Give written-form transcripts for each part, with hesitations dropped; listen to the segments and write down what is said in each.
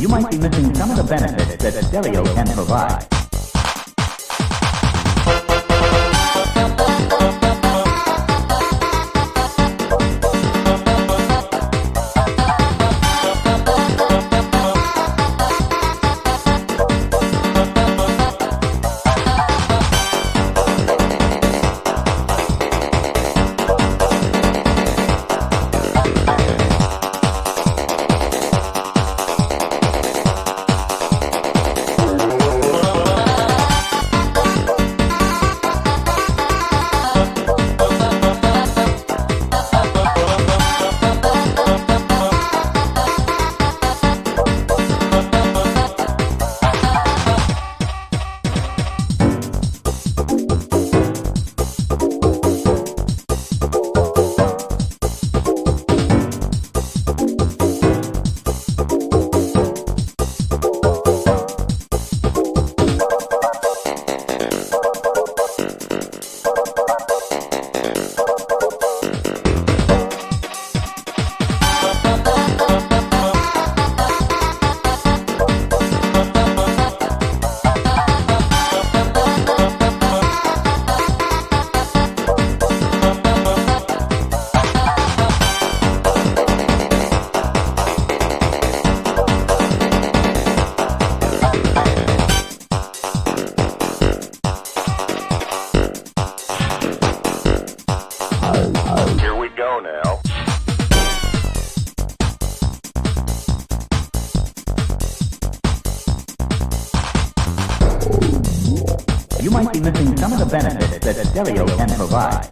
You might be missing some of the benefits that stereo can provide. You might be missing some of the benefits that stereo can provide.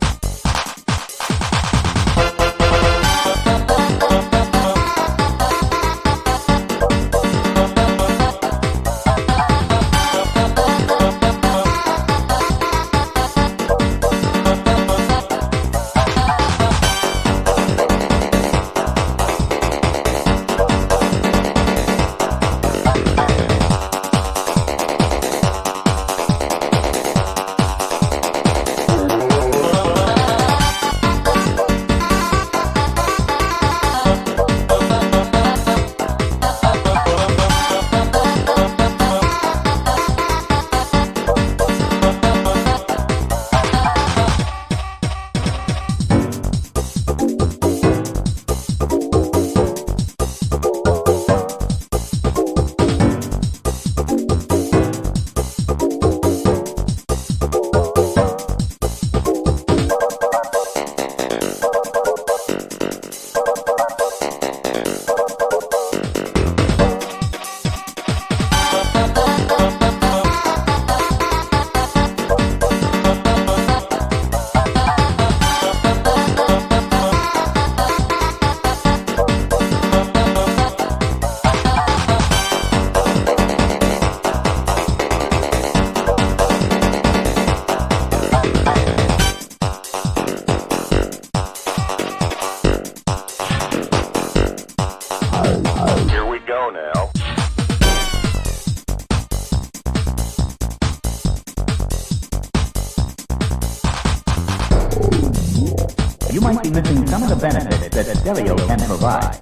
You might be missing some of the benefits that stereo can provide.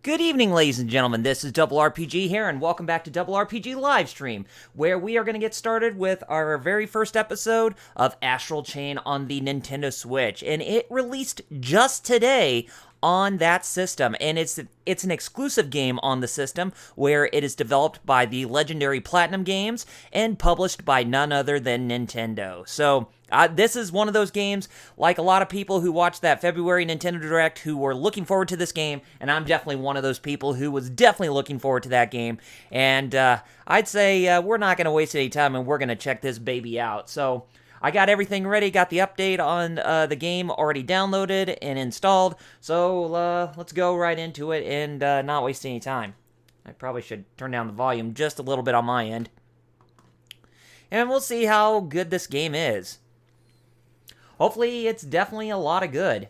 Good evening, ladies and gentlemen. This is Double RPG here, and welcome back to Double RPG Livestream, where we are going to get started with our very first episode of Astral Chain on the Nintendo Switch. And it released just today on that system, and it's an exclusive game on the system where it is developed by the legendary PlatinumGames and published by none other than Nintendo. So this is one of those games, like a lot of people who watched that February Nintendo Direct who were looking forward to this game, and I'm definitely one of those people who was definitely looking forward to that game. And I'd say we're not going to waste any time, and we're going to check this baby out. So I got everything ready, got the update on the game already downloaded and installed, so let's go right into it and not waste any time. I probably should turn down the volume just a little bit on my end. And we'll see how good this game is. Hopefully, it's definitely a lot of good.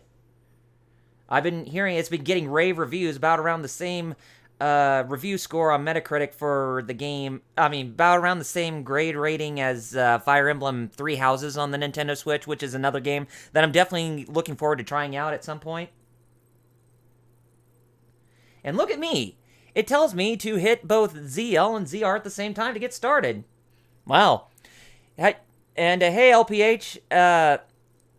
I've been hearing it's been getting rave reviews, about around the same review score on Metacritic for the game. I mean, about around the same grade rating as Fire Emblem Three Houses on the Nintendo Switch, which is another game that I'm definitely looking forward to trying out at some point. And look at me. It tells me to hit both ZL and ZR at the same time to get started. Wow. And hey, LPH,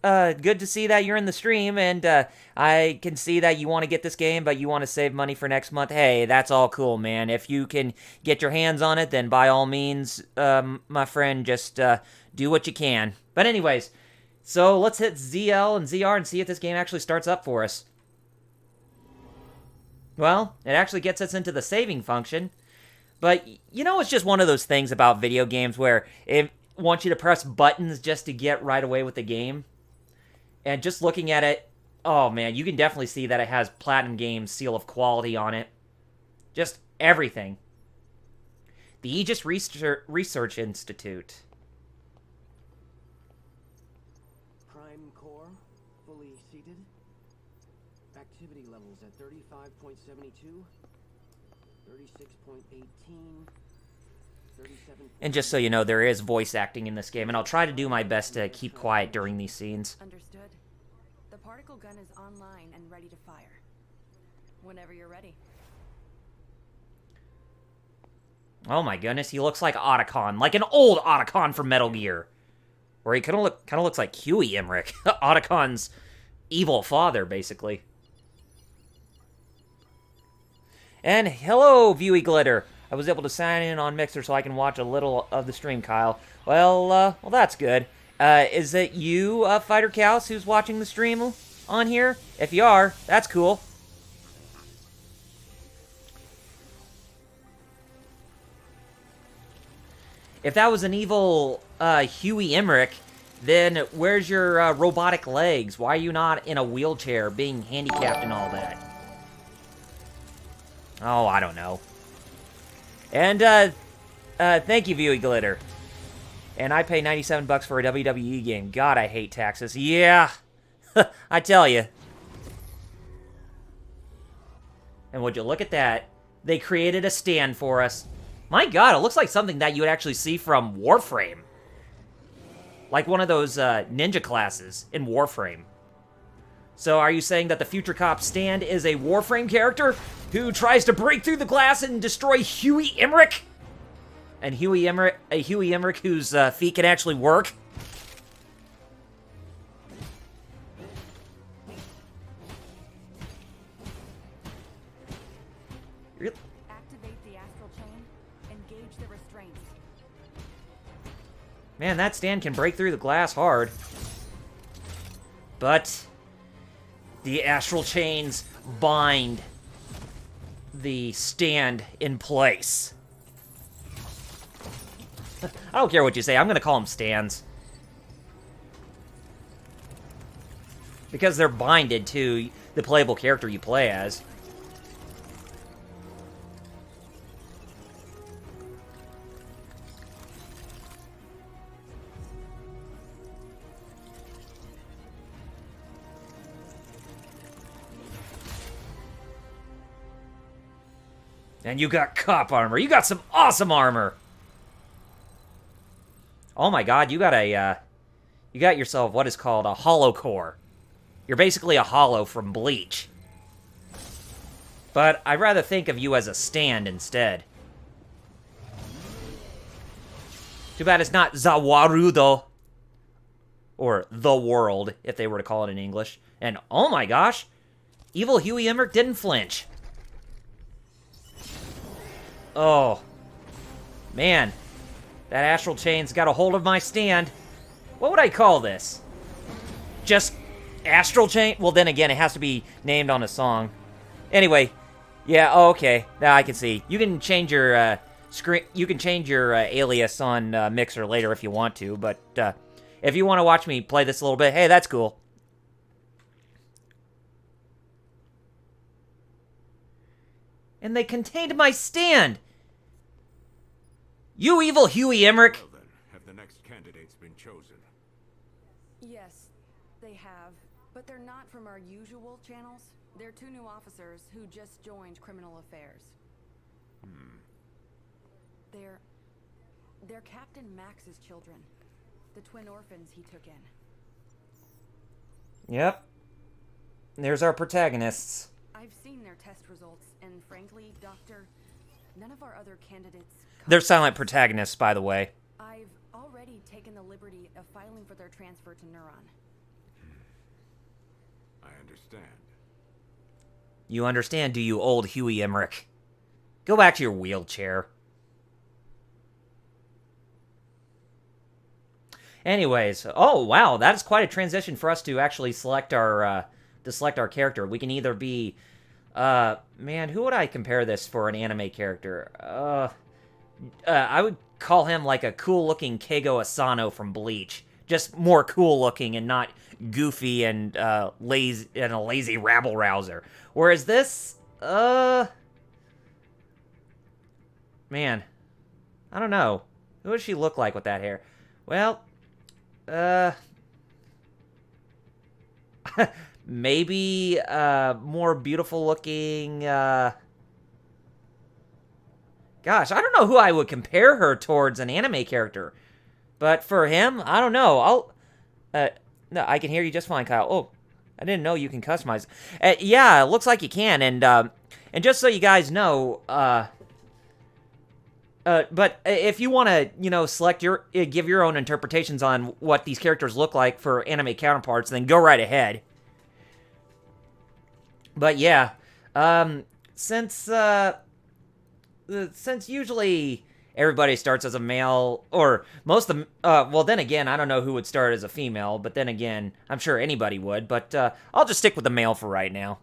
good to see that you're in the stream, and I can see that you want to get this game, but you want to save money for next month. Hey, that's all cool, man. If you can get your hands on it, then by all means, my friend, just do what you can. But anyways, so let's hit ZL and ZR and see if this game actually starts up for us. Well, it actually gets us into the saving function, but you know, it's just one of those things about video games where it wants you to press buttons just to get right away with the game. And just looking at it, oh man, you can definitely see that it has PlatinumGames seal of quality on it. Just everything. The Aegis Research Institute. Prime core, fully seated. Activity levels at 35.72, 36.18. And just so you know, there is voice acting in this game, and I'll try to do my best to keep quiet during these scenes. Understood. The particle gun is online and ready to fire. Whenever you're ready. Oh my goodness, he looks like Otacon, like an old Otacon from Metal Gear. Or he kind of looks like Huey Emmerich, Otacon's evil father, basically. And hello, Viewy Glitter. I was able to sign in on Mixer so I can watch a little of the stream, Kyle. Well, that's good. Is it you, Fighter Cows, who's watching the stream on here? If you are, that's cool. If that was an evil Huey Emmerich, then where's your robotic legs? Why are you not in a wheelchair, being handicapped and all that? Oh, I don't know. And, thank you, Viewy Glitter. And I pay 97 bucks for a WWE game. God, I hate taxes. Yeah, I tell you. And would you look at that? They created a stand for us. My God, it looks like something that you would actually see from Warframe. Like one of those ninja classes in Warframe. So are you saying that the Future Cop stand is a Warframe character who tries to break through the glass and destroy Huey Emmerich? And Huey Emmerich whose feet can actually work? Activate the Astral Chain. Engage the restraints. Man, that stand can break through the glass hard. But the Astral Chains bind the stand in place. I don't care what you say, I'm gonna call them stands. Because they're binded to the playable character you play as. And you got cop armor. You got some awesome armor. Oh my God, you got yourself what is called a hollow core. You're basically a hollow from Bleach. But I'd rather think of you as a stand instead. Too bad it's not Zawaru, though. Or the world, if they were to call it in English. And, oh my gosh, evil Huey Emmerich didn't flinch. Oh. Man. That Astral Chain's got a hold of my stand. What would I call this? Just Astral Chain? Well, then again, it has to be named on a song. Anyway, yeah, oh, okay. Now I can see. You can change your screen. You can change your alias on Mixer later if you want to. But if you want to watch me play this a little bit, hey, that's cool. And they contained my stand. You evil Huey Emmerich. Well then, have the next candidates been chosen? Yes, they have. But they're not from our usual channels. They're 2 new officers who just joined Criminal Affairs. They're Captain Max's children. The twin orphans he took in. Yep. There's our protagonists. I've seen their test results, and frankly, Doctor, none of our other candidates... They're silent protagonists, by the way. I've already taken the liberty of filing for their transfer to Neuron. I understand. You understand, do you, old Huey Emmerich? Go back to your wheelchair. Anyways, oh wow, that's quite a transition for us to actually select our character. We can either be, man, who would I compare this for an anime character? I would call him like a cool-looking Keigo Asano from Bleach. Just more cool-looking and not goofy and lazy and a lazy rabble-rouser. Whereas this, man, I don't know. Who does she look like with that hair? Well, maybe more beautiful-looking. Gosh, I don't know who I would compare her towards an anime character. But for him, I don't know. No, I can hear you just fine, Kyle. Oh, I didn't know you can customize. Yeah, it looks like you can. And just so you guys know, but if you want to, select give your own interpretations on what these characters look like for anime counterparts, then go right ahead. But yeah, since usually everybody starts as a male, or most of them, well, then again, I don't know who would start as a female, but then again, I'm sure anybody would, but I'll just stick with the male for right now.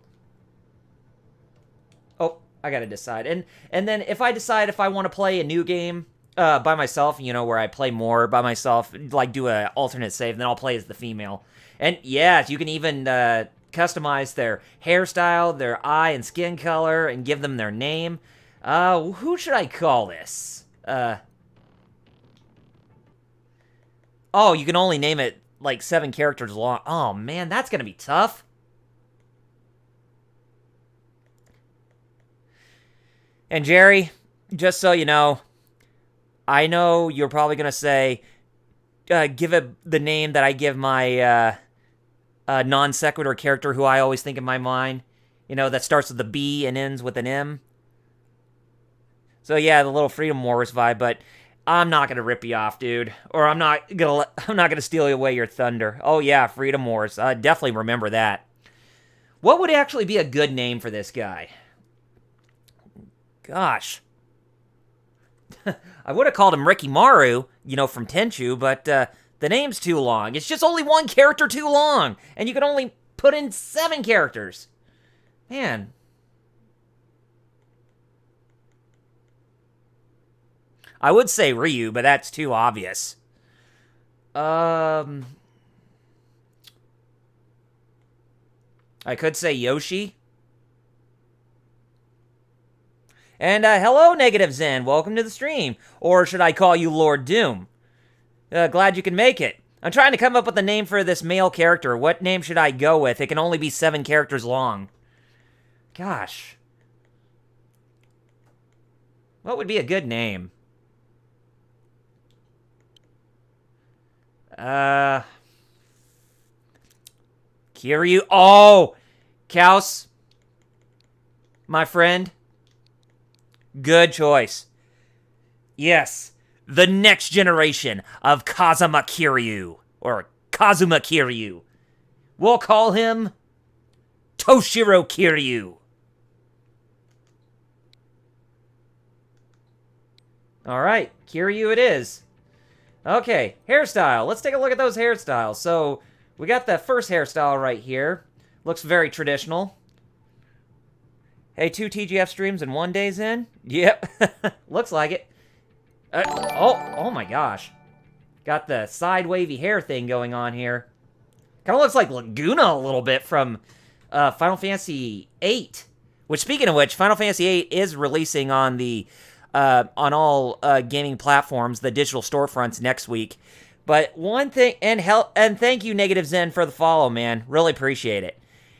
Oh, I gotta decide. And then if I decide if I want to play a new game by myself, where I play more by myself, like do a alternate save, then I'll play as the female. And yeah, you can even customize their hairstyle, their eye and skin color, and give them their name. Who should I call this? Oh, you can only name it like 7 characters long. Oh man, that's gonna be tough. And Jerry, just so you know, I know you're probably gonna say, give it the name that I give my non sequitur character who I always think in my mind. That starts with a B and ends with an M. So yeah, the little Freedom Wars vibe, but I'm not gonna rip you off, dude. Or I'm not gonna steal away your thunder. Oh yeah, Freedom Wars. Definitely remember that. What would actually be a good name for this guy? Gosh. I would have called him Ricky Maru, from Tenchu, but the name's too long. It's just only one character too long, and you can only put in 7 characters. Man. I would say Ryu, but that's too obvious. I could say Yoshi. And hello, Negative Zen. Welcome to the stream. Or should I call you Lord Doom? Glad you can make it. I'm trying to come up with a name for this male character. What name should I go with? It can only be 7 characters long. Gosh. What would be a good name? Kiryu. Oh! Kaos. my friend. Good choice. Yes, the next generation of Kazuma Kiryu, or Kazuma Kiryu. We'll call him Toshiro Kiryu. All right, Kiryu it is. Okay, hairstyle. Let's take a look at those hairstyles. So, we got the first hairstyle right here. Looks very traditional. Hey, 2 TGF streams and 1 day's in? Yep, looks like it. Oh my gosh. Got the side wavy hair thing going on here. Kind of looks like Laguna a little bit from Final Fantasy VIII. Which, speaking of which, Final Fantasy VIII is releasing on the on all gaming platforms, the digital storefronts next week. But one thing, and thank you, Negative Zen, for the follow, man. Really appreciate it.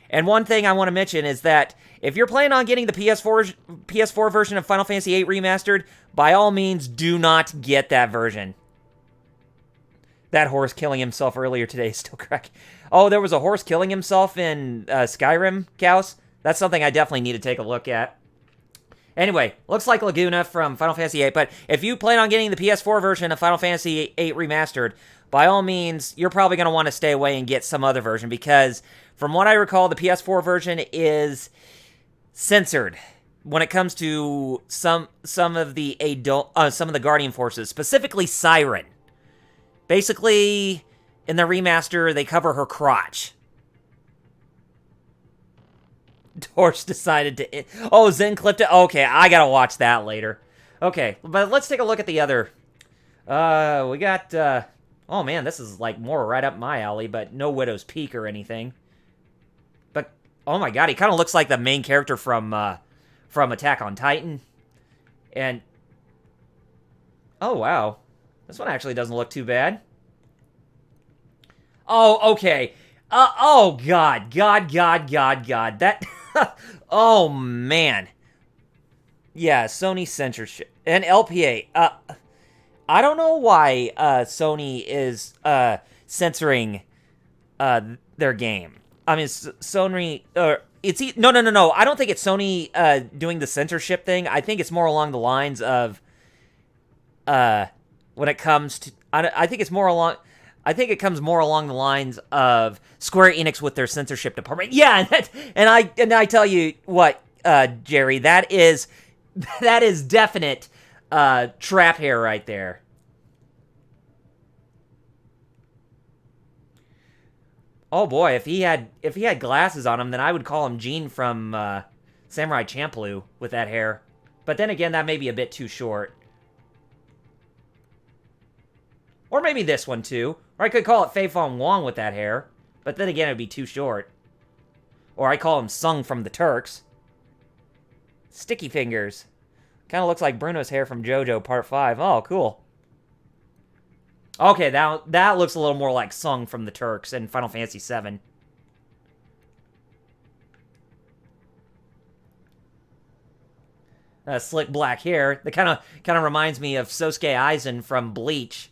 And one thing I want to mention is that if you're planning on getting the PS4 version of Final Fantasy VIII Remastered, by all means, do not get that version. That horse killing himself earlier today is still cracking. Oh, there was a horse killing himself in Skyrim, Chaos? That's something I definitely need to take a look at. Anyway, looks like Laguna from Final Fantasy VIII, but if you plan on getting the PS4 version of Final Fantasy VIII Remastered, by all means, you're probably going to want to stay away and get some other version, because from what I recall, the PS4 version is censored when it comes to some of the Guardian forces, specifically Siren. Basically, in the remaster, they cover her crotch. Torch decided to... Oh, Zen clipped it? Okay, I gotta watch that later. Okay, but let's take a look at the other... we got... Oh man, this is like more right up my alley, but no Widow's Peak or anything. But, oh my god, he kind of looks like the main character from Attack on Titan. And... Oh, wow. This one actually doesn't look too bad. Oh, okay. Oh, God. God. That... Oh, man. Yeah, Sony censorship. And LPA. I don't know why Sony is censoring their game. I mean, Sony... it's... No. I don't think it's Sony doing the censorship thing. I think it's more along the lines of... when it comes to... I think it's more along... I think it comes more along the lines of Square Enix with their censorship department. Yeah, and I tell you what, Jerry, that is definite trap hair right there. Oh boy, if he had glasses on him, then I would call him Gene from Samurai Champloo with that hair. But then again, that may be a bit too short. Or maybe this one too. Or I could call it Fei Fong Wong with that hair. But then again, it would be too short. Or I call him Sung from the Turks. Sticky Fingers. Kind of looks like Bruno's hair from JoJo Part 5. Oh, cool. Okay, that looks a little more like Sung from the Turks in Final Fantasy VII. Slick black hair. That kind of reminds me of Sosuke Aizen from Bleach.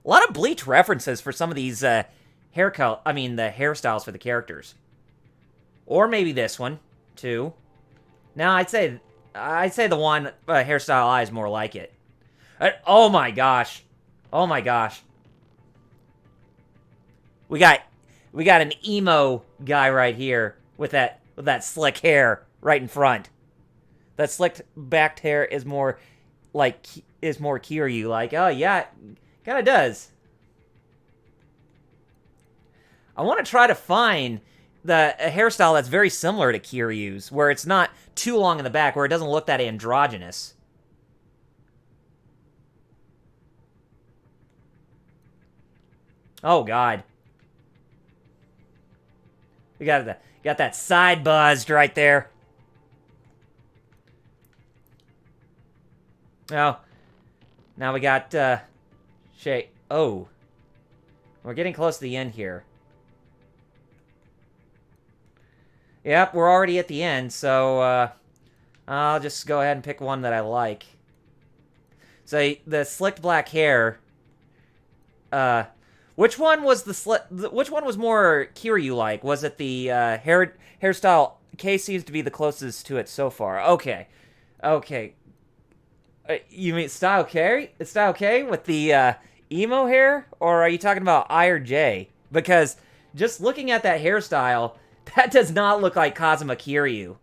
A lot of Bleach references for some of these the hairstyles for the characters. Or maybe this one, too. Now, I'd say the one hairstyle I is more like it. Oh my gosh. Oh my gosh. We got an emo guy right here with that slick hair right in front. That slicked backed hair is more Kiryu like. Oh yeah. Kinda does. I want to try to find a hairstyle that's very similar to Kiryu's, where it's not too long in the back, where it doesn't look that androgynous. Oh god. We got that side buzzed right there. Oh. Now we got Shay. Oh. We're getting close to the end here. Yep, we're already at the end, so I'll just go ahead and pick one that I like. So the slicked black hair. Which one was more Kiryu-like? Was it the hairstyle K seems to be the closest to it so far. Okay. Okay. You mean Style K? Is Style K with the emo hair? Or are you talking about I or J? Because just looking at that hairstyle, that does not look like Kazuma Kiryu.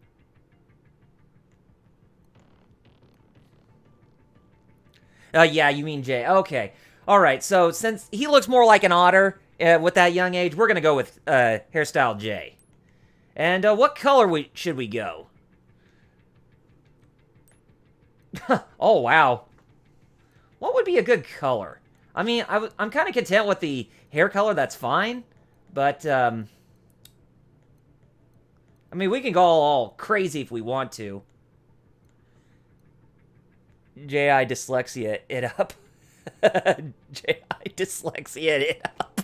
Yeah, you mean J. Okay. Alright, so since he looks more like an otter with that young age, we're going to go with hairstyle J. And what color should we go? Oh, wow. What would be a good color? I mean, I'm kind of content with the hair color, that's fine. But, I mean, we can go all crazy if we want to. J.I. dyslexia it up. J.I. dyslexia it up.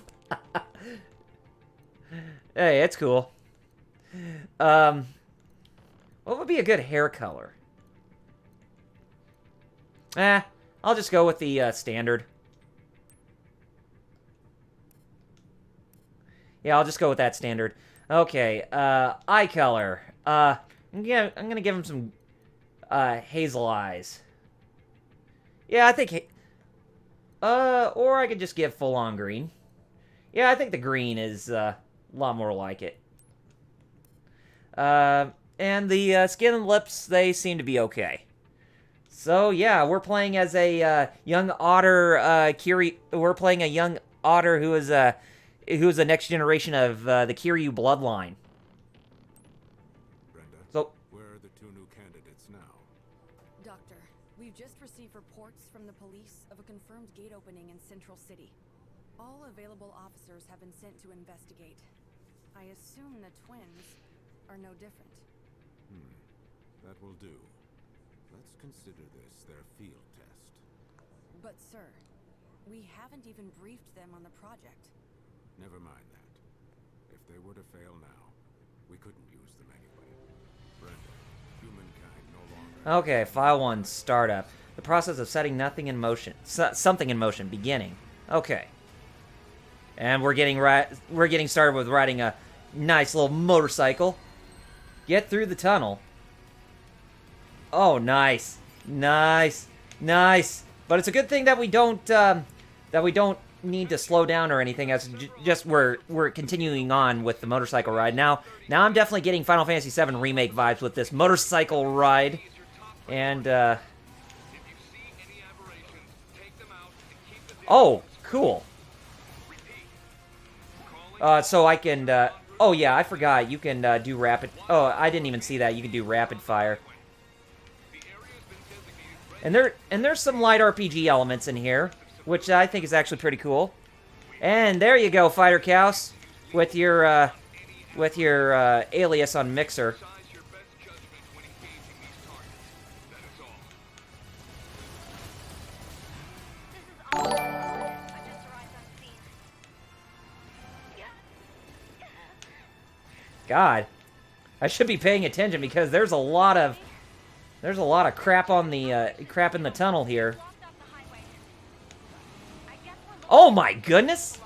Hey, it's cool. What would be a good hair color? I'll just go with the standard. Yeah, I'll just go with that standard. Okay, eye color. I'm gonna give him some hazel eyes. Yeah, I think or I could just give full-on green. Yeah, I think the green is a lot more like it. And the skin and lips, they seem to be okay. So, yeah, we're playing as a young otter, we're playing a young otter who is the next generation of the Kiryu bloodline. Brenda, So, where are the two new candidates now? Doctor, we've just received reports from the police of a confirmed gate opening in Central City. All available officers have been sent to investigate. I assume the twins are no different. That will do. Let's consider this their field test. But sir, we haven't even briefed them on the project. Never mind that. If they were to fail now, we couldn't use them anyway. Brenda, humankind no longer... okay, File 1, Startup. The process of setting nothing in motion. Something in motion, beginning. Okay. And we're getting started with riding a nice little motorcycle. Get through the tunnel. Oh, nice. Nice. Nice. But it's a good thing that we don't need to slow down or anything. As just we're continuing on with the motorcycle ride. Now I'm definitely getting Final Fantasy VII Remake vibes with this motorcycle ride. And oh, cool. So I can oh yeah, I forgot. You can do rapid. Oh, I didn't even see that. You can do rapid fire. And there's some light RPG elements in here, which I think is actually pretty cool. And there you go, Fighter Cows, with your alias on Mixer. God, I should be paying attention because there's a lot of crap on the crap in the tunnel here. Oh my goodness!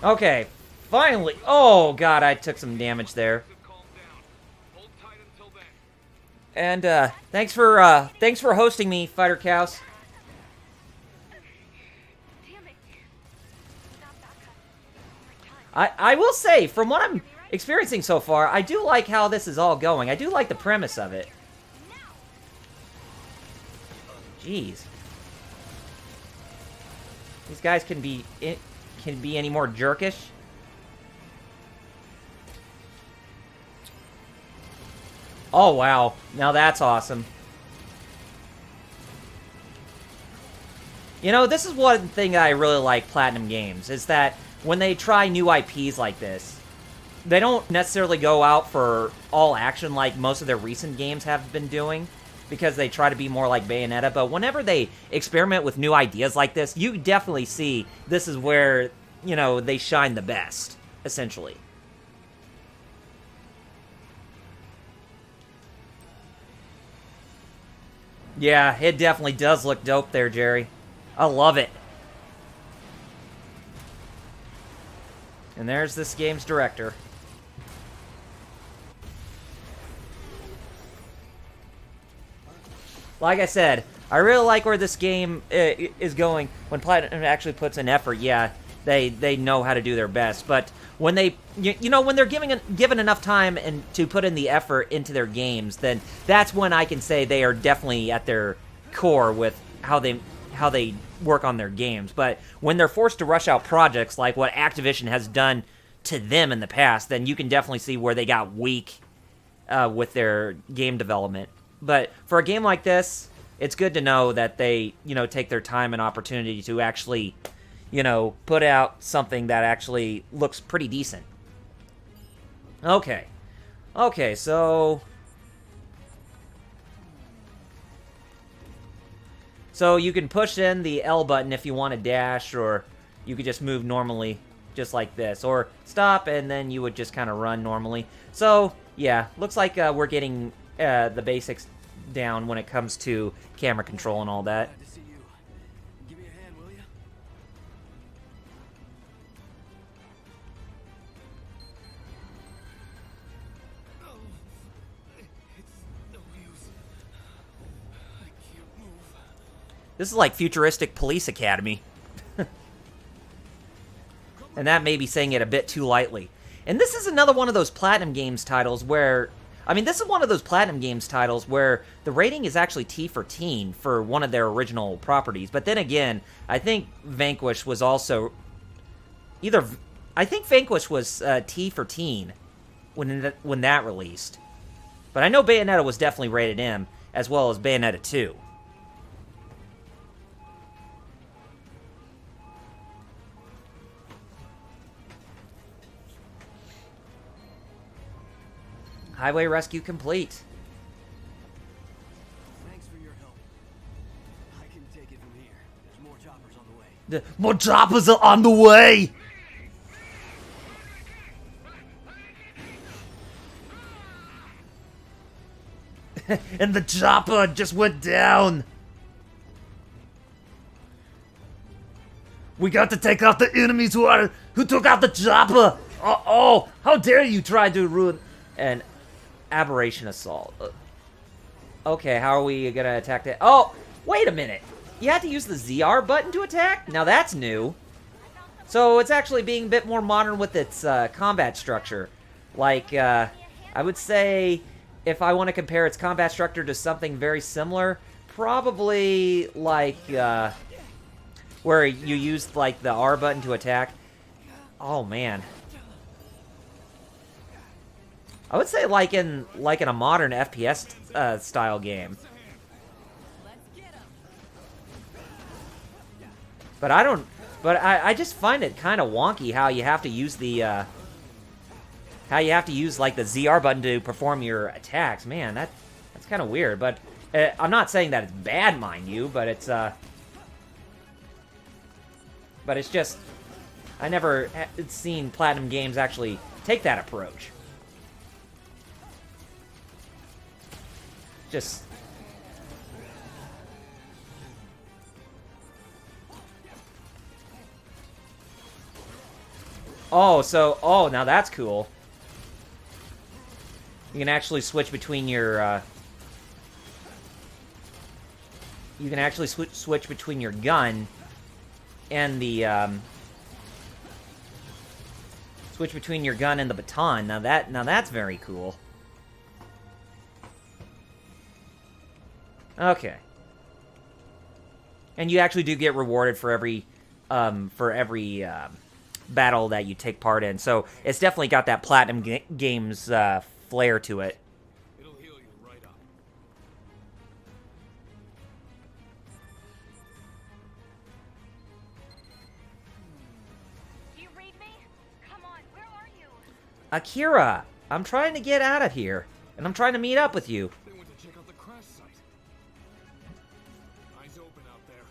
Okay, finally. Oh god, I took some damage there. And thanks for hosting me, Fighter Cows. I will say, from what I'm experiencing so far, I do like how this is all going. I do like the premise of it. Jeez. These guys can be any more jerkish. Oh, wow. Now that's awesome. You know, this is one thing I really like PlatinumGames, is that when they try new IPs like this, they don't necessarily go out for all action like most of their recent games have been doing, because they try to be more like Bayonetta, but whenever they experiment with new ideas like this, you definitely see this is where, you know, they shine the best, essentially. Yeah, it definitely does look dope there, Jerry. I love it. And there's this game's director. Like I said, I really like where this game is going. When Platinum actually puts in effort, yeah, they know how to do their best. But when they, you know, when they're given enough time and to put in the effort into their games, then that's when I can say they are definitely at their core with how they work on their games. But when they're forced to rush out projects like what Activision has done to them in the past, then you can definitely see where they got weak with their game development. But for a game like this, it's good to know that they, you know, take their time and opportunity to actually, you know, put out something that actually looks pretty decent. Okay. Okay, so... So you can push in the L button if you want to dash, or you could just move normally, just like this. Or stop, and then you would just kind of run normally. So, yeah, looks like we're getting the basics down when it comes to camera control and all that. Glad to see you. Give me a hand, will you? Oh, it's no use. I can't move. This is like Futuristic Police Academy. And that may be saying it a bit too lightly. And this is another one of those PlatinumGames titles where... I mean, this is one of those PlatinumGames titles where the rating is actually T for teen for one of their original properties. But then again, I think Vanquish was also... I think Vanquish was T for teen when that released. But I know Bayonetta was definitely rated M, as well as Bayonetta 2. Highway rescue complete. Thanks for your help. I can take it from here. There's more choppers on the way. More choppers are on the way! And the chopper just went down. We got to take out the enemies who took out the chopper. Oh, how dare you try to ruin an aberration assault. Okay, how are we gonna attack that? Oh, wait a minute. You have to use the ZR button to attack? Now that's new. So it's actually being a bit more modern with its combat structure. Like, I would say, if I want to compare its combat structure to something very similar, probably like, where you use, like, the R button to attack. Oh, man. I would say like in a modern FPS style game. But I just find it kind of wonky how you have to use the like the ZR button to perform your attacks. Man, that's kind of weird. But I'm not saying that it's bad, mind you, but it's just I never seen PlatinumGames actually take that approach. Just... Oh, now that's cool. You can actually switch between your, You can actually switch between your gun and the, Switch between your gun and the baton. Now that's very cool. Okay. And you actually do get rewarded for every battle that you take part in. So it's definitely got that PlatinumGames flair to it. It'll heal you right up. Do you read me? Come on, where are you? Akira, I'm trying to get out of here, and I'm trying to meet up with you. They went to check out the crash site. Eyes open out there.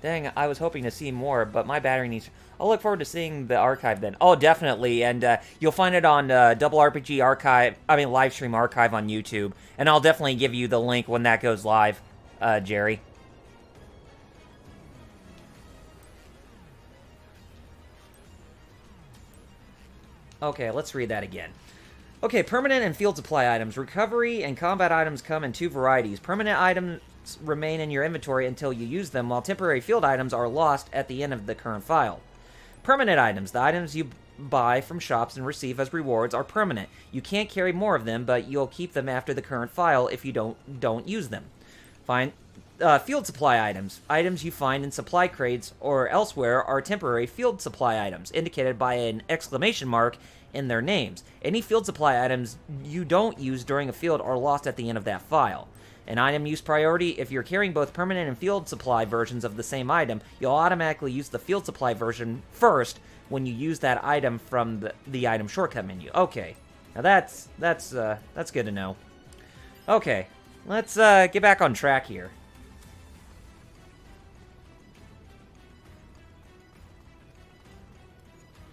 Dang, I was hoping to see more, but my battery needs... I'll look forward to seeing the archive then. Oh, definitely, and you'll find it on Double RPG Archive, Livestream Archive on YouTube, and I'll definitely give you the link when that goes live, Jerry. Okay, let's read that again. Okay, permanent and field supply items. Recovery and combat items come in two varieties. Permanent items remain in your inventory until you use them, while temporary field items are lost at the end of the current file. Permanent items. The items you buy from shops and receive as rewards are permanent. You can't carry more of them, but you'll keep them after the current file if you don't use them. Fine. Field supply items. Items you find in supply crates or elsewhere are temporary field supply items, indicated by an exclamation mark in their names. Any field supply items you don't use during a field are lost at the end of that file. An item use priority. If you're carrying both permanent and field supply versions of the same item, you'll automatically use the field supply version first when you use that item from the item shortcut menu. Okay, now that's good to know. Okay, let's get back on track here.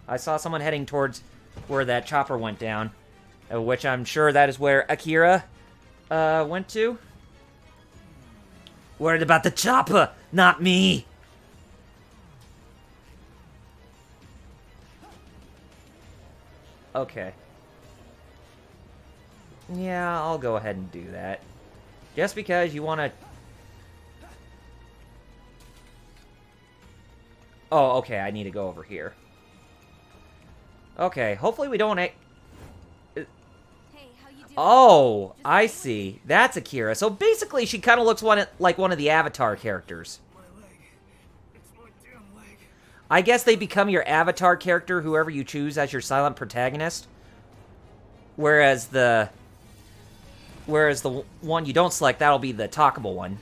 I saw someone heading towards where that chopper went down, which I'm sure that is where Akira went to. Worried about the chopper, not me. Okay. Yeah, I'll go ahead and do that. Just because you want to... Oh, okay, I need to go over here. Okay, hopefully we don't... Oh, I see. That's Akira. So basically, she kind of looks like one of the Avatar characters. My leg. It's my damn leg. I guess they become your Avatar character, whoever you choose as your silent protagonist. Whereas the one you don't select, that'll be the talkable one.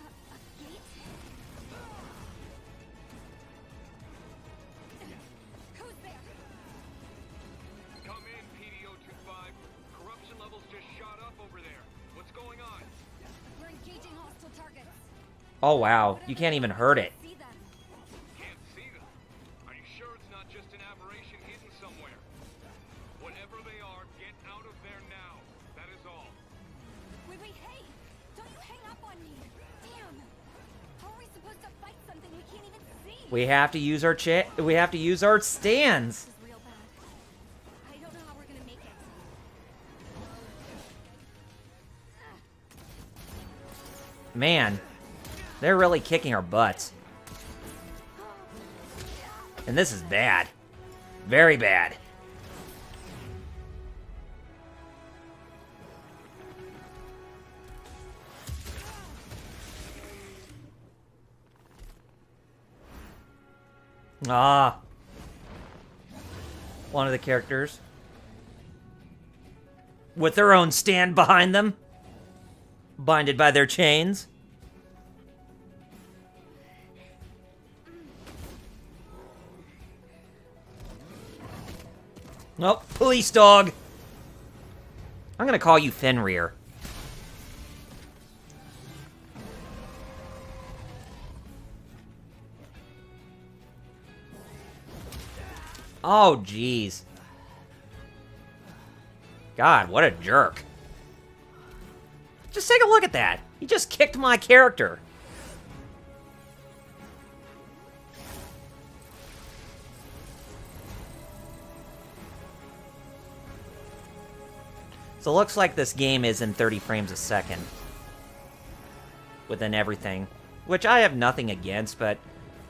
Oh, wow. You can't even hurt it. Can't see them. Are you sure it's not just an aberration hidden somewhere? Whatever they are, get out of there now. That is all. Wait, hey! Don't you hang up on me! Damn! How are we supposed to fight something we can't even see? We have to use our we have to use our stands. This is real bad. I don't know how we're gonna make it. Man, they're really kicking our butts. And this is bad. Very bad. Ah. One of the characters. With their own stand behind them. Binded by their chains. Nope, police dog. I'm gonna call you Fenrir. Oh, jeez. God, what a jerk. Just take a look at that. He just kicked my character. So it looks like this game is in 30 frames a second. Within everything. Which I have nothing against, but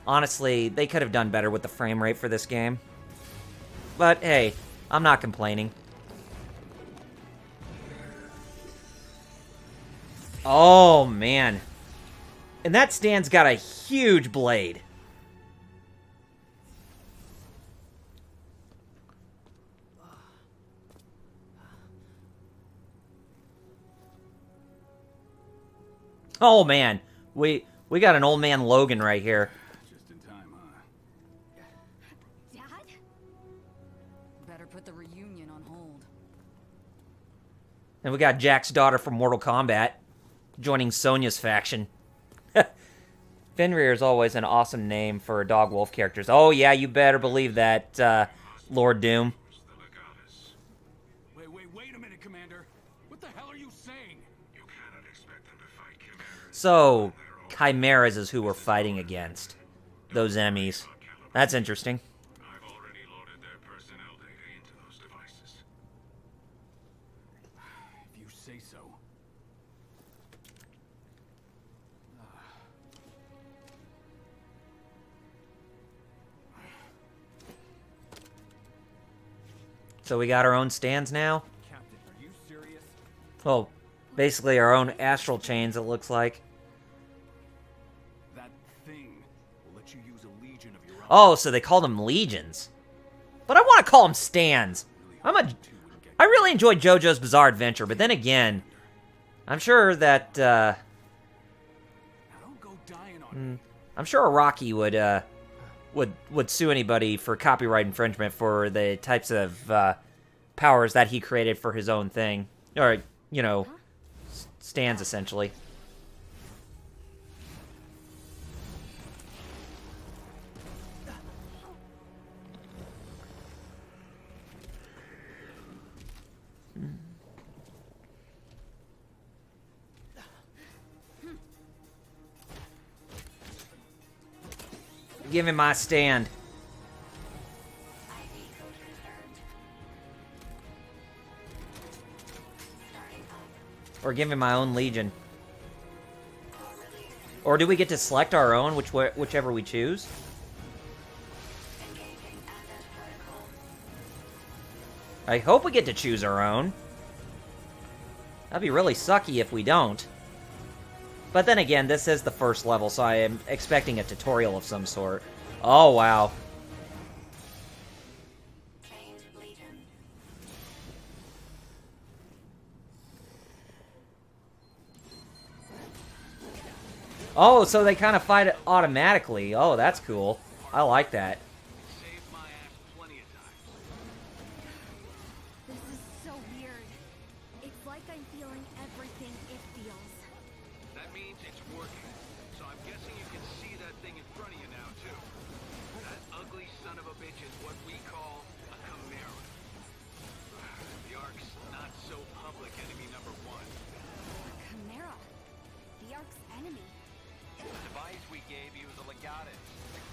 honestly, they could have done better with the frame rate for this game. But hey, I'm not complaining. Oh, man. And that stand's got a huge blade. Oh, man. We got an old man Logan right here. Just in time, huh? Dad? Better put the reunion on hold. And we got Jack's daughter from Mortal Kombat joining Sonya's faction. Fenrir is always an awesome name for dog wolf characters. Oh yeah, you better believe that, Lord Doom. Wait a minute, Commander. What the hell are you saying? You cannot expect them to fight chimeras. So, chimeras is who we're fighting against. Those enemies. That's interesting. I've already loaded their personnel data into those devices. If you say so. So we got our own stands now? Captain, are you serious? Well, basically our own astral chains, it looks like. That thing will let you use a legion of your own. Oh, so they call them legions. But I want to call them stands. I really enjoyed JoJo's Bizarre Adventure, but then again, I'm sure that, Now don't go dying on me. I'm sure Araki would sue anybody for copyright infringement for the types of powers that he created for his own thing, or you know, stands essentially. Give him my stand. Or give him my own legion. Or do we get to select our own, whichever we choose? I hope we get to choose our own. That'd be really sucky if we don't. But then again, this is the first level, so I am expecting a tutorial of some sort. Oh, wow. Oh, so they kind of fight it automatically. Oh, that's cool. I like that. Saved my ass plenty of times. This is so weird. It's like I'm feeling everything it feels. That means it's working. So I'm guessing you can see that thing in front of you now, too. That ugly son of a bitch is what we call a chimera. The Ark's not so public enemy number one. Chimera. The Ark's enemy. The device we gave you is a legatus.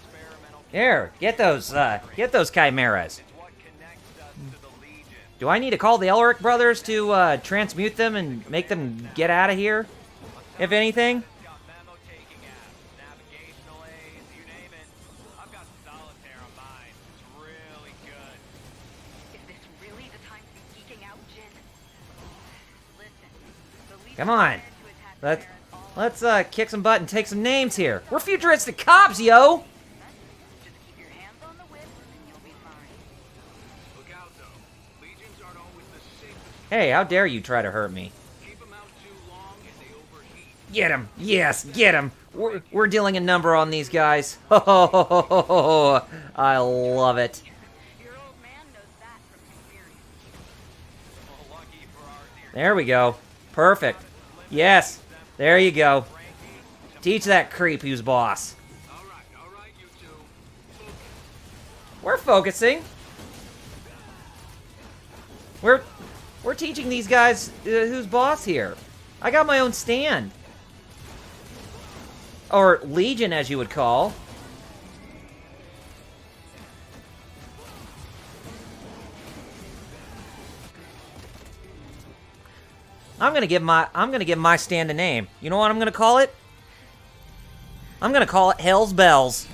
Experimental. Here, get those chimeras. It's what connects us to the Legion. Do I need to call the Elric brothers to transmute them and make them get out of here? If anything? Got memo taking apps, navigational aids, you name it. I've got solitaire on mine. It's really good. Is this really the time to be geeking out, Jin? Listen, the Legion Come on. planned to attack Let's kick some butt and take some names here. We're futuristic cops, yo! Just keep your hands on the whip and you'll be fine. Look out, though. Legions aren't always the safest. Hey, how dare you try to hurt me? Keep them out too long and they overheat. Get him! Yes, get him! We're dealing a number on these guys. Ho ho ho ho ho ho! I love it. Your old man knows that from experience. Well, lucky for our dear. There we go. Perfect. Yes. There you go. Teach that creep who's boss. All right, you two. Focus. We're focusing. We're teaching these guys who's boss here. I got my own stand. Or legion, as you would call. I'm gonna give my stand a name. You know what I'm gonna call it? I'm gonna call it Hell's Bells.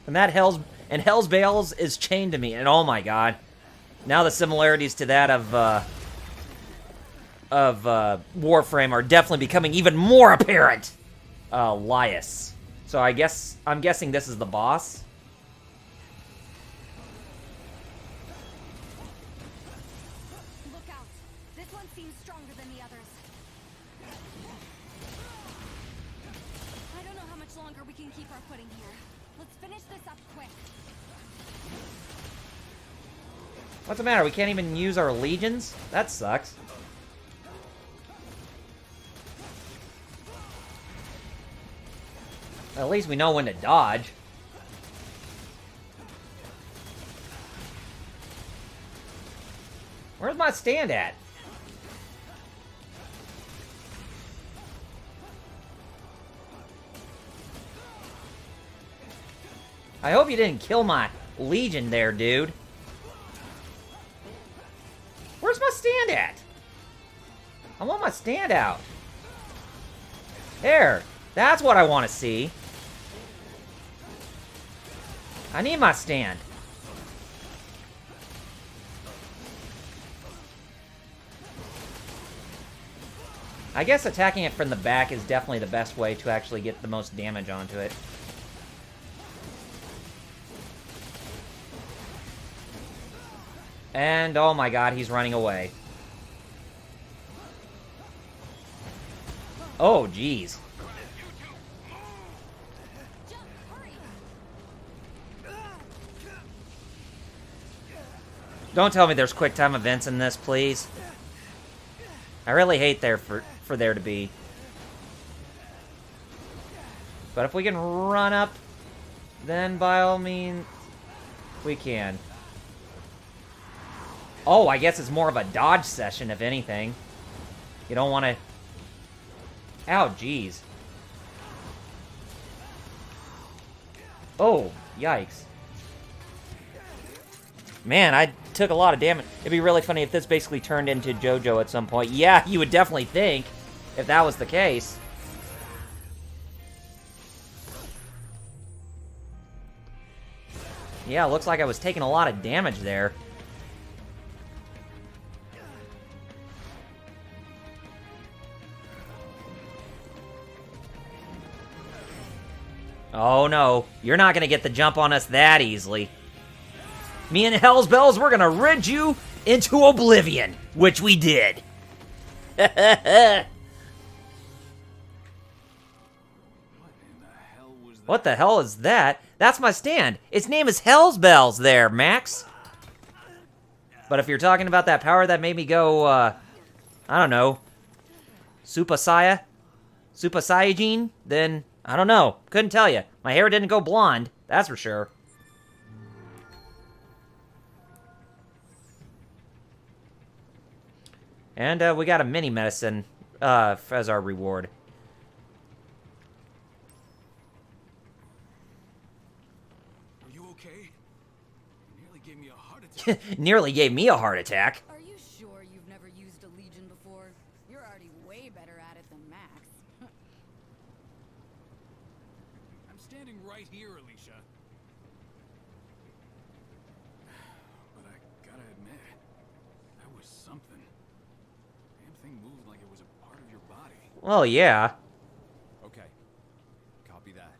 And that Hell's Bells is chained to me, and oh my god. Now the similarities to that of Warframe are definitely becoming even more apparent. Lias. So I'm guessing this is the boss. Look out. This one seems stronger than the others. I don't know how much longer we can keep our footing here. Let's finish this up quick. What's the matter? We can't even use our legions? That sucks. At least we know when to dodge. Where's my stand at? I hope you didn't kill my legion there, dude. Where's my stand at? I want my stand out. There. That's what I want to see. I need my stand. I guess attacking it from the back is definitely the best way to actually get the most damage onto it. And, oh my god, he's running away. Oh, jeez. Don't tell me there's quick time events in this, please. I really hate for there to be. But if we can run up, then by all means, we can. Oh, I guess it's more of a dodge session, if anything. You don't want to... Ow, jeez. Oh, yikes. Man, I took a lot of damage. It'd be really funny if this basically turned into JoJo at some point. Yeah, you would definitely think, if that was the case. Yeah, looks like I was taking a lot of damage there. Oh no, you're not gonna get the jump on us that easily. Me and Hell's Bells, we're gonna rid you into oblivion, which we did. What the hell is that? That's my stand. Its name is Hell's Bells there, Max. But if you're talking about that power that made me go, I don't know, Super Saiyajin, then I don't know. Couldn't tell you. My hair didn't go blonde, that's for sure. And we got a mini medicine as our reward. Are you okay? You nearly gave me a heart attack. Nearly gave me a heart attack. Are you sure you've never used a Legion before? You're already way better at it than Max. I'm standing right here, Alicia. But I gotta admit, that was something. Damn thing moved like it was a part of your body. Well, yeah. Okay. Copy that.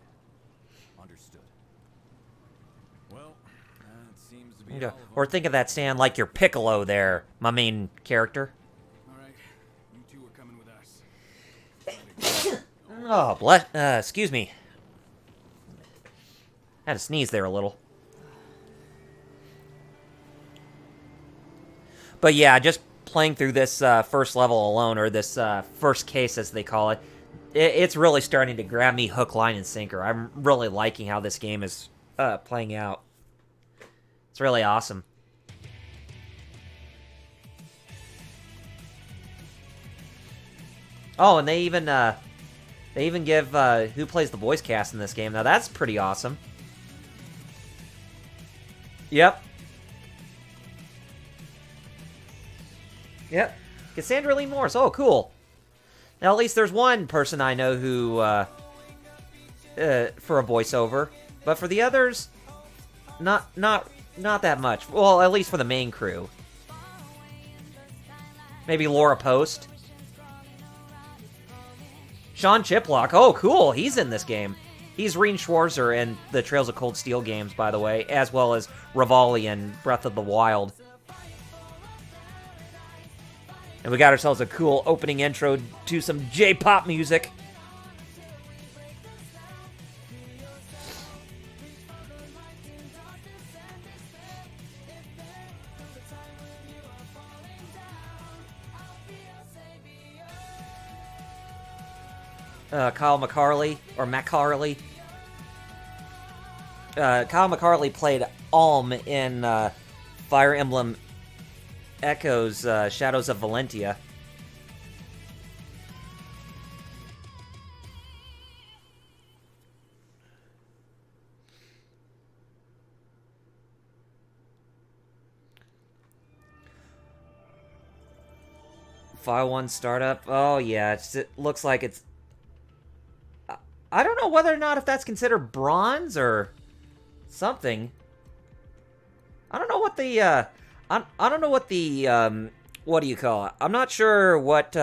Understood. Well, it seems to be all of Or think of that stand like your Piccolo there, my main character. Alright, you two are coming with us. Oh, bless. Excuse me. Had to sneeze there a little. But yeah, just playing through this first level alone, or this first case as they call it, it's really starting to grab me hook, line, and sinker. I'm really liking how this game is playing out. It's really awesome. Oh, and they even give who plays the voice cast in this game. Now that's pretty awesome. Yep. Yep. Cassandra Lee Morris. Oh, cool. Now at least there's one person I know who for a voiceover, but for the others, not that much. Well, at least for the main crew. Maybe Laura Post. Sean Chiplock. Oh, cool. He's in this game. He's Reen Schwarzer in the Trails of Cold Steel games, by the way, as well as Rivali in Breath of the Wild. And we got ourselves a cool opening intro to some J-pop music. Kyle McCarley, or McCarley. Kyle McCarley played Alm in Fire Emblem Echoes, Shadows of Valentia. File 1 startup. Oh, yeah. It looks like it's... I don't know whether or not if that's considered bronze or something. I don't know what the... I don't know what the... what do you call it? I'm not sure what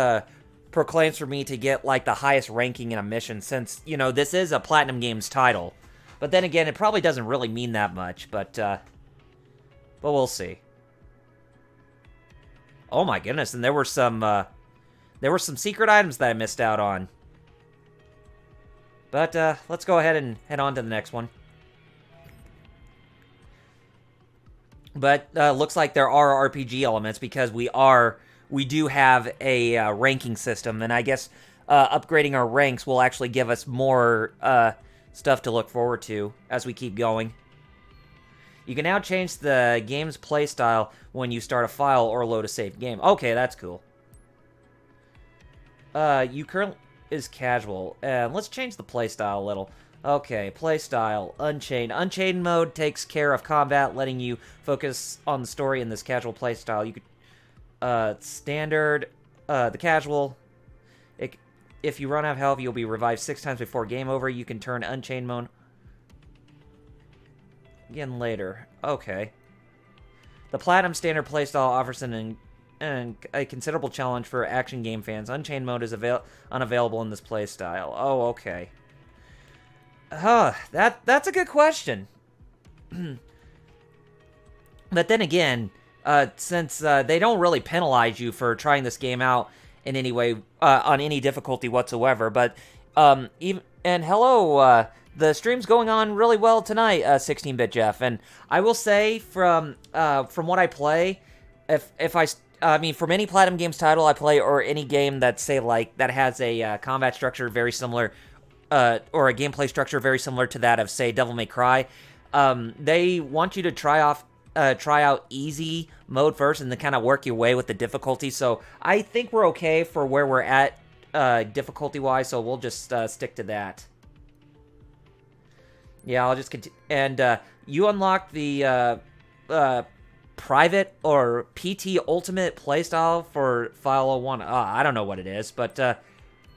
proclaims for me to get, like, the highest ranking in a mission since, you know, this is a PlatinumGames title. But then again, it probably doesn't really mean that much, but we'll see. Oh my goodness, and there were some secret items that I missed out on. But let's go ahead and head on to the next one. But looks like there are RPG elements because we do have a ranking system, and I guess upgrading our ranks will actually give us more stuff to look forward to as we keep going. You can now change the game's playstyle when you start a file or load a saved game. Okay, that's cool. You currently is casual. Let's change the playstyle a little. Okay, playstyle, Unchained. Unchained mode takes care of combat, letting you focus on the story in this casual playstyle. You could, standard, the casual. If you run out of health, you'll be revived 6 times before game over. You can turn Unchained mode again later. Okay. The Platinum Standard playstyle offers a considerable challenge for action game fans. Unchained mode is unavailable in this playstyle. Oh, okay. That's a good question. But then again, since they don't really penalize you for trying this game out in any way, on any difficulty whatsoever, but hello, the stream's going on really well tonight, 16-bit Jeff, and I will say from what I play, I mean, from any PlatinumGames title I play, or any game that that has a combat structure very similar, or a gameplay structure very similar to that of, say, Devil May Cry, they want you to try out easy mode first, and then kind of work your way with the difficulty. So I think we're okay for where we're at difficulty-wise. So we'll just stick to that. Yeah, I'll just continue. And you unlock the private or PT Ultimate playstyle for File 01. I don't know what it is, but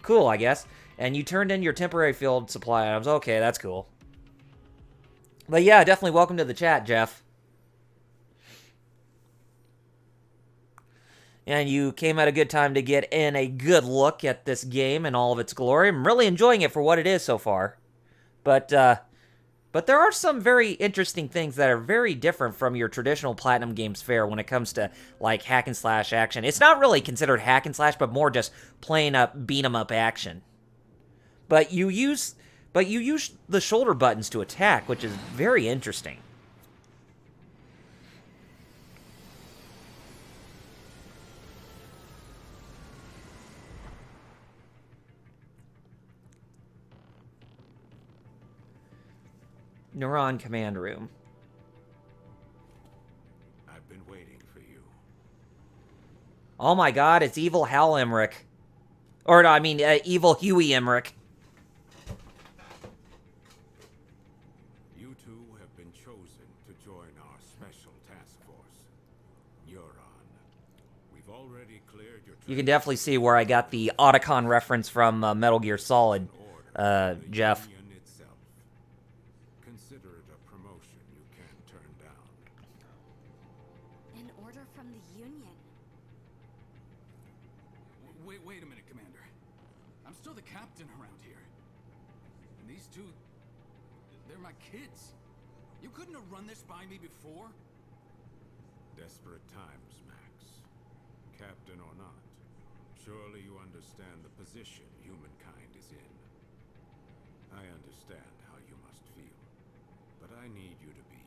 cool, I guess. And you turned in your temporary field supply items. Okay, that's cool. But yeah, definitely welcome to the chat, Jeff. And you came at a good time to get in a good look at this game and all of its glory. I'm really enjoying it for what it is so far. But there are some very interesting things that are very different from your traditional PlatinumGames fare when it comes to, like, hack and slash action. It's not really considered hack and slash, but more just plain up, beat 'em up action. But you use the shoulder buttons to attack, which is very interesting. Neuron command room. I've been waiting for you. Oh my god, it's evil Hal Emmerich. Or, no, I mean, evil Huey Emmerich. You two have been chosen to join our special task force. You're on. We've already cleared your... You can definitely see where I got the Otacon reference from Metal Gear Solid, Jeff. Consider it a promotion you can't turn down. An order from the Union. Wait a minute, Commander. I'm still the captain around here. And these two, they're my kids. You couldn't have run this by me before? Desperate times, Max. Captain or not, surely you understand the position humankind is in. I understand how you must feel, but I need you to be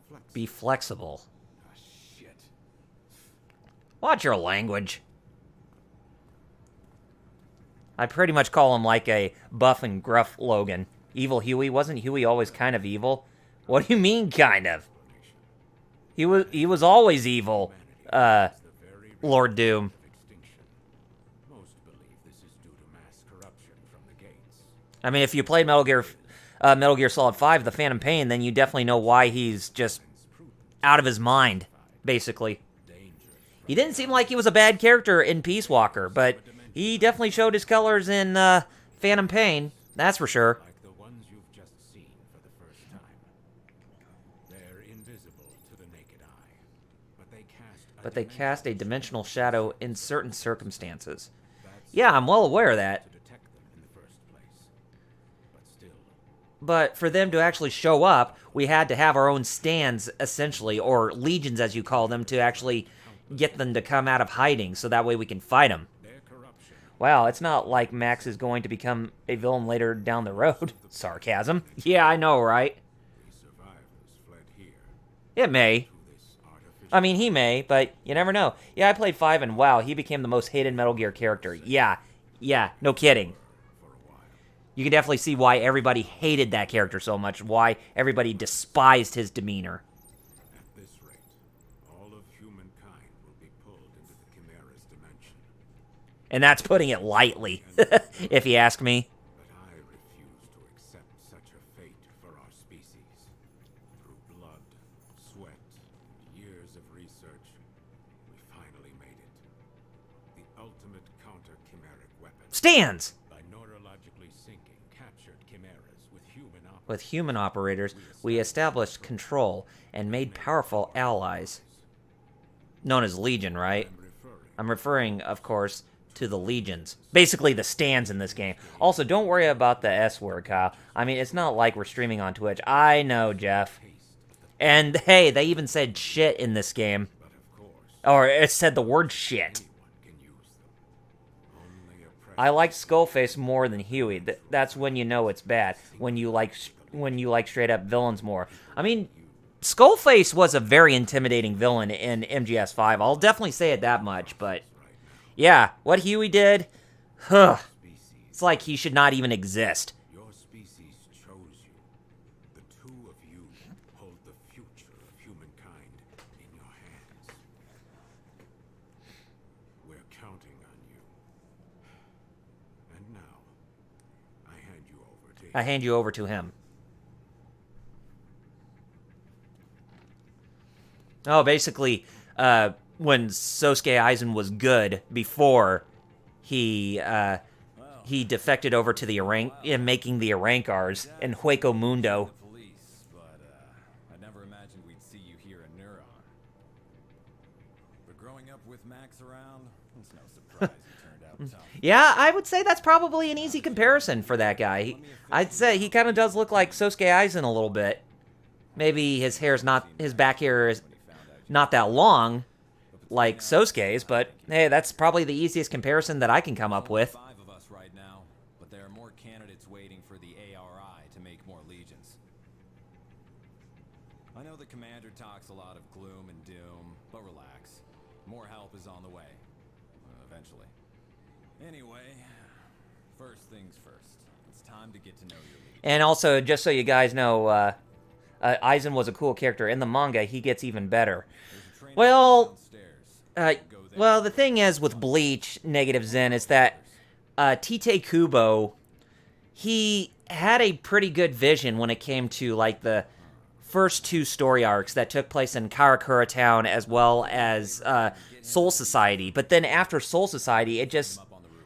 flexible. Be flexible. Ah, shit. Watch your language. I pretty much call him like a buff and gruff Logan. Evil Huey? Wasn't Huey always kind of evil? What do you mean, kind of? He was always evil, Lord Doom. I mean, if you played Metal Gear Solid 5, The Phantom Pain, then you definitely know why he's just out of his mind, basically. He didn't seem like he was a bad character in Peace Walker, but he definitely showed his colors in Phantom Pain, that's for sure. Like the ones you've just seen for the first time. They're invisible to the naked eye, but they cast a dimensional shadow in certain circumstances. Yeah, I'm well aware of that. to detect them in the first place. But still, But for them to actually show up, we had to have our own stands, essentially, or legions, as you call them, to actually get them to come out of hiding, so that way we can fight them. their corruption Wow, it's not like Max is going to become a villain later down the road. Sarcasm. Yeah, I know, right? the survivors fled here It may. to this artificial I mean, he may, but you never know. Yeah, I played 5, and wow, he became the most hated Metal Gear character. Yeah, no kidding. for a while. You can definitely see why everybody hated that character so much, why everybody despised his demeanor. At this rate, all of humankind will be pulled into the Chimera's dimension. And that's putting it lightly, if you ask me. But I refuse to accept such a fate for our species. Through blood, sweat, years of research, we finally made it. The ultimate counter-chimeric weapon. Stands! By neurologically syncing captured chimeras with human operators. With human operators, we established control and made powerful allies. Known as Legion, right? I'm referring, of course, to the Legions. Basically, the stands in this game. Also, don't worry about the S word, Kyle. I mean, it's not like we're streaming on Twitch. I know, Jeff. And, hey, they even said shit in this game. But of course, Or it said the word shit. anyone can use them. Only a I like Skullface more than Huey. That's when you know it's bad. When you like straight up villains more. I mean, Skullface was a very intimidating villain in MGS5. I'll definitely say it that much, but yeah, what Huey did, it's like he should not even exist. Your species chose you. The two of you hold the future of humankind in your hands. We're counting on you. And now, I hand you over to I hand you over to him. Oh, basically, when Sosuke Aizen was good before he defected over to the making the Arankars in Hueco Mundo. Police, but I never imagined we'd see you here in Neuron. But growing up with Max around, it's no surprise you turned out tough. Yeah, I would say that's probably an easy comparison for that guy. I'd say he kind of does look like Sosuke Aizen a little bit. Maybe his back hair is not that long, like Sosuke's, but hey, that's probably the easiest comparison that I can come up with. 5 of us right now, but there are more candidates waiting for the ARI to make more legions. I know the commander talks a lot of gloom and doom, but relax. More help is on the way. Eventually. Anyway, first things first. It's time to get to know your legion. And also, just so you guys know, Aizen was a cool character. In the manga, he gets even better. There's a train Well, downstairs. Go there. well, the thing is with Bleach, Negative Zen, is that Tite Kubo, he had a pretty good vision when it came to, like, the first 2 story arcs that took place in Karakura Town as well as Soul Society. But then after Soul Society, it just, Up on the roof.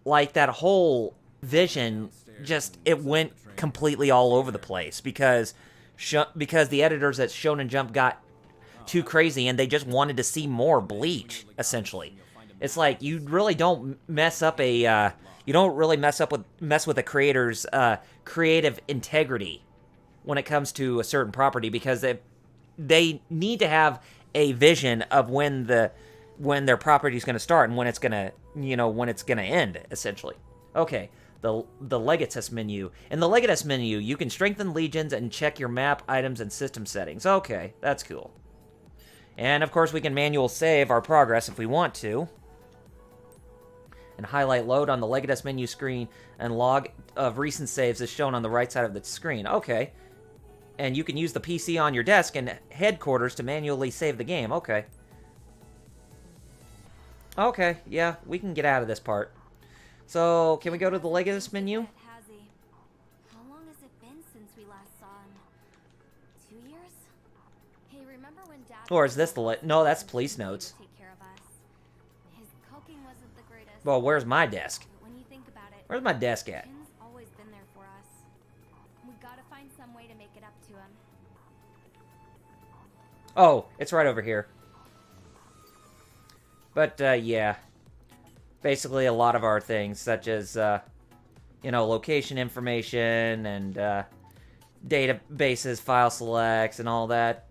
like, that whole vision, just, it went completely all over the place because the editors at Shonen Jump got too crazy and they just wanted to see more Bleach, essentially. It's like you really don't mess up a mess with a creator's creative integrity when it comes to a certain property because they need to have a vision of when their property is going to start and when it's going to end, essentially. Okay. The Legatus menu. In the Legatus menu, you can strengthen legions and check your map, items, and system settings. Okay, that's cool. And, of course, we can manual save our progress if we want to. and highlight load on the Legatus menu screen, and log of recent saves is shown on the right side of the screen. Okay. And you can use the PC on your desk and headquarters to manually save the game. Okay. Okay, yeah, we can get out of this part. So, can we go to the Legatus menu? How long has it been since we last saw him? 2 years? Hey, remember when Dad... Or is this the... No, that's police notes. Take care of us. His coking wasn't the greatest. Well, where's my desk? But when you think about it... Where's my desk at? Tim's always been there for us. We gotta find some way to make it up to him. Oh, it's right over here. But, yeah. Basically, a lot of our things, such as, you know, location information and databases, file selects, and all that.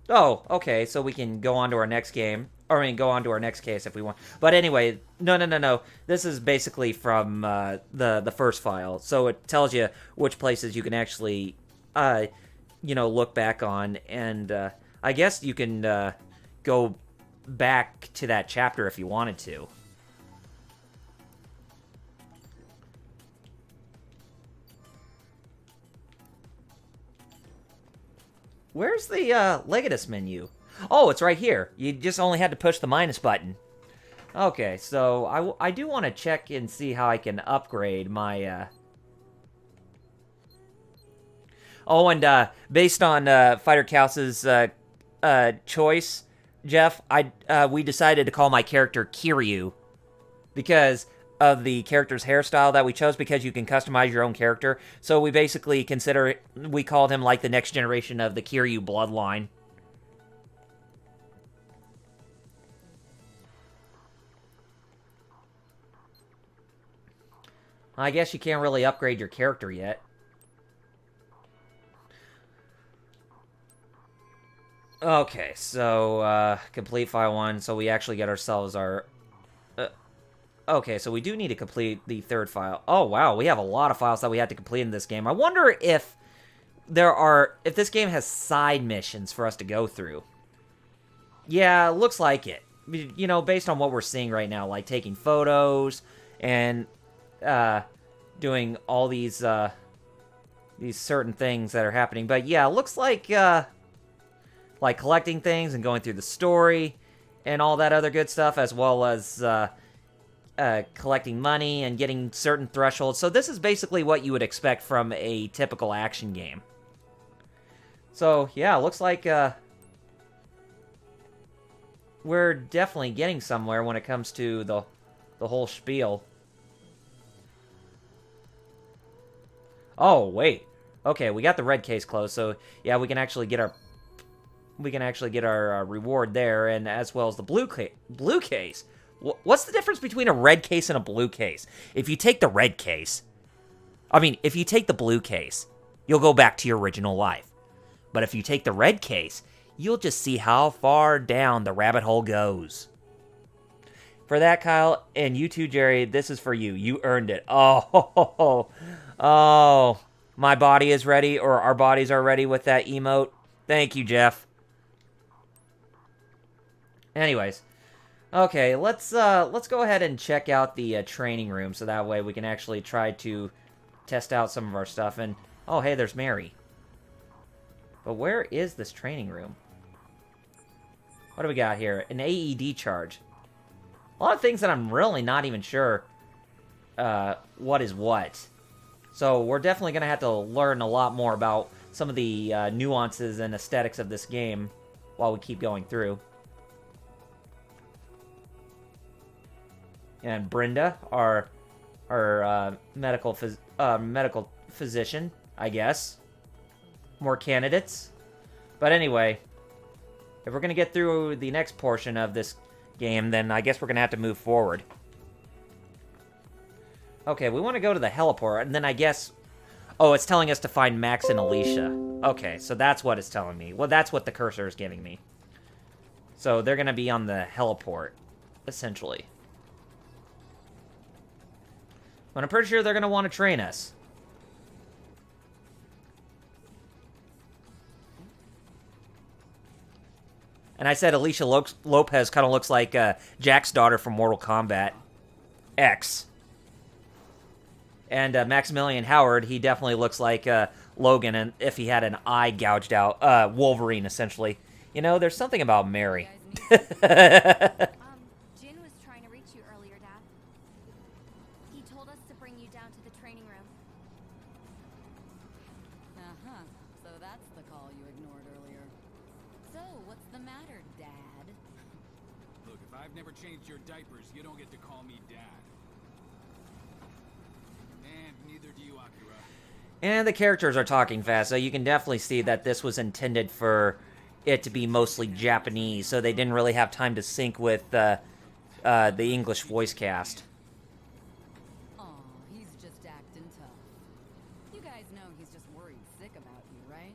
Oh, okay, so we can go on to our next game. Or, I mean, go on to our next case if we want. But anyway, no. This is basically from the first file. So it tells you which places you can actually, you know, look back on. And I guess you can go back to that chapter if you wanted to. Where's the Legatus menu? Oh, it's right here. You just only had to push the minus button. Okay, so I do want to check and see how I can upgrade my... Oh, and based on Fighter Kaus's choice, Jeff, we decided to call my character Kiryu because of the character's hairstyle that we chose, because you can customize your own character. So we basically we called him like the next generation of the Kiryu bloodline. I guess you can't really upgrade your character yet. Okay, so, complete file 1, so we actually get ourselves our... okay, so we do need to complete the third file. Oh, wow, we have a lot of files that we had to complete in this game. I wonder if if this game has side missions for us to go through. Yeah, looks like it. You know, based on what we're seeing right now, like taking photos and, doing all these certain things that are happening. But yeah, it looks like collecting things and going through the story and all that other good stuff, as well as collecting money and getting certain thresholds. So this is basically what you would expect from a typical action game. So yeah, it looks like we're definitely getting somewhere when it comes to the whole spiel. Oh, wait. Okay, we got the red case closed, so yeah, we can actually get our reward there, and as well as the blue case. What's the difference between a red case and a blue case? If you take the red case, if you take the blue case, you'll go back to your original life. But if you take the red case, you'll just see how far down the rabbit hole goes. For that, Kyle, and you too, Jerry, this is for you. You earned it. Oh, my body is ready, or our bodies are ready with that emote. Thank you, Jeff. Anyways, okay, let's go ahead and check out the training room, so that way we can actually try to test out some of our stuff. And oh, hey, there's Mary. But where is this training room? What do we got here? An AED charge. A lot of things that I'm really not even sure what is what. So we're definitely going to have to learn a lot more about some of the nuances and aesthetics of this game while we keep going through. And Brenda, our medical physician, I guess. More candidates. But anyway, if we're going to get through the next portion of this game, then I guess we're going to have to move forward. Okay, we want to go to the heliport, and then I guess... Oh, it's telling us to find Max and Alicia. Okay, so that's what it's telling me. Well, that's what the cursor is giving me. So they're going to be on the heliport, essentially. But I'm pretty sure they're going to want to train us. And I said Alicia Lopez kind of looks like Jack's daughter from Mortal Kombat. X. And Maximilian Howard, he definitely looks like Logan, and if he had an eye gouged out, Wolverine, essentially. You know, there's something about Mary. Jin was trying to reach you earlier, Dad. He told us to bring you down to the training room. Uh-huh. So that's the call you ignored earlier. So, what's the matter, Dad? Look, if I've never changed your diapers, you don't get to call me Dad. And neither do you, Akira. And the characters are talking fast, so you can definitely see that this was intended for it to be mostly Japanese, so they didn't really have time to sync with the English voice cast. Aw, he's just acting tough. You guys know he's just worried sick about you, right?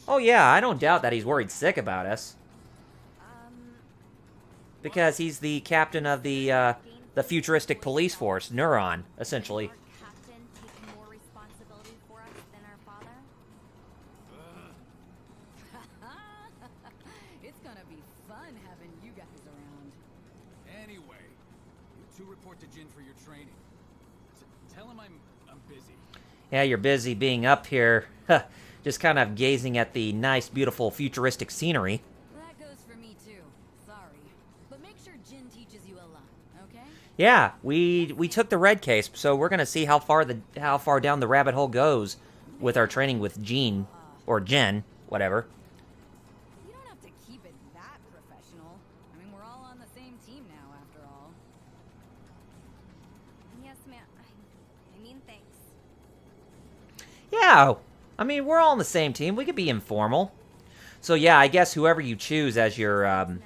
Oh yeah, I don't doubt that he's worried sick about us. Because he's the captain of the futuristic police force, Neuron, essentially. Our captain take more responsibility for us than our father? It's gonna be fun having you guys around. Anyway, you two report to Jin for your training. Tell him I'm busy. Yeah, you're busy being up here, just kind of gazing at the nice, beautiful, futuristic scenery. That goes for me too. Sorry. But make sure Jin teaches you a lot, okay? Yeah, we took the red case, so we're gonna see how far down the rabbit hole goes with our training with Jean or Jen, whatever. You don't have to keep it that professional. I mean, we're all on the same team now, after all. Yes, ma'am. I mean, thanks. Yeah, I mean, we're all on the same team. We could be informal. So yeah, I guess whoever you choose as your Nice.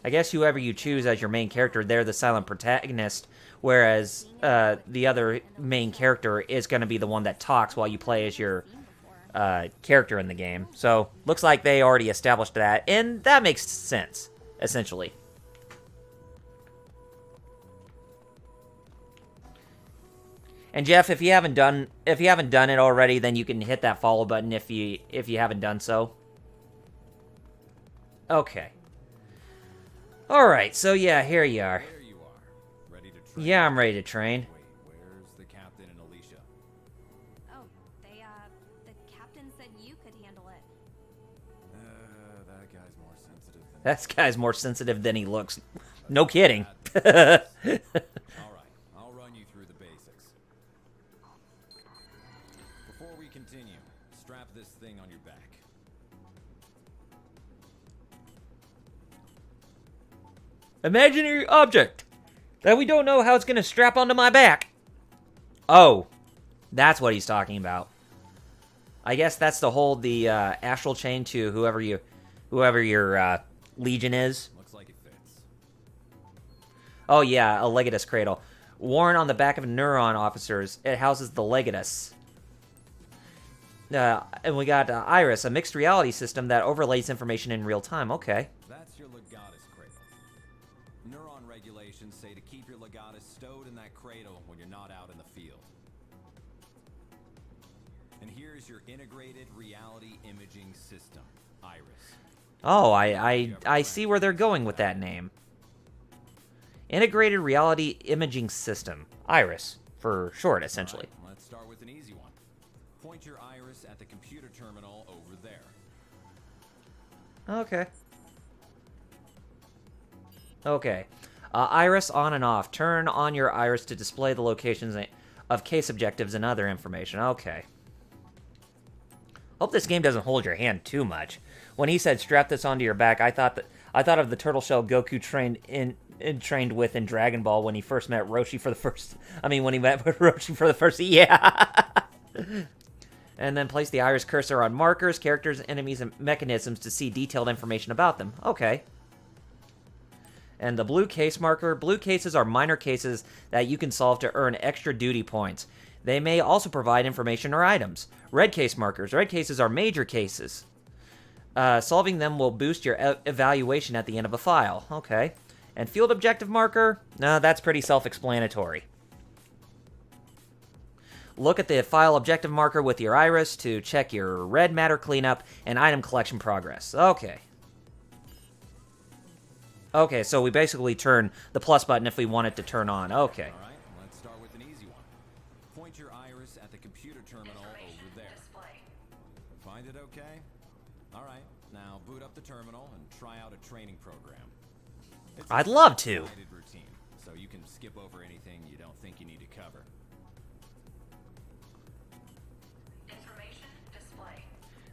I guess whoever you choose as your main character, they're the silent protagonist, whereas the other main character is going to be the one that talks while you play as your character in the game. So, looks like they already established that, and that makes sense, essentially. And Jeff, if you haven't done it already, then you can hit that follow button if you haven't done so. Okay. All right, so yeah, here you are. There you are. Ready to train? Yeah, I'm ready to train. Wait, where's the captain and Alicia? Oh, the captain said you could handle it. That guy's more sensitive than... That guy's more sensitive than he looks. No kidding. All right, I'll run you through the basics. Before we continue, strap this thing on your back. Imaginary object that we don't know how it's going to strap onto my back. Oh, that's what he's talking about. I guess that's to hold the astral chain to whoever your legion is. Looks like it fits. Oh yeah, a Legatus cradle. Worn on the back of Neuron officers, it houses the Legatus. And we got Iris, a mixed reality system that overlays information in real time. Okay. That's your Legatus cradle. Neuron regulations say to keep your Legatus stowed in that cradle when you're not out in the field. And here's your integrated reality imaging system, Iris. Oh, I see where they're going with that name. Integrated Reality Imaging System. IRIS, for short, essentially. All right, let's start with an easy one. Point your iris at the computer terminal over there. Okay. Okay. Iris on and off. Turn on your iris to display the locations of case objectives and other information. Okay. Hope this game doesn't hold your hand too much. When he said strap this onto your back, I thought of the turtle shell Goku trained with in Dragon Ball when he first met Roshi for the first. I mean, when he met Roshi for the first. Yeah. And then place the iris cursor on markers, characters, enemies, and mechanisms to see detailed information about them. Okay. And the blue case marker. Blue cases are minor cases that you can solve to earn extra duty points. They may also provide information or items. Red case markers. Red cases are major cases. Solving them will boost your evaluation at the end of a file. Okay. And field objective marker? No, that's pretty self-explanatory. Look at the file objective marker with your iris to check your red matter cleanup and item collection progress. Okay. Okay, so we basically turn the plus button if we want it to turn on. Okay. All right, let's start with an easy one. Point your iris at the computer terminal over there. Find it okay? All right, now boot up the terminal and try out a training program. It's I'd love to. guided routine, so you can skip over anything you don't think you need to cover.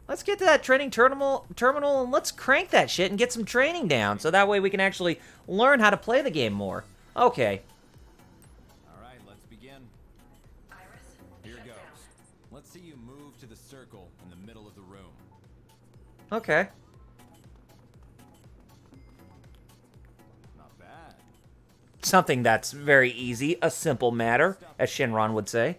Let's get to that training terminal and let's crank that shit and get some training down so that way we can actually learn how to play the game more. Okay. All right, let's begin. Here goes. Let's see you move to the circle in the middle of the room. Okay. Not bad. Something that's very easy, a simple matter, as Shinron would say.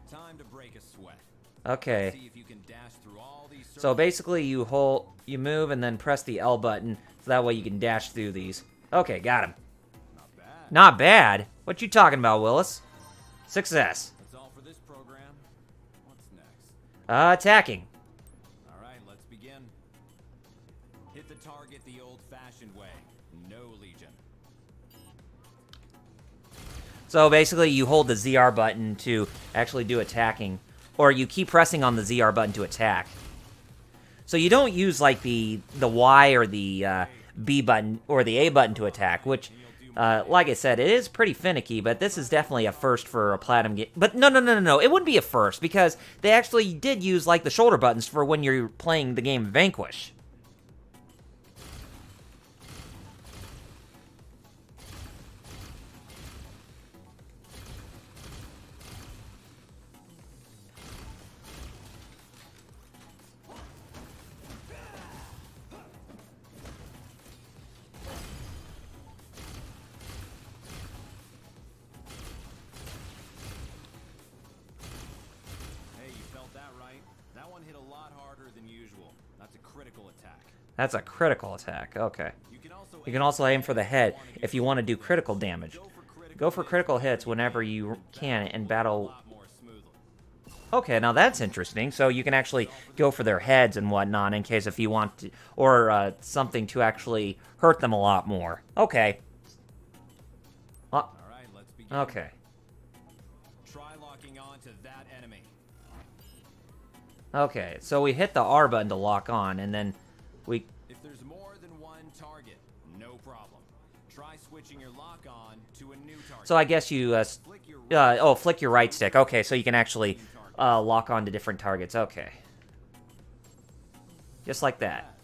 Time to break a sweat. Okay. See if you can dash through all these circles. So basically you move and then press the L button so that way you can dash through these. Okay, got him. Not bad. Not bad. What you talking about, Willis? Success. That's all for this program. What's next? Attacking. All right, let's begin. Hit the target the old-fashioned way. No Legion. So basically you hold the ZR button to actually do attacking, or you keep pressing on the ZR button to attack. So you don't use like the Y or the B button or the A button to attack, which, like I said, it is pretty finicky, but this is definitely a first for a Platinum game. But no, it wouldn't be a first, because they actually did use like the shoulder buttons for when you're playing the game Vanquish. Hey, you felt that right? That one hit a lot harder than usual. That's a critical attack. That's a critical attack, okay. You You can also aim for the head if you want to do critical damage. Go for critical hits whenever you can in battle. Okay, now that's interesting. So you can actually go for their heads and whatnot in case if you want to, or something to actually hurt them a lot more. Okay. All right, let's begin. Okay. Try locking on to that enemy. Okay, so we hit the R button to lock on, and then we... If there's more than one target, no problem. Try switching your lock on to a new target. So I guess you... flick your right stick. Okay, so you can actually lock on to different targets. Okay. Just like that.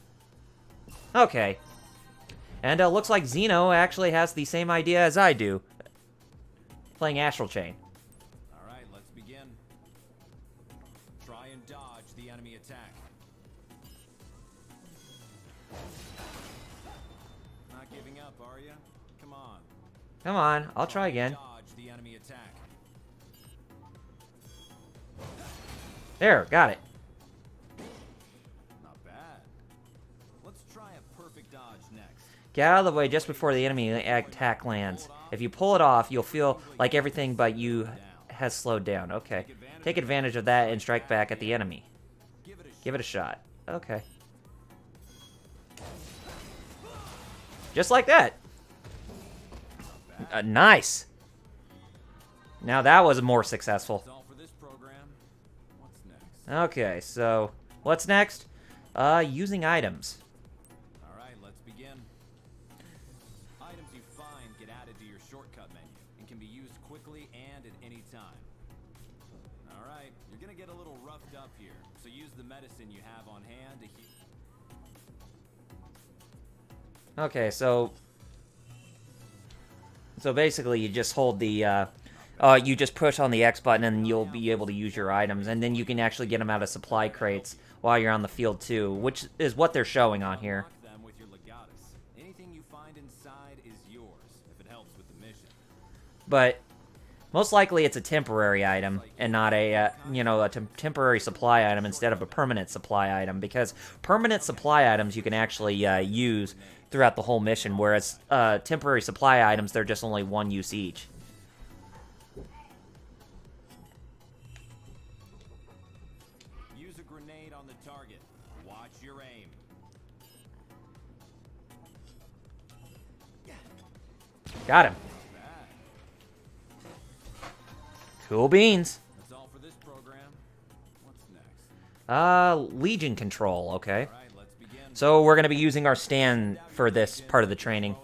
Okay. And looks like Xeno actually has the same idea as I do. Playing Astral Chain. All right, let's begin. Try and dodge the enemy attack. Not giving up, are you? Come on. Come on, I'll try again. Dodge the enemy attack. There, got it. Not bad. Let's try a perfect dodge next. Get out of the way just before the enemy attack lands. If you pull it off, you'll feel like everything but you has slowed down. Okay. Take advantage of that and strike back at the enemy. Give it a shot. Okay. Just like that. Nice. Now that was more successful. That's all for this program. What's next? Okay, so what's next? Using items. All right, let's begin. Items you find get added to your shortcut menu and can be used quickly and at any time. All right, you're gonna get a little roughed up here, so use the medicine you have on hand to heal. Okay, so basically you just hold the you just push on the X button and you'll be able to use your items, and then you can actually get them out of supply crates while you're on the field too, which is what they're showing on here. Unlock them with your legatus. Anything you find inside is yours if it helps with the mission. But most likely it's a temporary item and not a temporary supply item instead of a permanent supply item, because permanent supply items you can actually use throughout the whole mission, whereas temporary supply items, they're just only one use each. Use a grenade on the target. Watch your aim. Got him. Cool beans. That's all for this program. What's next? Legion control, okay. All right, let's begin. So we're going to be using our stand for this part of the training.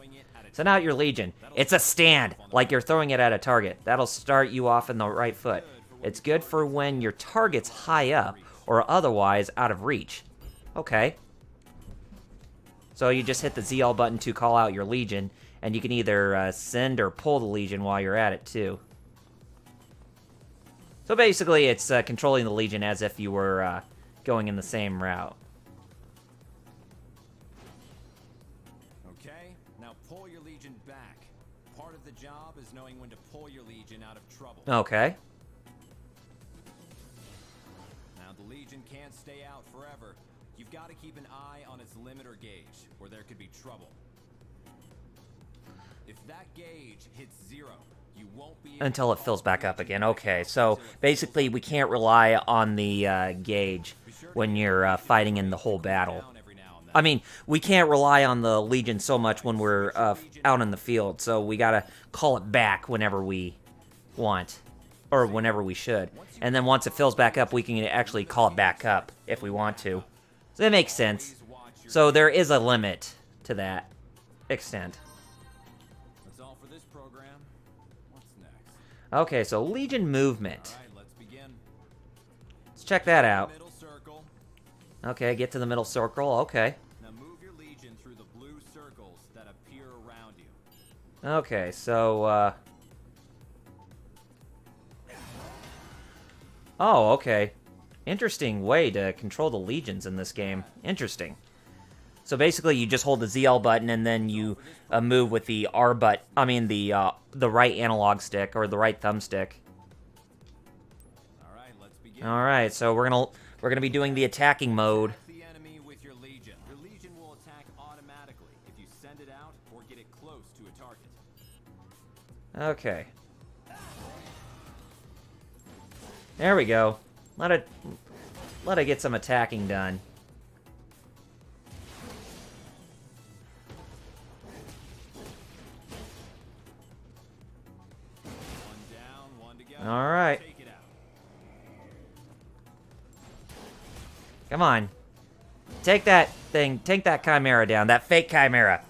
Send out your Legion. It's a stand, like you're throwing it at a target. That'll start you off in the right foot. It's good for when your target's high up or otherwise out of reach. Okay. So you just hit the ZL button to call out your Legion, and you can either send or pull the Legion while you're at it, too. So basically, it's controlling the Legion as if you were going in the same route. Okay, now pull your Legion back. Part of the job is knowing when to pull your Legion out of trouble. Okay. Now the Legion can't stay out forever. You've got to keep an eye on its limiter gauge, or there could be trouble. If that gauge hits 0, you won't be able Until to it fills call back the up Legion again. back Okay, out so until it basically fills we back can't up. rely on the gauge when you're fighting in the whole battle. Down every now and then. I mean, we can't rely on the Legion so much when we're out in the field, so we gotta call it back whenever we want, or whenever we should. And then once it fills back up, we can actually call it back up if we want to. So that makes sense. So there is a limit to that extent. That's all for this program. What's next? Okay, so Legion movement. All right, let's begin. Let's check that out. Middle circle. Okay, get to the middle circle. Okay. Now move your Legion through the blue circles that appear around you. Okay, so, oh, okay. Interesting way to control the Legions in this game. Interesting. So basically, you just hold the ZL button and then you move with the the right analog stick or the right thumbstick. All right, let's begin. All right, so we're gonna be doing the attacking mode. Attack the enemy with your Legion. Your Legion will attack automatically if you send it out or get it close to a target. Okay. There we go. Let it get some attacking done. One down, one to go. All right. Take it out. Come on. Take that thing. Take that Chimera down. That fake Chimera.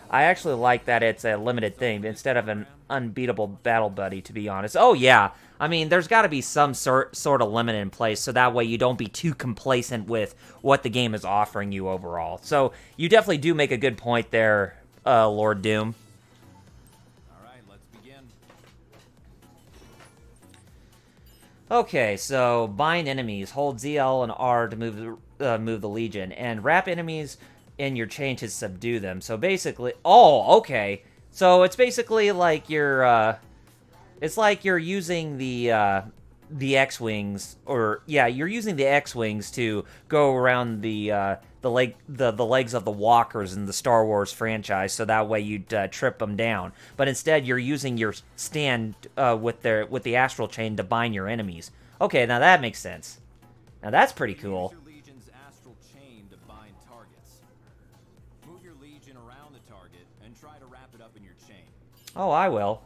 I actually like that it's a limited thing instead of an unbeatable battle buddy, to be honest. Oh, yeah. I mean, there's got to be some sort of limit in place so that way you don't be too complacent with what the game is offering you overall. So you definitely do make a good point there, Lord Doom. All right, let's begin. Okay, so bind enemies. Hold ZL and R to move the Legion, and wrap enemies in your chain to subdue them. So basically, oh, okay. So it's basically like you're using the X-wings, or yeah, you're using the X-wings to go around the legs of the walkers in the Star Wars franchise, so that way you'd trip them down. But instead, you're using your stand with the Astral Chain to bind your enemies. Okay, now that makes sense. Now that's pretty cool. Use your Legion's Astral Chain to bind targets. Move your Legion around the target and try to wrap it up in your chain. Oh, I will.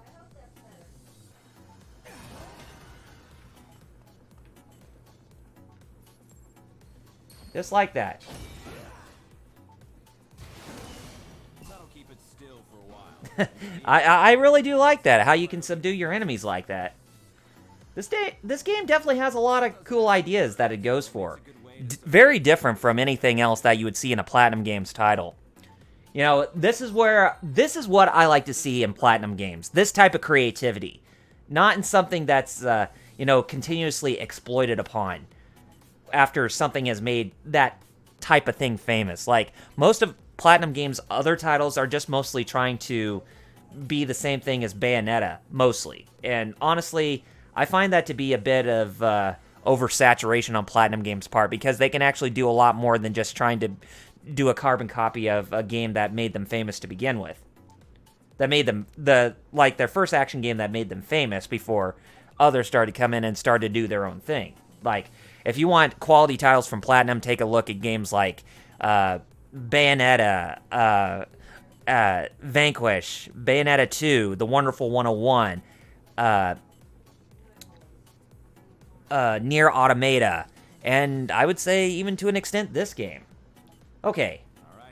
Just like that. That'll keep it still for a while. I really do like that, how you can subdue your enemies like that. This game definitely has a lot of cool ideas that it goes for. Very different from anything else that you would see in a PlatinumGames title. You know, this is what I like to see in PlatinumGames. This type of creativity. Not in something that's, continuously exploited upon after something has made that type of thing famous. Like, most of PlatinumGames' other titles are just mostly trying to be the same thing as Bayonetta, mostly. And honestly, I find that to be a bit of oversaturation on PlatinumGames' part, because they can actually do a lot more than just trying to do a carbon copy of a game that made them famous to begin with. That made them, their first action game that made them famous before others started to come in and started to do their own thing. Like, if you want quality titles from Platinum, take a look at games like Bayonetta, Vanquish, Bayonetta 2, The Wonderful 101, Nier Automata, and I would say even to an extent this game. Okay,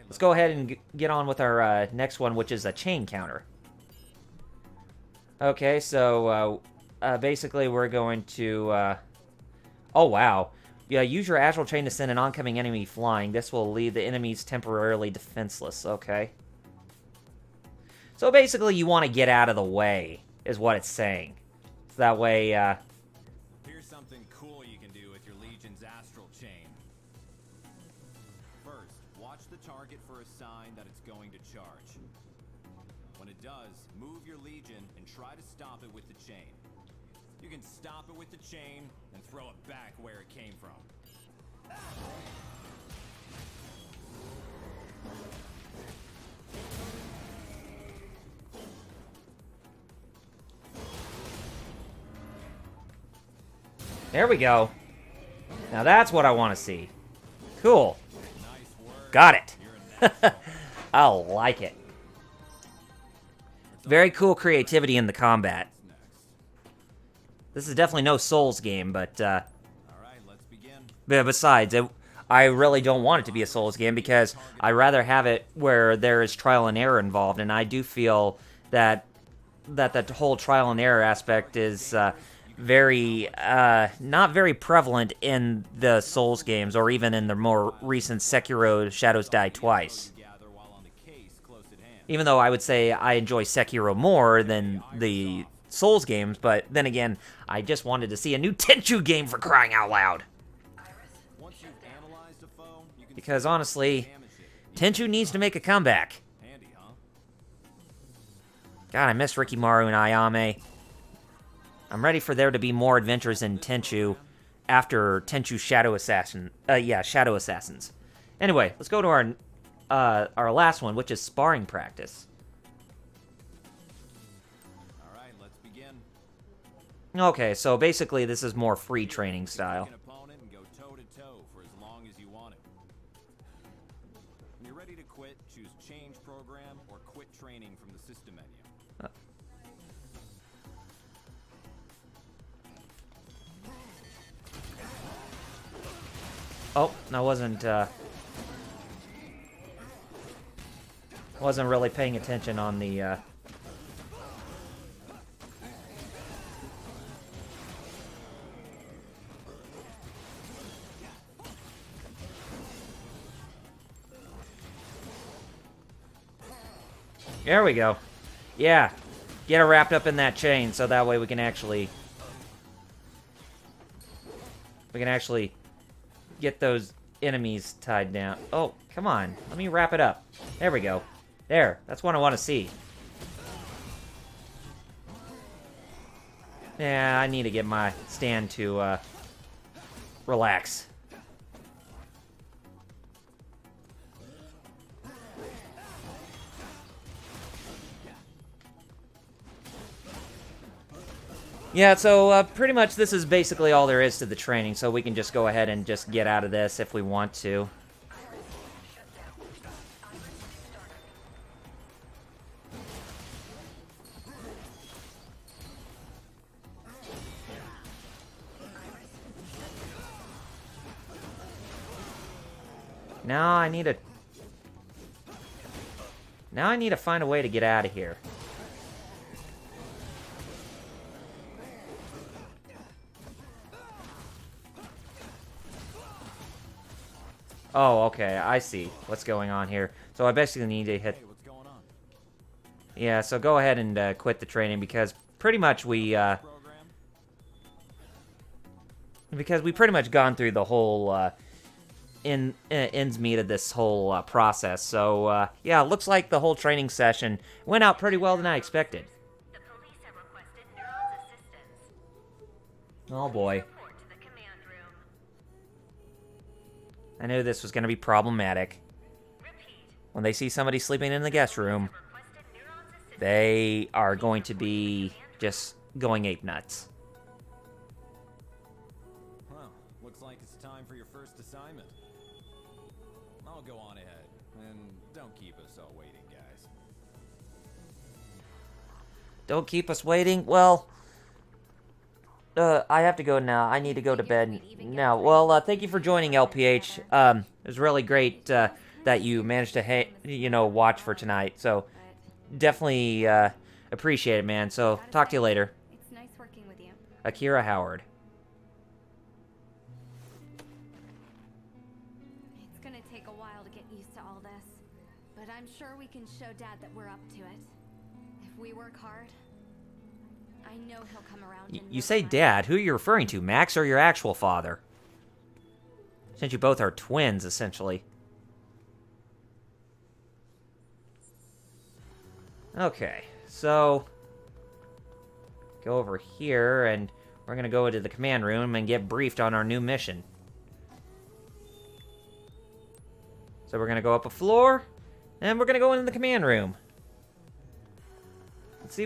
let's go ahead and get on with our next one, which is a chain counter. Okay, so basically we're going to... oh, wow. Yeah, use your Astral Chain to send an oncoming enemy flying. This will leave the enemies temporarily defenseless. Okay. So basically you want to get out of the way, is what it's saying. So that way, Here's something cool you can do with your Legion's Astral Chain. First, watch the target for a sign that it's going to charge. When it does, move your Legion and try to stop it with the chain. You can stop it with the chain and throw it back where it came from. there we go. Now that's what I want to see. Cool. Got it. I like it. Very cool creativity in the combat. This is definitely no Souls game, but besides, I really don't want it to be a Souls game because I rather have it where there is trial and error involved, and I do feel that that whole trial and error aspect is very not very prevalent in the Souls games or even in the more recent Sekiro Shadows Die Twice. Even though I would say I enjoy Sekiro more than the Souls games, but then again, I just wanted to see a new Tenchu game, for crying out loud. Because honestly, Tenchu needs to make a comeback. God, I miss Rikimaru and Ayame. I'm ready for there to be more adventures in Tenchu after Tenchu Shadow Assassin. Shadow Assassins. Anyway, let's go to our last one, which is sparring practice. Okay, so basically this is more free training style. When you're ready to quit, choose change program or quit training from the system menu. Oh, I wasn't really paying attention on the There we go. Yeah. Get her wrapped up in that chain so that way we can actually get those enemies tied down. Oh, come on. Let me wrap it up. There we go. There. That's what I want to see. Yeah, I need to get my stand to relax. Yeah, so pretty much this is basically all there is to the training, so we can just go ahead and just get out of this if we want to. Now I need to find a way to get out of here. Oh, okay, I see what's going on here. So I basically need to hit... Hey, what's going on? Yeah, so go ahead and quit the training because pretty much we pretty much gone through the whole ends meet of this whole process. So yeah, it looks like the whole training session went out pretty well than I expected. The police have requested Neuron's assistance. Oh boy. Report to the command room. I knew this was going to be problematic. Repeat. When they see somebody sleeping in the guest room, Requested Neuron's assistance. they are going to be just going ape nuts. Well, looks like it's time for your first assignment. I'll go on ahead, and don't keep us all waiting, guys. Don't keep us waiting. Well, I have to go now. I need to go to bed now. Well, thank you for joining, LPH. It was really great that you managed to, watch for tonight. So, definitely appreciate it, man. So, talk to you later. It's nice working with you. Akira Howard. It's gonna take a while to get used to all this, but I'm sure we can show Dad that we're up to it. If we work hard, I know he'll come around. You say Dad. Who are you referring to, Max or your actual father? Since you both are twins, essentially. Okay, so go over here, and we're going to go into the command room and get briefed on our new mission. So we're going to go up a floor, and we're going to go into the command room. Let's see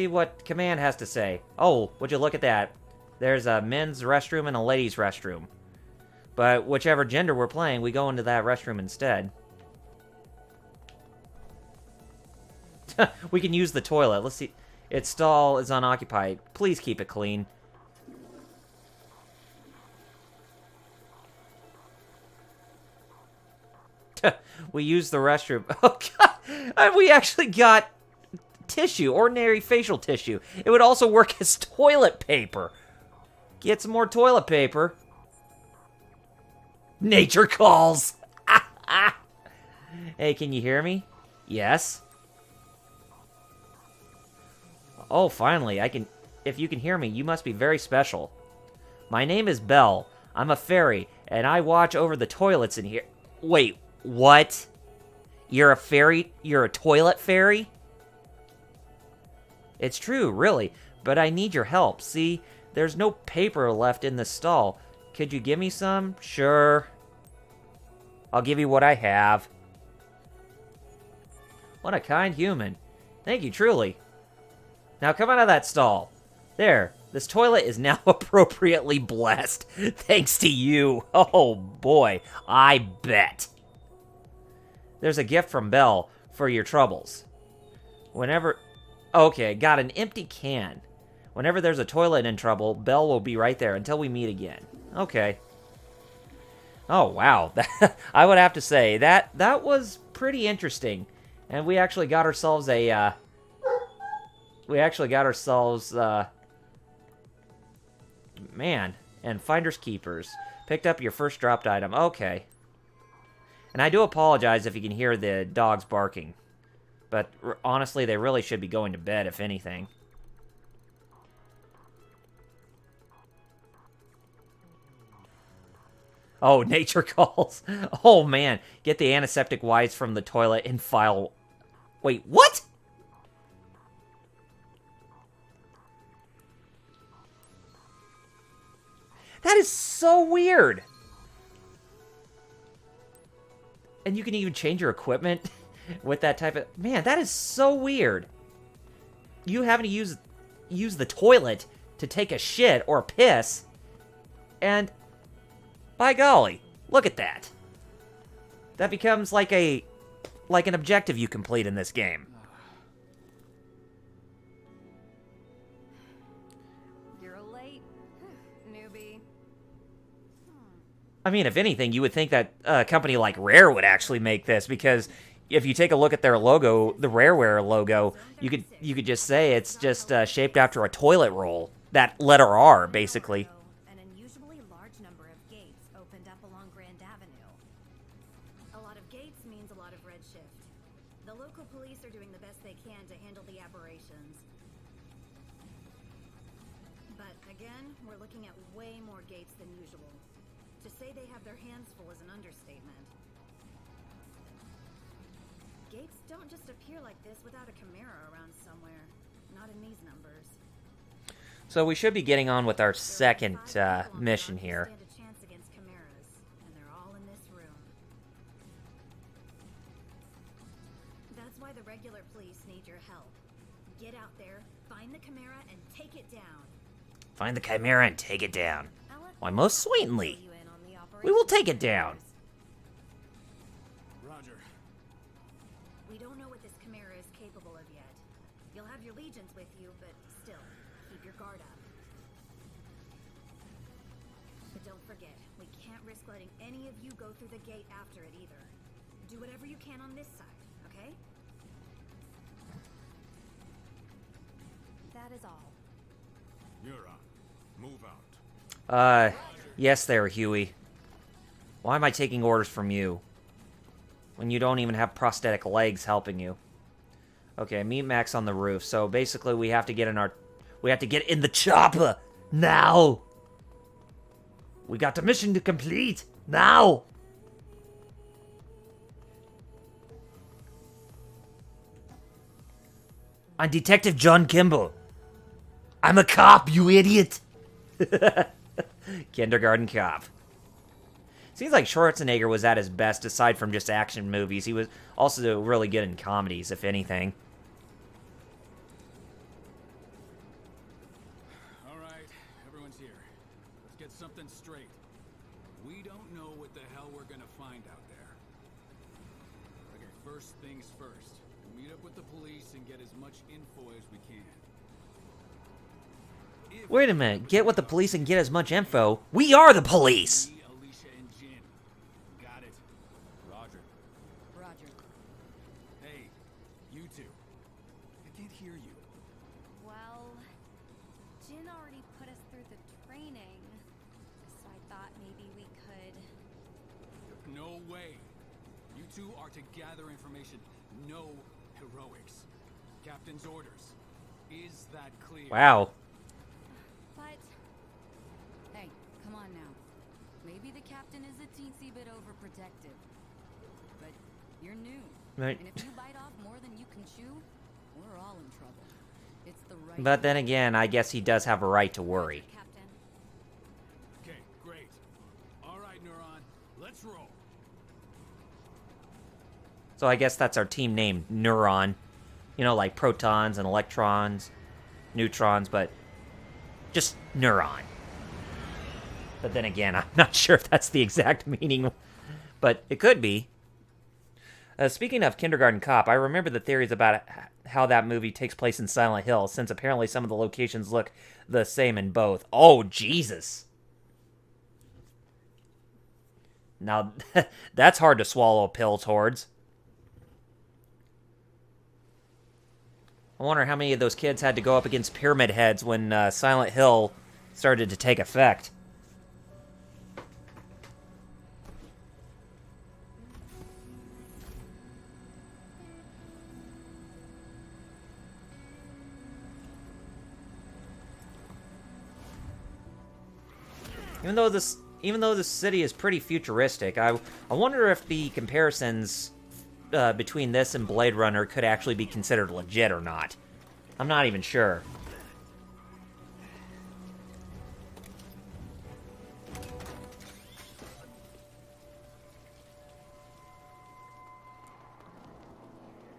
what command has to say. Oh, would you look at that? There's a men's restroom and a ladies' restroom. But whichever gender we're playing, we go into that restroom instead. We can use the toilet. Let's see. Its stall is unoccupied. Please keep it clean. We use the restroom. Oh, God. And we actually got tissue, ordinary facial tissue. It would also work as toilet paper. Get some more toilet paper. Nature calls. Hey, can you hear me? Yes. Oh, finally, I can... If you can hear me, you must be very special. My name is Belle. I'm a fairy, and I watch over the toilets in here. Wait, what? You're a fairy? You're a toilet fairy? It's true, really, but I need your help. See, there's no paper left in the stall. Could you give me some? Sure. I'll give you what I have. What a kind human. Thank you, truly. Now come out of that stall. There, this toilet is now appropriately blessed. Thanks to you. Oh boy, I bet. There's a gift from Belle for your troubles. Whenever... Okay, got an empty can. Whenever there's a toilet in trouble, Belle will be right there until we meet again. Okay. Oh, wow. I would have to say, that was pretty interesting. And we actually got ourselves a... Man, and Finders Keepers. Picked up your first dropped item. Okay. And I do apologize if you can hear the dogs barking. But honestly, they really should be going to bed, if anything. Oh, nature calls. Oh, man. Get the antiseptic wipes from the toilet and file... Wait, what? That is so weird. And you can even change your equipment with that type of... Man, that is so weird. You having to use the toilet to take a shit or a piss. And... By golly, look at that. That becomes like an objective you complete in this game. You're late, newbie. I mean, if anything, you would think that a company like Rare would actually make this, because if you take a look at their logo, the Rareware logo, you could just say it's just shaped after a toilet roll. That letter R, basically. An unusually large number of gates opened up along Grand Avenue. A lot of gates means a lot of redshift. The local police are doing the best they can to handle the aberrations. But again, we're looking at way more gates than usual. To say they have their hands full is an understatement. Gates don't just appear like this without a Chimera around somewhere. Not in these numbers. So we should be getting on with our second mission here. Stand a chance against Chimeras, and they're all in this room. That's why the regular police need your help. Get out there, find the Chimera, and take it down. Find the Chimera and take it down. Why, most sweetly. We will take it down. Roger. We don't know what this Chimera is capable of yet, forget, we can't risk letting any of you go through the gate after it either. Do whatever you can on this side, okay? That is all. Neuron, move out. Yes there, Huey. Why am I taking orders from you? When you don't even have prosthetic legs helping you. Okay, meet Max on the roof. So basically we have to get in the chopper! Now! We got the mission to complete! Now! I'm Detective John Kimball. I'm a cop, you idiot! Kindergarten cop. Seems like Schwarzenegger was at his best aside from just action movies. He was also really good in comedies, if anything. Alright, everyone's here. Let's get something straight. We don't know what the hell we're gonna find out there. Okay, first things first. We'll meet up with the police and get as much info as we can. Wait a minute. Get with the police and get as much info. We are the police! Me, Alicia, and Jin. Got it. Roger. Roger. Hey, you two. I can't hear you. Well, Jin already put us through the training, so I thought maybe we could... No way. You two are to gather information. No heroics. Captain's orders. Is that clear? Wow. But... Hey, come on now. Maybe the captain is a teensy bit overprotective. But you're new. Right. And if you bite off more than you can chew, we're all in trouble. It's the right... But then again, I guess he does have a right to worry. Captain. Okay, great. All right, Neuron. Let's roll. So I guess that's our team name, Neuron. You know, like protons and electrons, neutrons, but just Neuron. But then again, I'm not sure if that's the exact meaning, but it could be. Speaking of Kindergarten Cop, I remember the theories about how that movie takes place in Silent Hill, since apparently some of the locations look the same in both. Oh, Jesus. Now, that's hard to swallow a pill towards. I wonder how many of those kids had to go up against Pyramid Heads when Silent Hill started to take effect. Even though this city is pretty futuristic, I wonder if the comparisons between this and Blade Runner could actually be considered legit or not. I'm not even sure.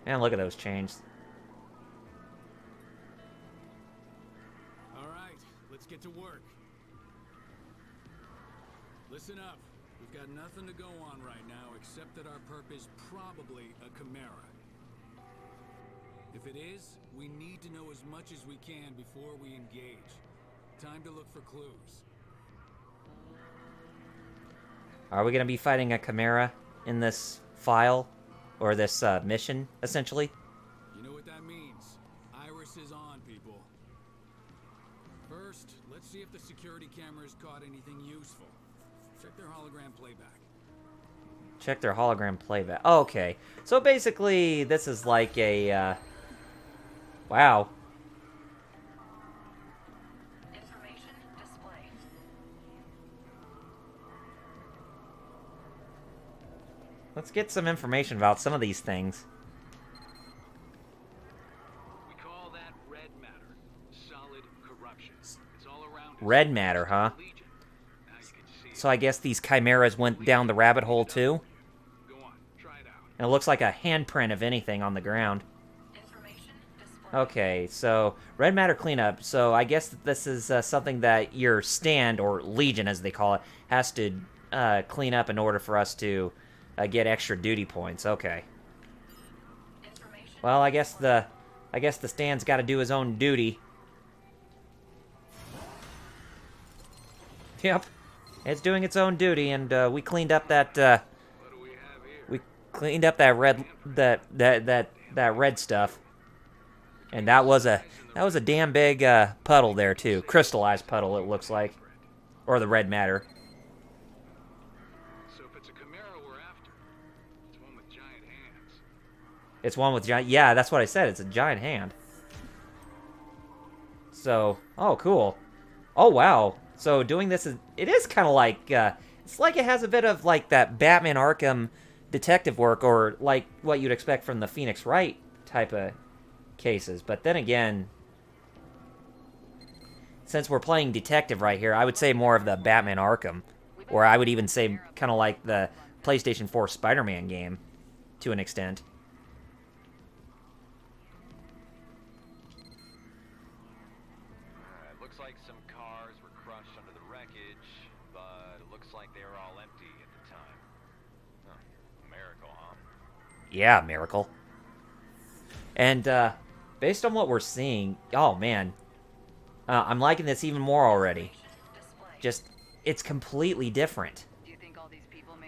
Man, look at those chains. All right, let's get to work. Listen up. We've got nothing to go on right now except that our perp is probably a chimera. If it is, we need to know as much as we can before we engage. Time to look for clues. Are we going to be fighting a chimera in this file? Or this mission, essentially? You know what that means. Iris is on, people. First, let's see if the security cameras caught anything useful. Check their hologram playback. Check their hologram playback. Oh, okay. So basically, this is like a, wow. Information display. Let's get some information about some of these things. We call that red matter. Solid corruption. It's all around us. Red matter, huh? Legion. Now you can see it. So I guess these chimeras went down the rabbit hole too? Go on, try it out. And it looks like a handprint of anything on the ground. Information display. Okay, so red matter cleanup. So I guess that this is something that your stand, or Legion as they call it, has to clean up in order for us to get extra duty points. Okay. Information. Well, I guess the stand's got to do his own duty. Yep. It's doing its own duty, and we cleaned up that. What do we have here? We cleaned up that red that red stuff, and that was a damn big puddle there too, crystallized puddle it looks like, or the red matter. So if it's a Chimera we're after, it's one with giant hands. It's one with giant. Yeah, that's what I said. It's a giant hand. So, oh, cool. Oh, wow. So doing this it is kind of like it's like it has a bit of like that Batman Arkham detective work, or like what you'd expect from the Phoenix Wright type of cases. But then again, since we're playing detective right here, I would say more of the Batman Arkham, or I would even say kind of like the PlayStation 4 Spider-Man game to an extent. It looks like some cars were crushed under the wreckage, but it looks like they were all empty at the time. Huh. Miracle, huh? Yeah, miracle. And based on what we're seeing, oh man, I'm liking this even more already. Just, it's completely different.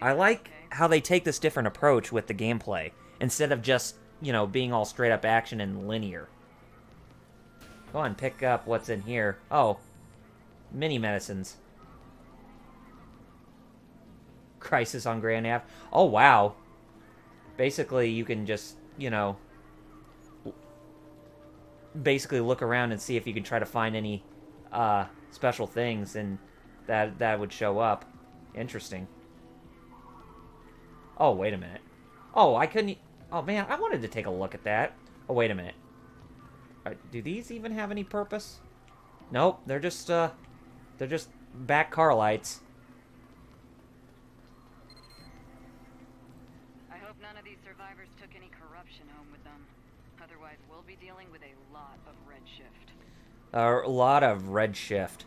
I like how they take this different approach with the gameplay, instead of just, you know, being all straight up action and linear. Go on, pick up what's in here. Oh, mini medicines. Crisis on Grand Ave. Oh, wow. Basically, you can just, you know, basically look around and see if you can try to find any special things, and that would show up. Interesting. Oh, wait a minute. Oh, I couldn't... Oh, man, I wanted to take a look at that. Oh, wait a minute. Do these even have any purpose? Nope, they're just back car lights. I hope none of these survivors took any corruption home with them. Otherwise, we'll be dealing with a lot of redshift. A lot of red shift.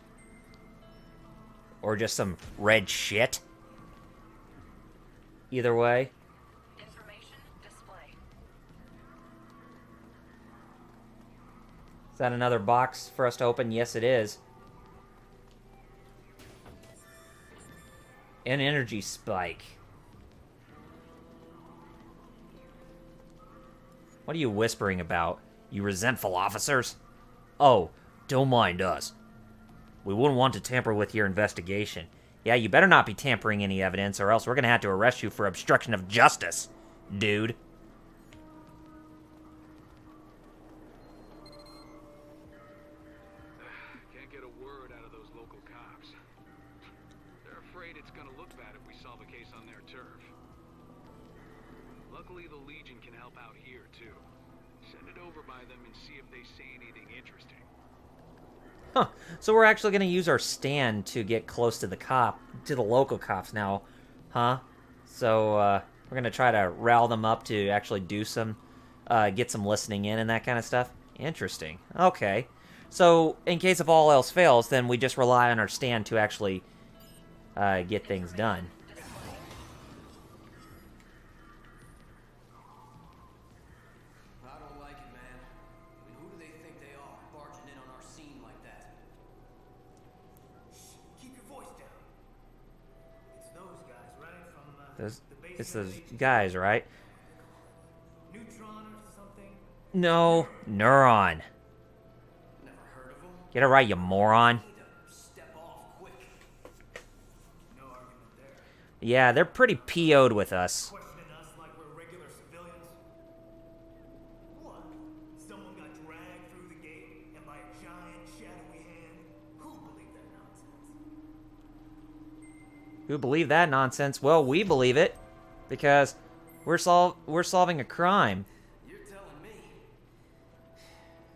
Or just some red shit. Either way. Information display. Is that another box for us to open? Yes, it is. An energy spike. What are you whispering about, you resentful officers? Oh, don't mind us. We wouldn't want to tamper with your investigation. Yeah, you better not be tampering any evidence, or else we're gonna have to arrest you for obstruction of justice, dude. Can't get a word out of those local cops. They're afraid it's gonna look bad if we solve a case on their turf. Luckily, the Legion can help out here, too. Send it over by them and see if they say anything interesting. Huh. So we're actually going to use our stand to get close to the local cops now, huh? So we're going to try to rile them up to actually do some, get some listening in and that kind of stuff. Interesting. Okay. So in case of all else fails, then we just rely on our stand to actually get things done. I don't like it, man. I mean, who do they think they are, barging in on our scene like that? Shh, keep your voice down. It's those guys, right? From It's those guys, right? Neutron or something? No, Neuron. Never heard of them? Get it right, you moron. Step off quick. No argument there. Yeah, they're pretty PO'd with us. Questioning us like we're regular civilians? What? Someone got dragged through the gate and by a giant shadowy hand? Who believed that nonsense? Who believe that nonsense? Well, we believe it, because we're solving a crime. You're telling me.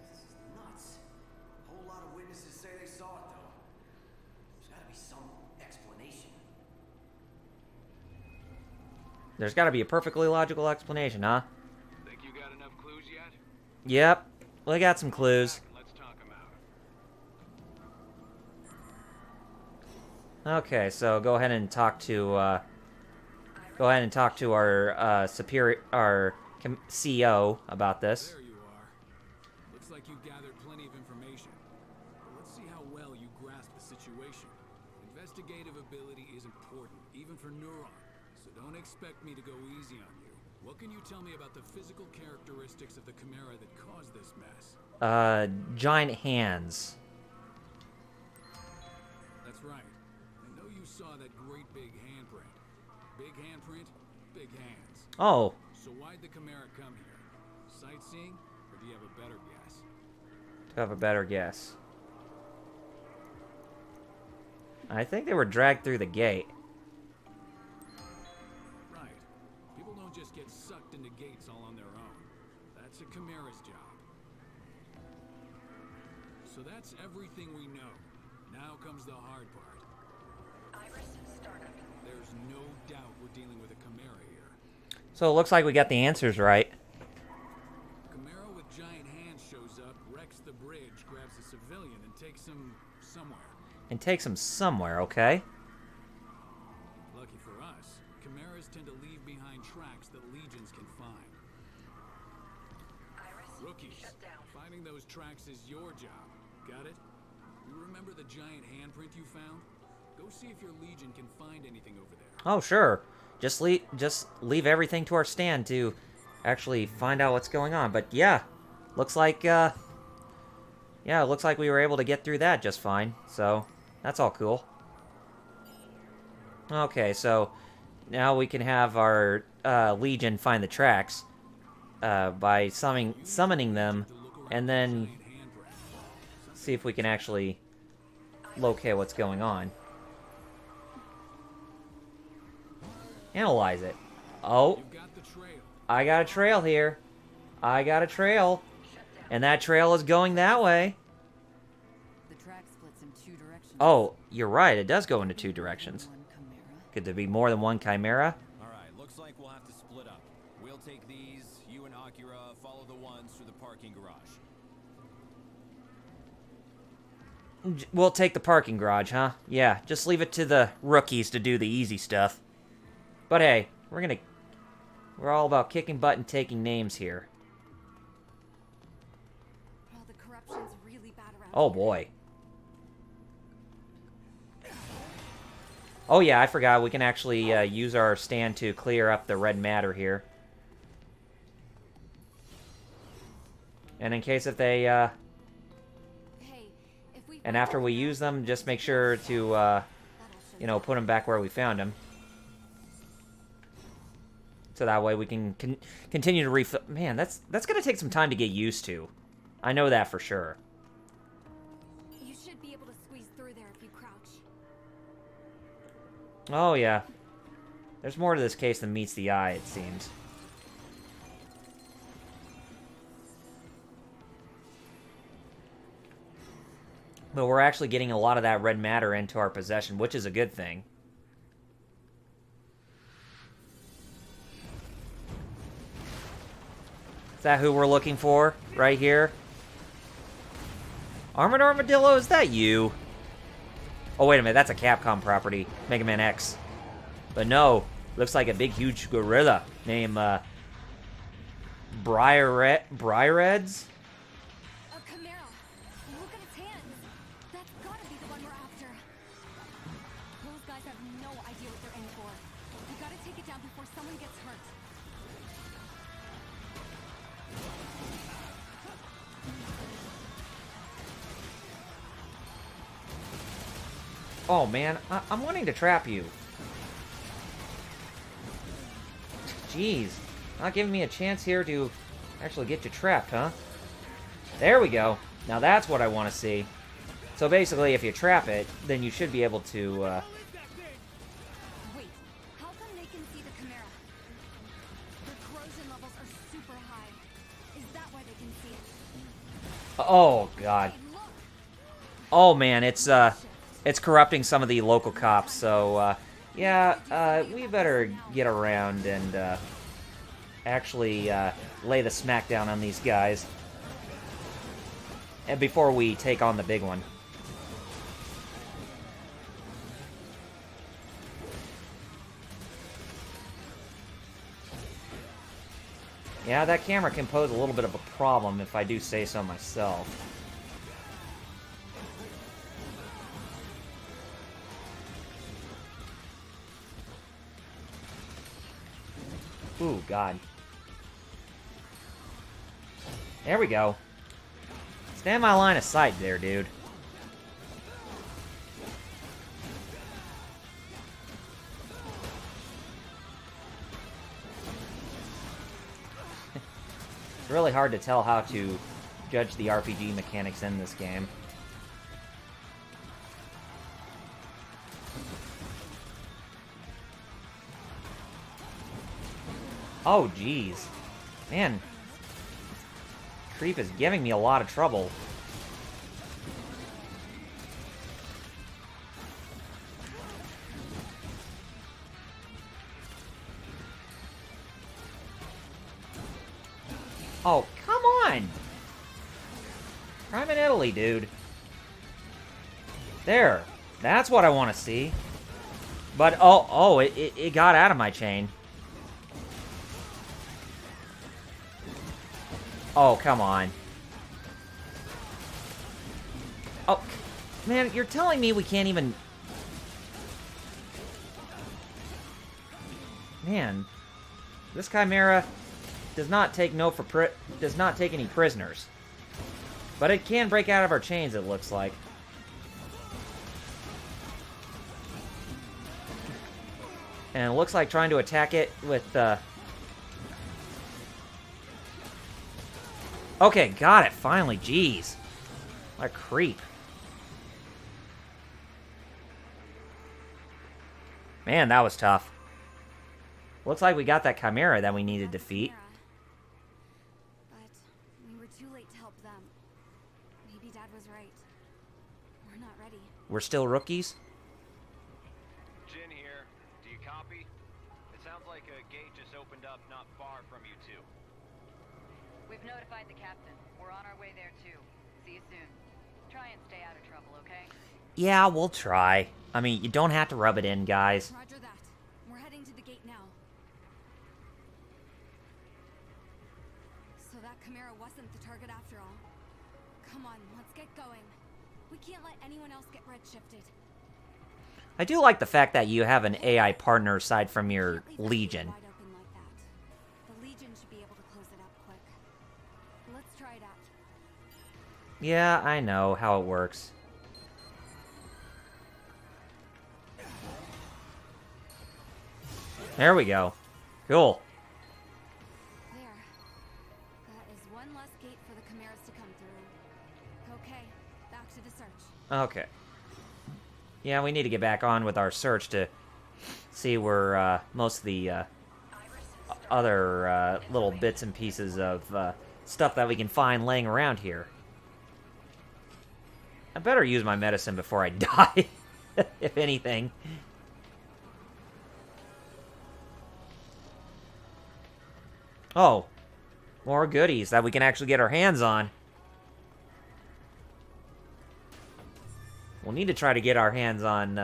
This is nuts. A whole lot of witnesses say they saw it, though. There's gotta be some explanation. There's got to be a perfectly logical explanation, huh? Think you got enough clues yet? Yep, we got some clues. Let's talk them out. Okay, so go ahead and talk to our CEO about this. There you are. Looks like you've gathered plenty of information. But let's see how well you grasp the situation. Investigative ability even for Neuron. So don't expect me to go easy on you. What can you tell me about the physical characteristics of the Chimera that caused this mess? Giant hands. That's right. I know you saw that great big handprint. Big handprint, big hands. Oh. So why'd the Chimera come here? Sightseeing, or do you have a better guess? To have a better guess. I think they were dragged through the gate. Right. People don't just get sucked into gates all on their own. That's a Chimera's job. So that's everything we know. Now comes the hard part. Iris startup. There's no doubt we're dealing with a Chimera here. So it looks like we got the answers right. Chimera with giant hands shows up, wrecks the bridge, grabs a civilian, and takes him somewhere. And takes them somewhere, okay? Lucky for us, Chimeras tend to leave behind tracks that legions can find. Iris, Rookies, shut down. finding those tracks is your job. Got it? You remember the giant handprint you found? Go see if your legion can find anything over there. Oh, sure. Just leave everything to our stand to actually find out what's going on. But yeah, looks like yeah, it looks like we were able to get through that just fine. So that's all cool. Okay, so now we can have our legion find the tracks by summoning them, and then see if we can actually locate what's going on. Analyze it. Oh, I got a trail here. I got a trail. And that trail is going that way. The track splits in 2 directions. Oh, you're right. It does go into 2 directions. Could there be more than one Chimera? Alright, looks like we'll have to split up. We'll take these, you and Akira follow the ones through the parking garage. We'll take the parking garage, huh? Yeah, just leave it to the rookies to do the easy stuff. But hey, we're all about kicking butt and taking names here. Oh, the corruption's really bad around Oh boy. Oh yeah, I forgot. We can actually use our stand to clear up the red matter here. And in case if they, and after we use them, just make sure to, you know, put them back where we found them. So that way we can continue to refill. Man, that's gonna take some time to get used to. I know that for sure. You should be able to squeeze through there if you crouch. Oh yeah. There's more to this case than meets the eye, it seems. But we're actually getting a lot of that red matter into our possession, which is a good thing. Is that who we're looking for? Right here? Armored Armadillo, is that you? Oh, wait a minute, that's a Capcom property. Mega Man X. But no, looks like a big, huge gorilla named, Bryreds? A Chimera. Look at its hands. That's gotta be the one we're after. Those guys have no idea what they're in for. We gotta take it down before someone gets hurt. Oh man, I'm wanting to trap you. Jeez, not giving me a chance here to actually get you trapped, huh? There we go. Now that's what I want to see. So basically, if you trap it, then you should be able to, Wait, how come they can see the Chimera? Their corrosion levels are super high. Is that why they can see it? Oh, God. Oh, man, it's corrupting some of the local cops, so, yeah, we better get around and, actually, lay the smackdown on these guys. And before we take on the big one. Yeah, that camera can pose a little bit of a problem if I do say so myself. Ooh, God. There we go. Stay in my line of sight there, dude. It's really hard to tell how to judge the RPG mechanics in this game. Oh, jeez. Man. Creep is giving me a lot of trouble. Oh, come on! Crime in Italy, dude. There. That's what I want to see. But, it got out of my chain. Oh, come on. Oh, man, you're telling me we can't even... Man, this Chimera does not take does not take any prisoners. But it can break out of our chains, it looks like. And it looks like trying to attack it with, Okay, got it, finally, jeez. What a creep. Man, that was tough. Looks like we got that Chimera that we need to defeat. But we were too late to help them. Maybe Dad was right. We're not ready. We're still rookies? Jin here. Do you copy? It sounds like a gate just opened up not far from you two. We've notified the captain. We're on our way there too. See you soon. Try and stay out of trouble, okay? Yeah, we'll try. I mean, you don't have to rub it in, guys. Roger that. We're heading to the gate now. So that Chimera wasn't the target after all. Come on, let's get going. We can't let anyone else get redshifted. I do like the fact that you have an AI partner aside from your Legion. Wide open like that. The Legion should be able to close it up quick. Let's try it out. Yeah, I know how it works. There we go. Cool. There. That is one less gate for the Chimeras to come through. Okay, back to the search. Okay. Yeah, we need to get back on with our search to see where most of the other little bits and pieces of stuff that we can find laying around here. I better use my medicine before I die, if anything. Oh, more goodies that we can actually get our hands on. We'll need to try to get our hands on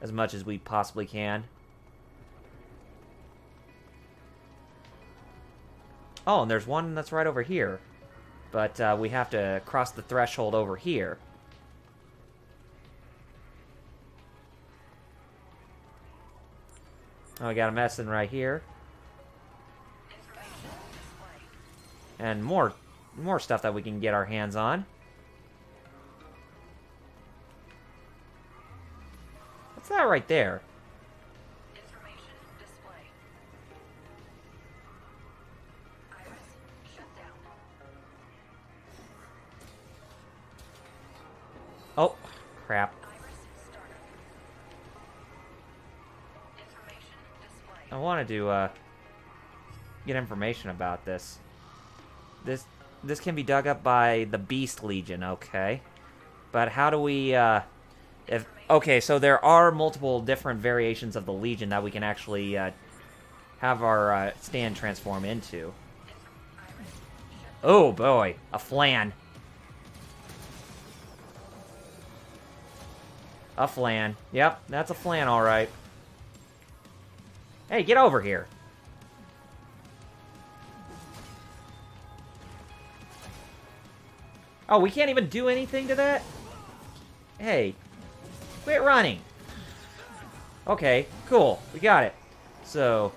as much as we possibly can. Oh, and there's one that's right over here. But we have to cross the threshold over here. Oh, we got a medicine right here. And more stuff that we can get our hands on. What's that right there? Information display. Iris shut down. Oh, crap. Iris startup. Information display. I wanted to get information about this. This can be dug up by the Beast Legion, okay. But how do we, okay, so there are multiple different variations of the Legion that we can actually have our stand transform into. Oh boy, a flan. A flan. Yep, that's a flan, alright. Hey, get over here. Oh, we can't even do anything to that? Hey, quit running. Okay, cool. We got it. So,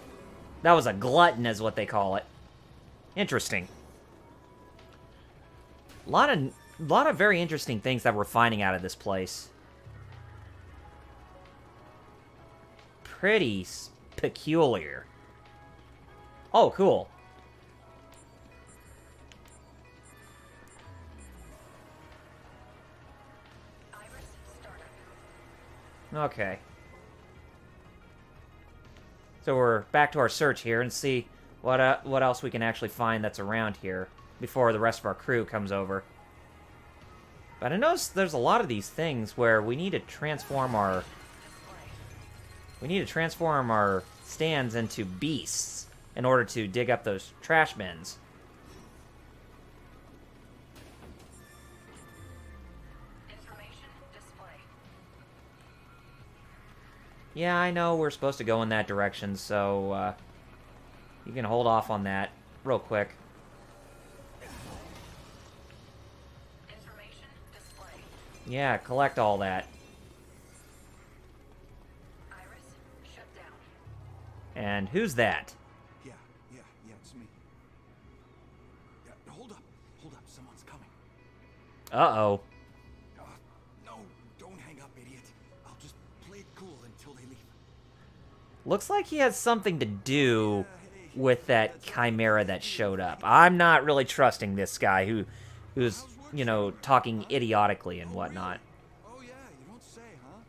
That was a glutton, is what they call it. Interesting. A lot of very interesting things that we're finding out of this place. Pretty peculiar. Oh, cool. Okay. So we're back to our search here and see what else we can actually find that's around here before the rest of our crew comes over. But I noticed there's a lot of these things where we need to transform our stands into beasts in order to dig up those trash bins. Yeah, I know we're supposed to go in that direction, so you can hold off on that real quick. Information display. Yeah, collect all that. Iris, shut down. And who's that? Yeah, it's me. Yeah, hold up, someone's coming. Uh-oh. No, don't hang up, idiot. I'll just play it cool until they leave. Looks like he has something to do with that chimera that showed up. I'm not really trusting this guy who's, you know, talking idiotically and whatnot. Oh yeah, you don't say, huh?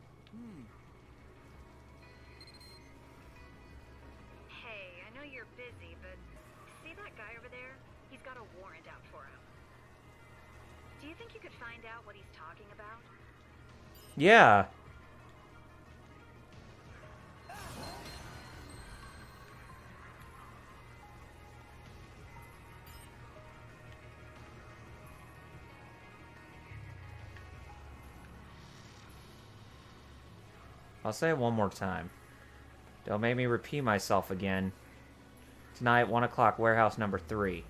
Hey, I know you're busy, but see that guy over there? He's got a warrant out for him. Do you think you could find out what he's talking about? Yeah. I'll say it one more time. Don't make me repeat myself again. Tonight, 1 o'clock, warehouse number 3.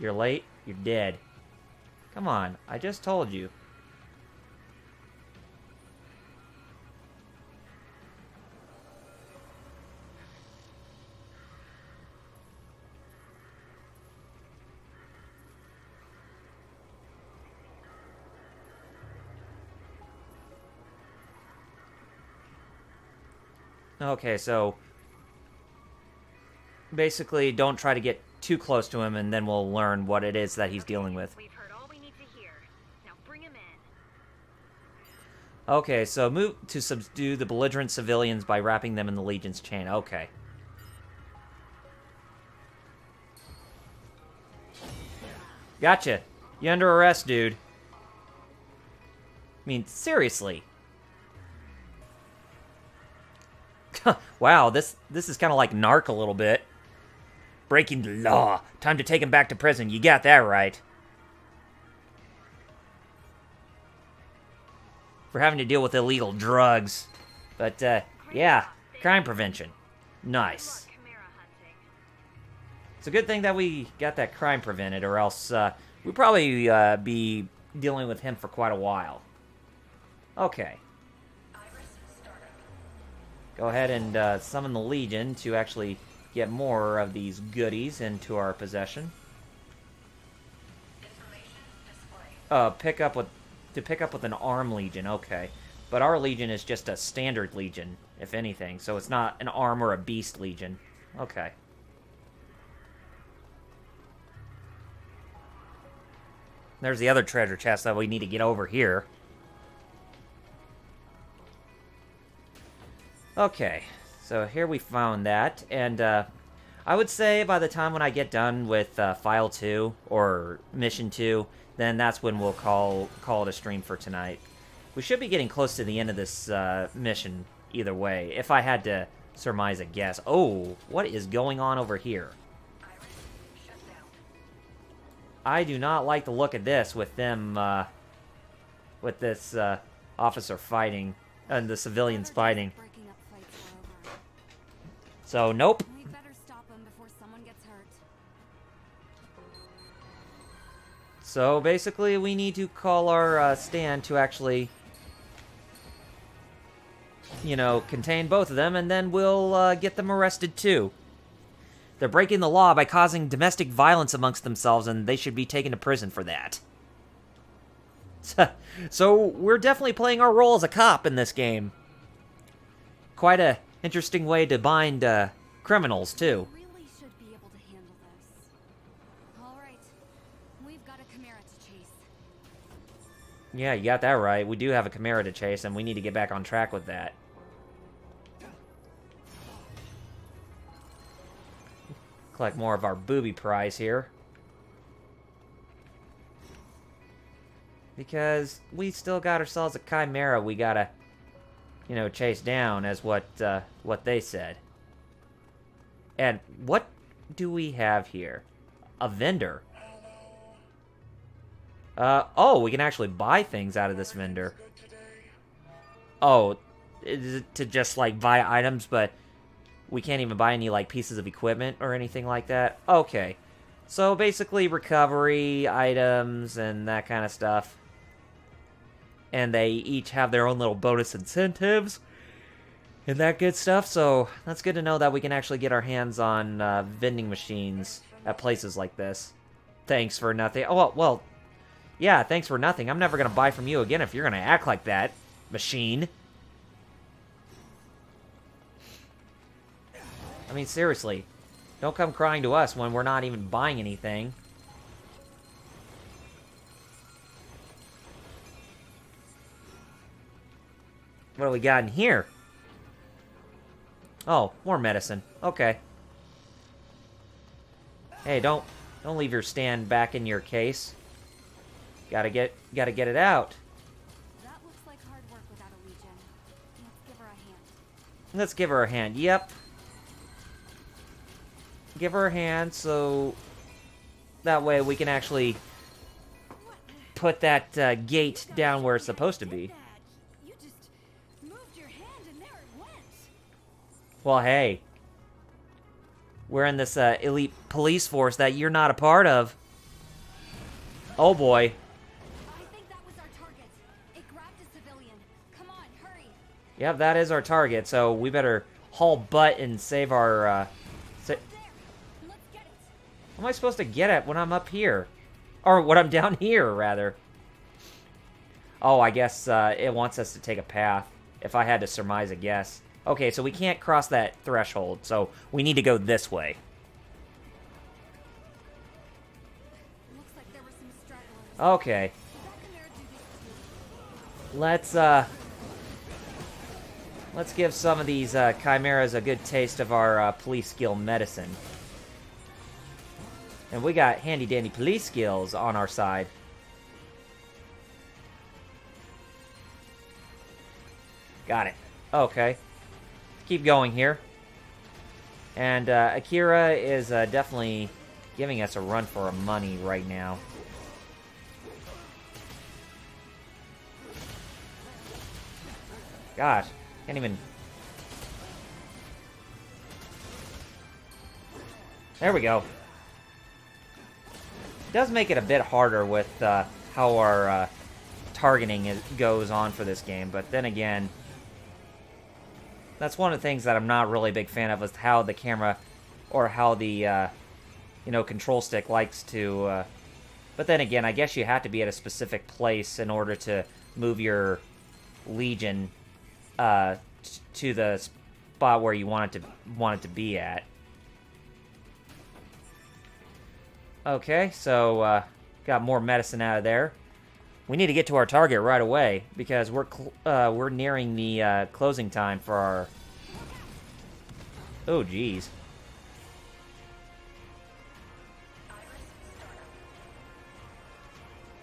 You're late, you're dead. Come on, I just told you. Okay, so basically don't try to get too close to him and then we'll learn what it is that he's dealing with. We've heard all we need to hear. Now bring him in. Okay, so move to subdue the belligerent civilians by wrapping them in the Legion's chain. Okay. Gotcha. You under arrest, dude. I mean, seriously. Wow, this is kind of like Narc a little bit. Breaking the law. Time to take him back to prison. You got that right. For having to deal with illegal drugs. But, yeah, crime prevention. Nice. It's a good thing that we got that crime prevented, or else we'd probably be dealing with him for quite a while. Okay. Go ahead and summon the Legion to actually get more of these goodies into our possession. Pick up with an arm Legion, okay. But our Legion is just a standard Legion, if anything, so it's not an arm or a beast Legion. Okay. There's the other treasure chest that we need to get over here. Okay, so here we found that, and I would say by the time when I get done with File 2, or Mission 2, then that's when we'll call it a stream for tonight. We should be getting close to the end of this mission, either way, if I had to surmise a guess. Oh, what is going on over here? I do not like the look of this with them, with this officer fighting, and the civilians fighting. So, nope. We better stop him before someone gets hurt. So, basically, we need to call our stand to actually you know, contain both of them, and then we'll get them arrested too. They're breaking the law by causing domestic violence amongst themselves, and they should be taken to prison for that. So we're definitely playing our role as a cop in this game. Quite a interesting way to bind criminals too. Really should be able to handle this. All right, we've got a Chimera to chase. Yeah, you got that right. We do have a Chimera to chase, and we need to get back on track with that. Collect more of our booby prize here. Because we still got ourselves a Chimera we gotta, you know, chase down, as what they said. And what do we have here? A vendor. Oh, we can actually buy things out of this vendor. Oh, is it to just, like, buy items, but we can't even buy any, like, pieces of equipment or anything like that? Okay. So, basically, recovery, items, and that kind of stuff. And they each have their own little bonus incentives and that good stuff, so that's good to know that we can actually get our hands on vending machines at places like this. Thanks for nothing. Oh, well, yeah, thanks for nothing. I'm never going to buy from you again if you're going to act like that, machine. I mean, seriously, don't come crying to us when we're not even buying anything. What do we got in here? Oh, more medicine. Okay. Hey, don't leave your stand back in your case. Gotta get it out. That looks like hard work without a Legion. Let's give her a hand. Let's give her a hand. Yep. Give her a hand so that way we can actually put that gate down where it's supposed to be. Well, hey. We're in this elite police force that you're not a part of. Oh boy. I think that was our target. It grabbed a civilian. Come on, hurry. Yep, that is our target, so we better haul butt and save our Let's get it. How am I supposed to get it when I'm up here? Or when I'm down here, rather. Oh, I guess it wants us to take a path. If I had to surmise a guess. Okay, so we can't cross that threshold, so we need to go this way. Looks like there were some stragglers. Okay. Let's give some of these chimeras a good taste of our police skill medicine. And we got handy-dandy police skills on our side. Got it. Okay. Keep going here. And Akira is definitely giving us a run for our money right now. Gosh, can't even... There we go. It does make it a bit harder with how our targeting goes on for this game, but then again... That's one of the things that I'm not really a big fan of, is how the camera, or how the, control stick likes to, but then again, I guess you have to be at a specific place in order to move your Legion, to the spot where you want it to be at. Okay, so, got more medicine out of there. We need to get to our target right away, because we're nearing the closing time for our... Oh, geez.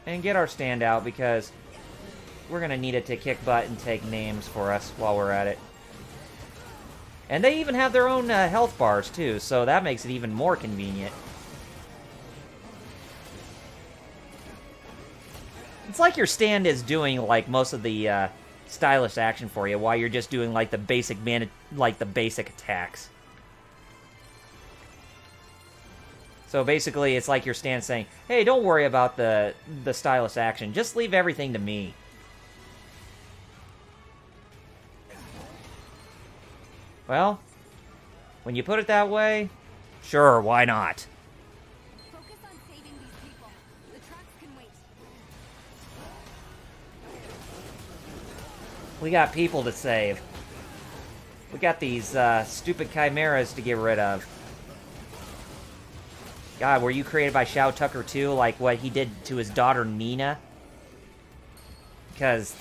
And get our stand out, because we're going to need it to kick butt and take names for us while we're at it. And they even have their own health bars, too, so that makes it even more convenient. It's like your stand is doing, like, most of the stylish action for you, while you're just doing, like, the basic attacks. So basically, it's like your stand saying, hey, don't worry about the stylish action, just leave everything to me. Well, when you put it that way, sure, why not? Focus on saving these people. The tracks can wait. We got people to save. We got these stupid chimeras to get rid of. God, were you created by Shao Tucker too, like what he did to his daughter Nina? Because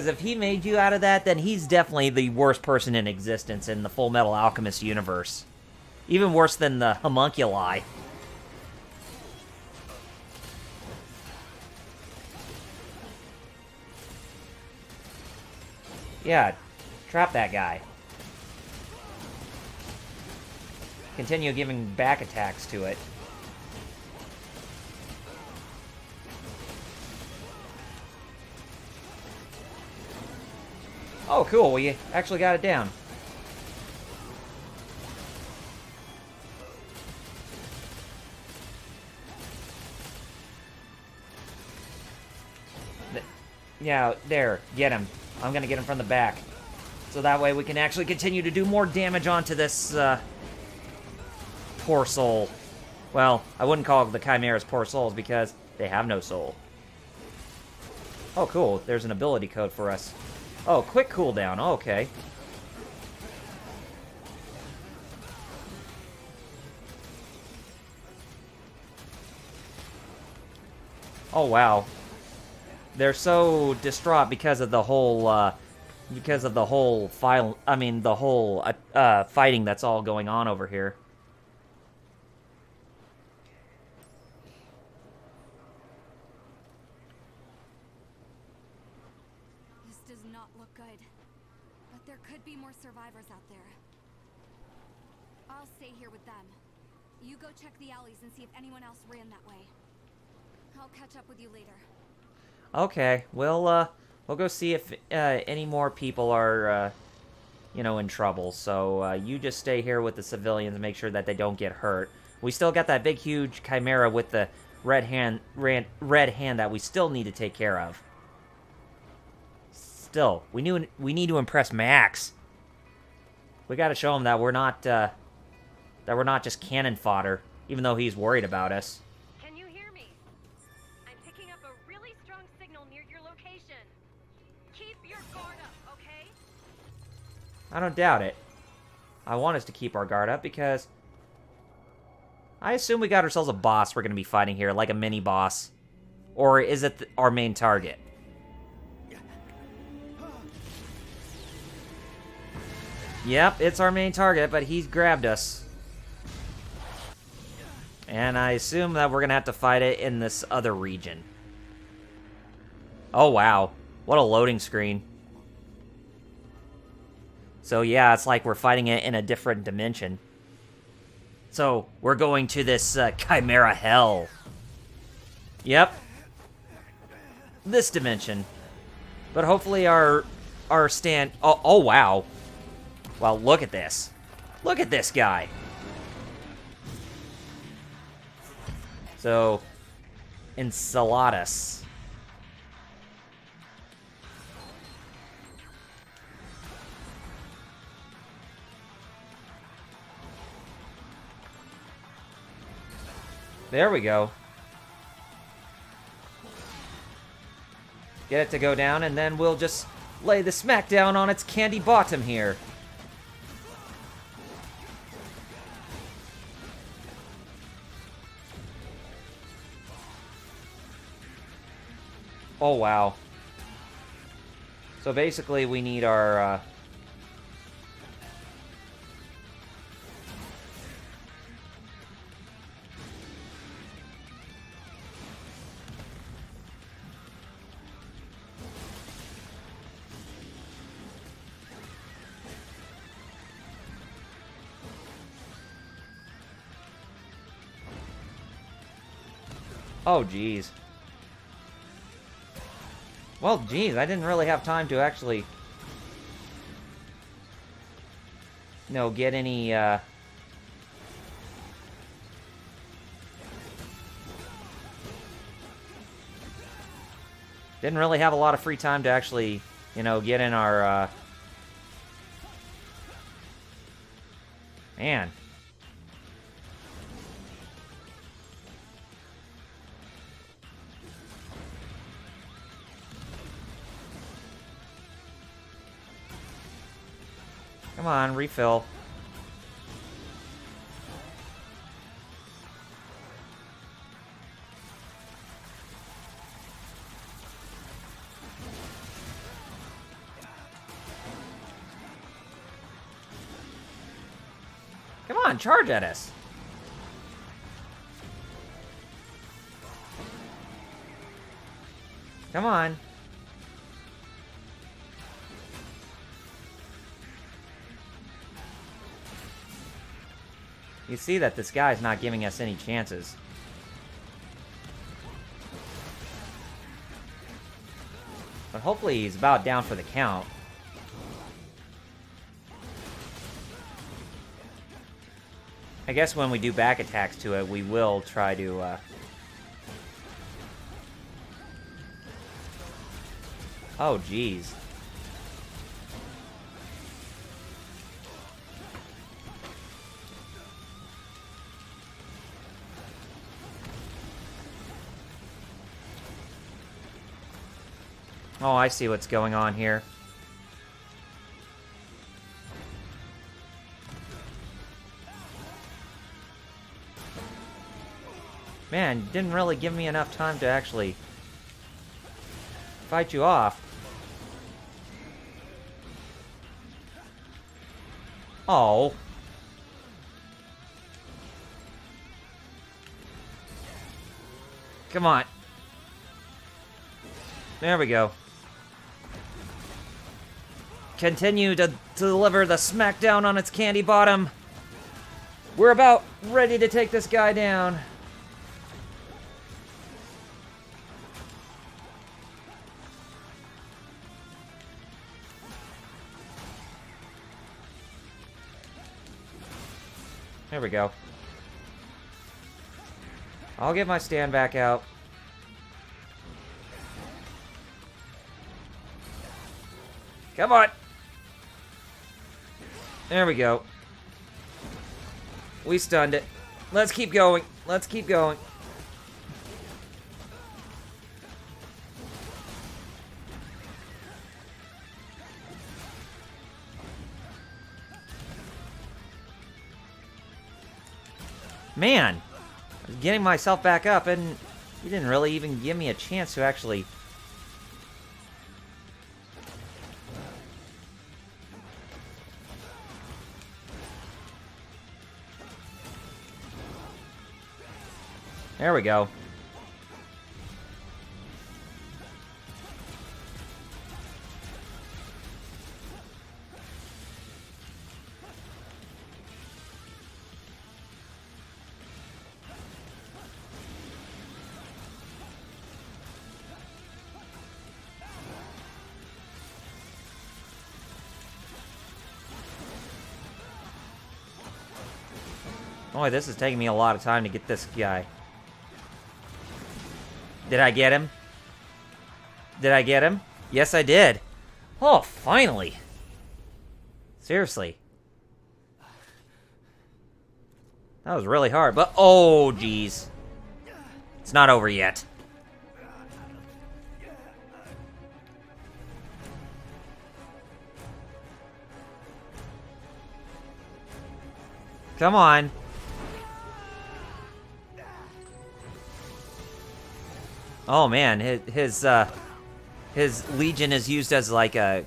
if he made you out of that, then he's definitely the worst person in existence in the Full Metal Alchemist universe. Even worse than the homunculi. Yeah, trap that guy. Continue giving back attacks to it. Oh, cool. We actually got it down. Yeah, there. Get him. I'm gonna get him from the back. So that way we can actually continue to do more damage onto this, poor soul. Well, I wouldn't call the Chimeras poor souls because they have no soul. Oh, cool. There's an ability code for us. Oh, quick cooldown. Oh, okay. Oh, wow. They're so distraught because of the whole, fighting that's all going on over here. This does not look good. But there could be more survivors out there. I'll stay here with them. You go check the alleys and see if anyone else ran that way. I'll catch up with you later. Okay, we'll go see if any more people are, in trouble. So you just stay here with the civilians and make sure that they don't get hurt. We still got that big, huge chimera with the red hand that we still need to take care of. Still, we need to impress Max. We got to show him that we're not just cannon fodder, even though he's worried about us. Can you hear me? I'm picking up a really strong signal near your location. Keep your guard up, okay? I don't doubt it. I want us to keep our guard up because I assume we got ourselves a boss we're going to be fighting here, like a mini-boss. Or is it our main target? Yep, it's our main target, but he's grabbed us. And I assume that we're going to have to fight it in this other region. Oh, wow. What a loading screen. So, yeah, it's like we're fighting it in a different dimension. So, we're going to this Chimera Hell. Yep. This dimension. But hopefully our stand... Oh, wow. Well, look at this. Look at this guy. So, Enceladus. There we go. Get it to go down, and then we'll just lay the smackdown on its candy bottom here. Oh, wow. So basically, we need our, Oh, jeez. Well, geez, I didn't really have time to actually, get any, didn't really have a lot of free time to actually, get in our, Man. Come on, refill. Come on, charge at us. Come on. You see that this guy's not giving us any chances. But hopefully he's about down for the count. I guess when we do back attacks to it, we will try to, Oh, jeez. Oh, I see what's going on here. Man, didn't really give me enough time to actually fight you off. Oh. Come on. There we go. Continue to deliver the smackdown on its candy bottom. We're about ready to take this guy down. There we go. I'll get my stand back out. Come on. There we go. We stunned it. Let's keep going. Let's keep going. Man, I was getting myself back up and he didn't really even give me a chance to actually... There we go. Boy, this is taking me a lot of time to get this guy. Did I get him? Did I get him? Yes, I did. Oh, finally. Seriously. That was really hard, but oh, geez. It's not over yet. Come on. Oh man, his legion is used as like a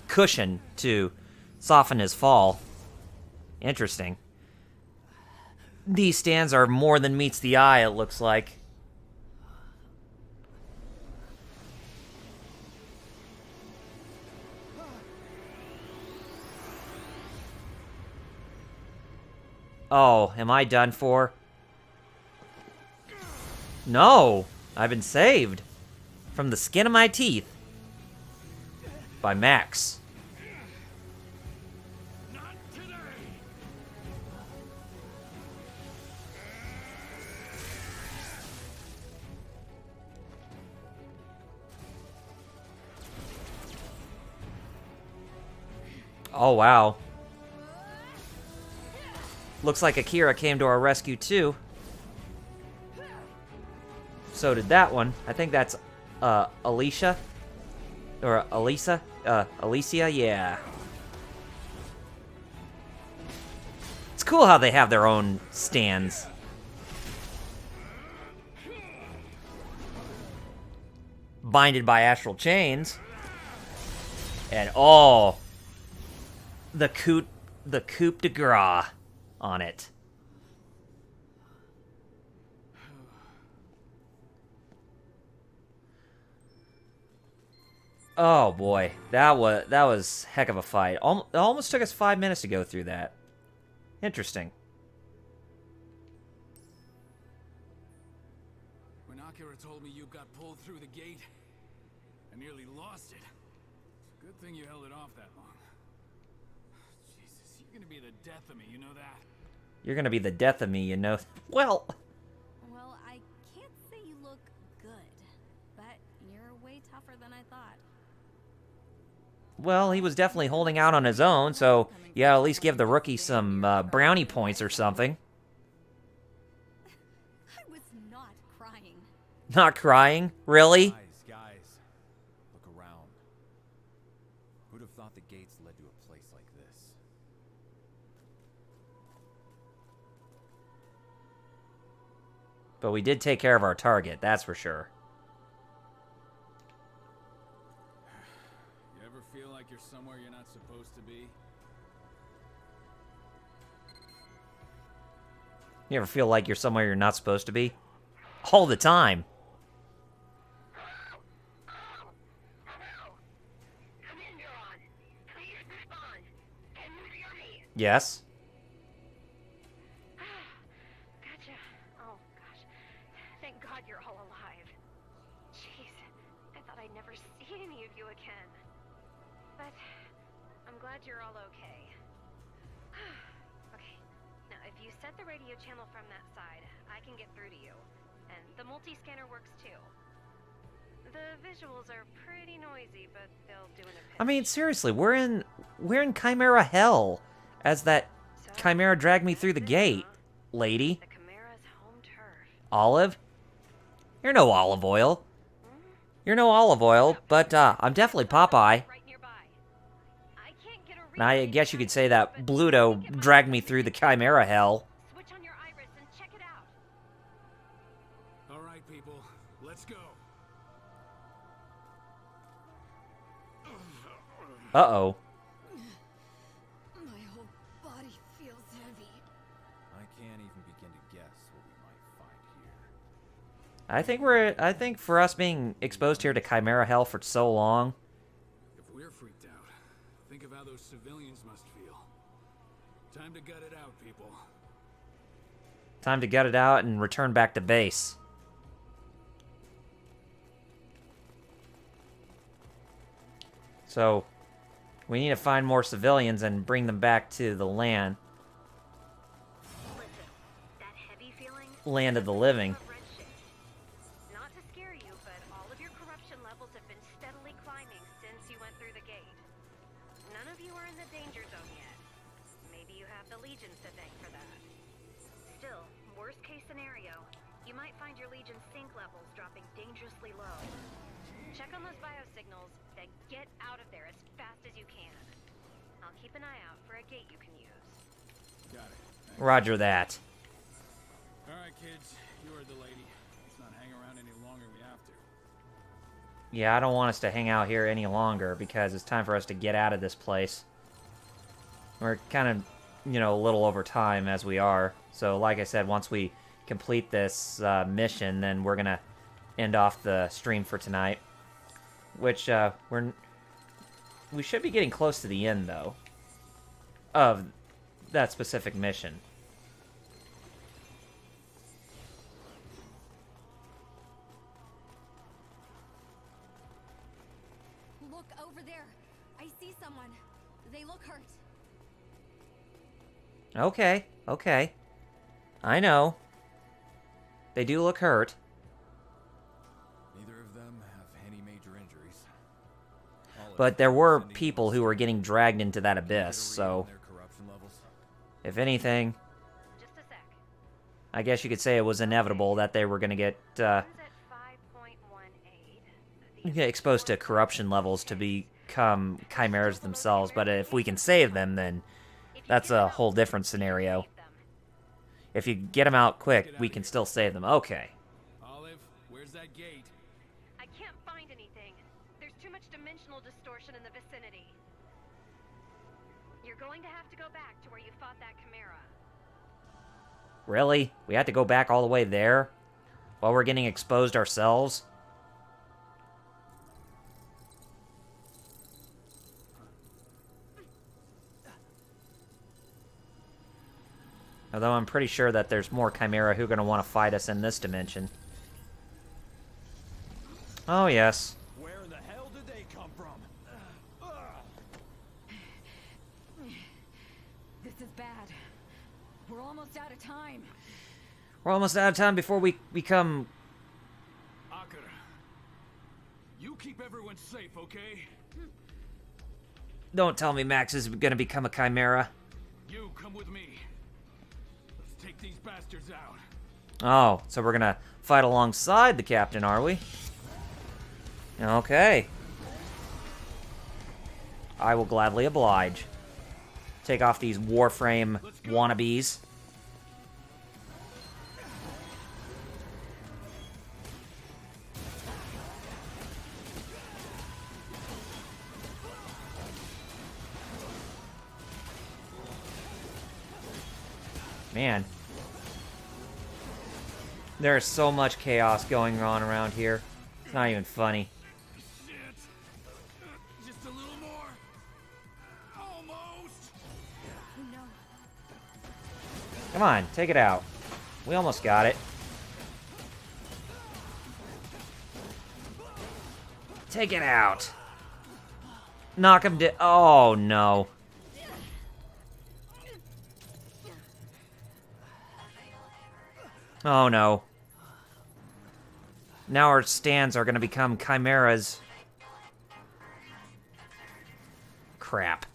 cushion to soften his fall. Interesting. These stands are more than meets the eye, it looks like. Oh, am I done for? No! I've been saved from the skin of my teeth by Max. Oh, wow. Looks like Akira came to our rescue too. So did that one. I think that's Alicia. Or Alicia? Alicia, yeah. It's cool how they have their own stands. Binded by astral chains. And oh, the coup de grace on it. Oh boy, that was heck of a fight. It almost took us 5 minutes to go through that. Interesting. When Akira told me you got pulled through the gate, I nearly lost it. It's a good thing you held it off that long. Jesus, you're gonna be the death of me, you know that? You're gonna be the death of me, you know. Well, I can't say you look good, but you're way tougher than I thought. well, he was definitely holding out on his own, so yeah, at least give the rookie some brownie points or something. I was not crying. Not crying? Really? Guys, look around. Who'd have thought the gates led to a place like this? But we did take care of our target, that's for sure. You ever feel like you're somewhere you're not supposed to be? You ever feel like you're somewhere you're not supposed to be? All the time. Yes? Gotcha. Oh, gosh. Thank God you're all alive. Jeez, I thought I'd never see any of you again. But I'm glad you're all okay. Okay, now if you set the radio channel from that side, I can get through to you. And the multi-scanner works too. The visuals are pretty noisy, but they'll do in a pinch. I mean, seriously, we're in Chimera hell. As that Chimera dragged me through the gate, lady. The Chimera's home turf. Olive? You're no olive oil. You're no olive oil, but I'm definitely Popeye. Right nearby. I can't get a Now, I guess you could say that Bluto dragged me through the Chimera hell. Switch on your iris and check it out. All right, people, let's go. Uh-oh. My whole body feels heavy. I can't even begin to guess what we might find here. I think for us being exposed here to Chimera hell for so long, If we're freaked out, think of how those civilians must feel. Time to gut it out, people. time to gut it out and return back to base. So, we need to find more civilians and bring them back to the land. Listen, that heavy feeling? Land of the living. Not to scare you, but all of your corruption levels have been steadily climbing since you went through the gate. None of you are in the danger zone yet. Maybe you have the Legions to thank for that. Still, worst case scenario, you might find your Legion's sync levels dropping dangerously low. Check on those biosignals, then get out of there as fast as you can. I'll keep an eye out for a gate you can use. Got it. Roger that. All right, kids, you heard the lady. Let's not hang around any longer. We have to. Yeah, I don't want us to hang out here any longer because it's time for us to get out of this place. We're kind of, you know, a little over time as we are. So, like I said, once we complete this mission, then we're going to end off the stream for tonight. Which, we should be getting close to the end, though, of that specific mission. Look over there. I see someone. They look hurt. Okay, okay. I know. They do look hurt. Neither of them have any major injuries. But there were people who were getting dragged into that abyss, so Their corruption levels. if anything, I guess you could say it was inevitable that they were going to get exposed to corruption levels to become chimeras themselves, but if we can save them, then that's a whole different scenario. If you get them out quick, we can still save them. Okay. Olive, where's that gate? I can't find anything. There's too much dimensional distortion in the vicinity. You're going to have to go back to where you fought that chimera. Really? We had to go back all the way there? While we're getting exposed ourselves? Although I'm pretty sure that there's more Chimera who are going to want to fight us in this dimension. Oh, yes. Where in the hell did they come from? This is bad. We're almost out of time. We're almost out of time before we become... Akira, you keep everyone safe, okay? Don't tell me Max is going to become a Chimera. You come with me. Let's take these bastards out. Oh, so we're going to fight alongside the captain, are we? Okay. I will gladly oblige. Take off these Warframe wannabes. Man. There is so much chaos going on around here. It's not even funny. Shit. Just a little more. Almost. No. Come on, take it out. We almost got it. Take it out. Knock him down. Oh, no. Oh, no. Now our stands are going to become chimeras. Crap.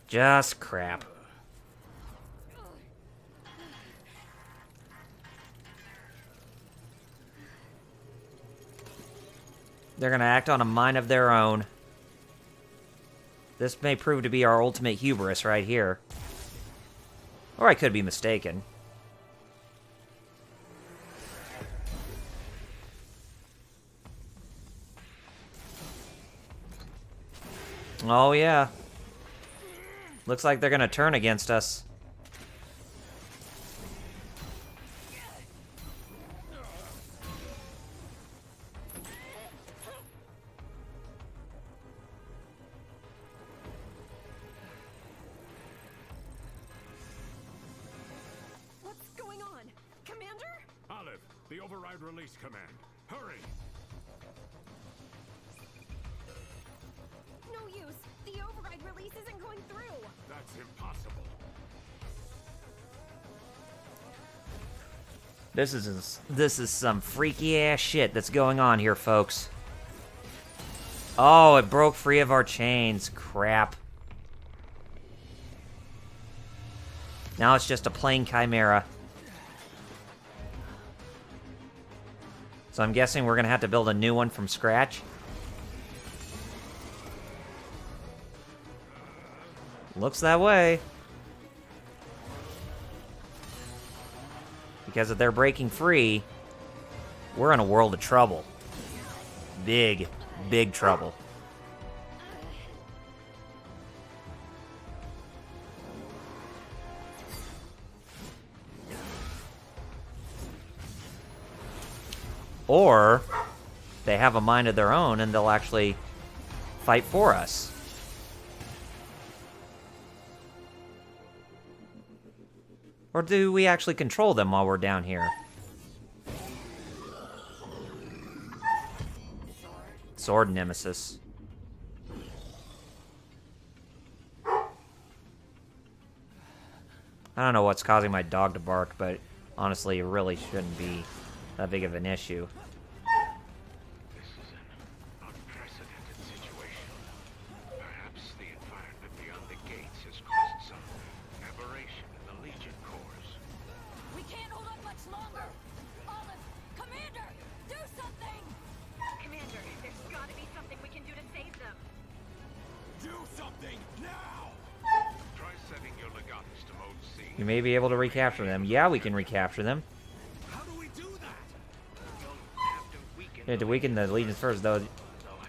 Just crap. They're going to act on a mind of their own. This may prove to be our ultimate hubris right here. Or I could be mistaken. Oh, yeah. Looks like they're gonna turn against us. What's going on? Commander? Olive, the override release command. Hurry! No use. The override release isn't going through. That's impossible. This is some freaky ass shit that's going on here, folks. Oh, it broke free of our chains. Crap. Now it's just a plain chimera. So I'm guessing we're gonna have to build a new one from scratch. Looks that way. Because if they're breaking free, we're in a world of trouble. Big, big trouble. Or they have a mind of their own and they'll actually fight for us. Or do we actually control them while we're down here? Sword Nemesis. I don't know what's causing my dog to bark, but honestly, it really shouldn't be that big of an issue. This is an unprecedented situation. Perhaps the environment beyond the gates has caused some aberration in the Legion cores. We can't You may be able to recapture them. Yeah, we can recapture them. How do we do that? Yeah, to weaken the legions first, though.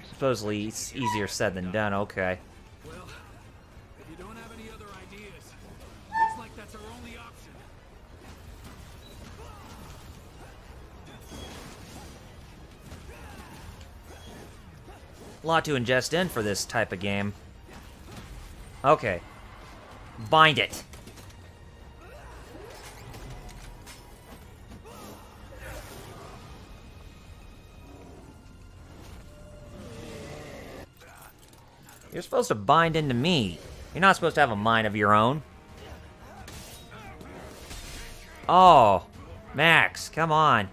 Supposedly it's easier said than done. Okay. Well, if you don't have any other ideas, looks like that's our only option. A lot to ingest in for this type of game. Okay. Bind it. You're supposed to bind into me. You're not supposed to have a mind of your own. Oh, Max, come on.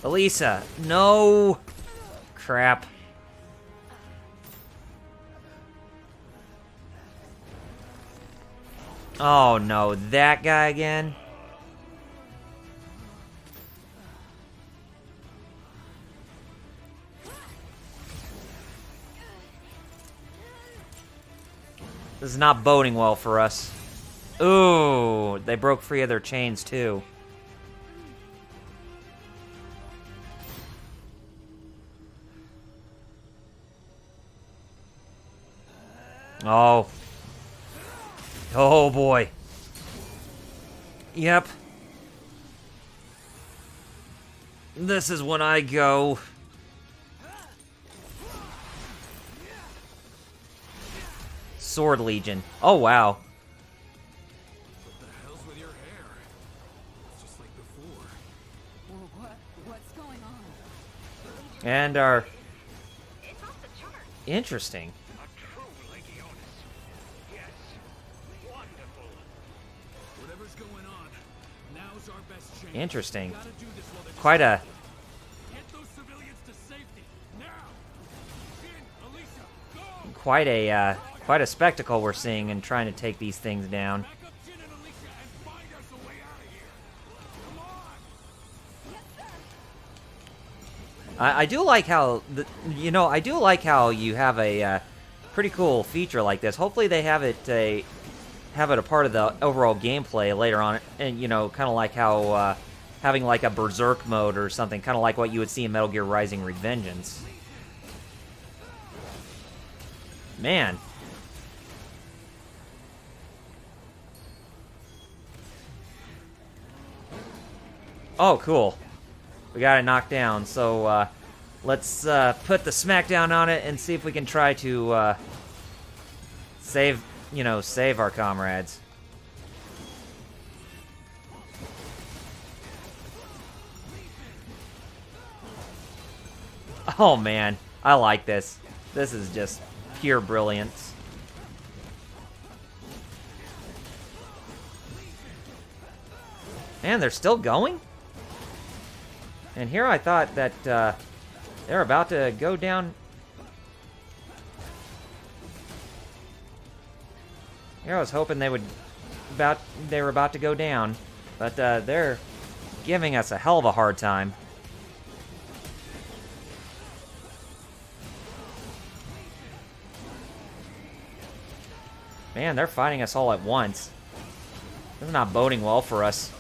Elisa, no. Crap. Oh no, that guy again? This is not boding well for us. Ooh, they broke free of their chains too. Oh. Oh boy. Yep. This is when I go. Sword Legion. Oh wow. What the hell's with your hair? It's just like before. Well, what's going on? And our It's off the chart. interesting. A true Legionus. Yes. Wonderful. Whatever's going on, now's our best chance. Interesting. Gotta do this while they're Quite a Get those civilians to safety now. Jin, Alicia, go. quite a spectacle we're seeing in trying to take these things down. Back up Jin and Alicia and find us a way out of here. Come on. I do like how I do like how you have a pretty cool feature like this. Hopefully they have it a part of the overall gameplay later on, and kind of like how having like a berserk mode or something, kind of like what you would see in Metal Gear Rising: Revengeance. Man. Oh, cool. We got it knocked down, so let's put the smackdown on it and see if we can try to save our comrades. Oh man, I like this. This is just pure brilliance. Man, they're still going? And here I thought that they're about to go down. Here I was hoping they were about to go down, but they're giving us a hell of a hard time. Man, they're fighting us all at once. This is not boding well for us.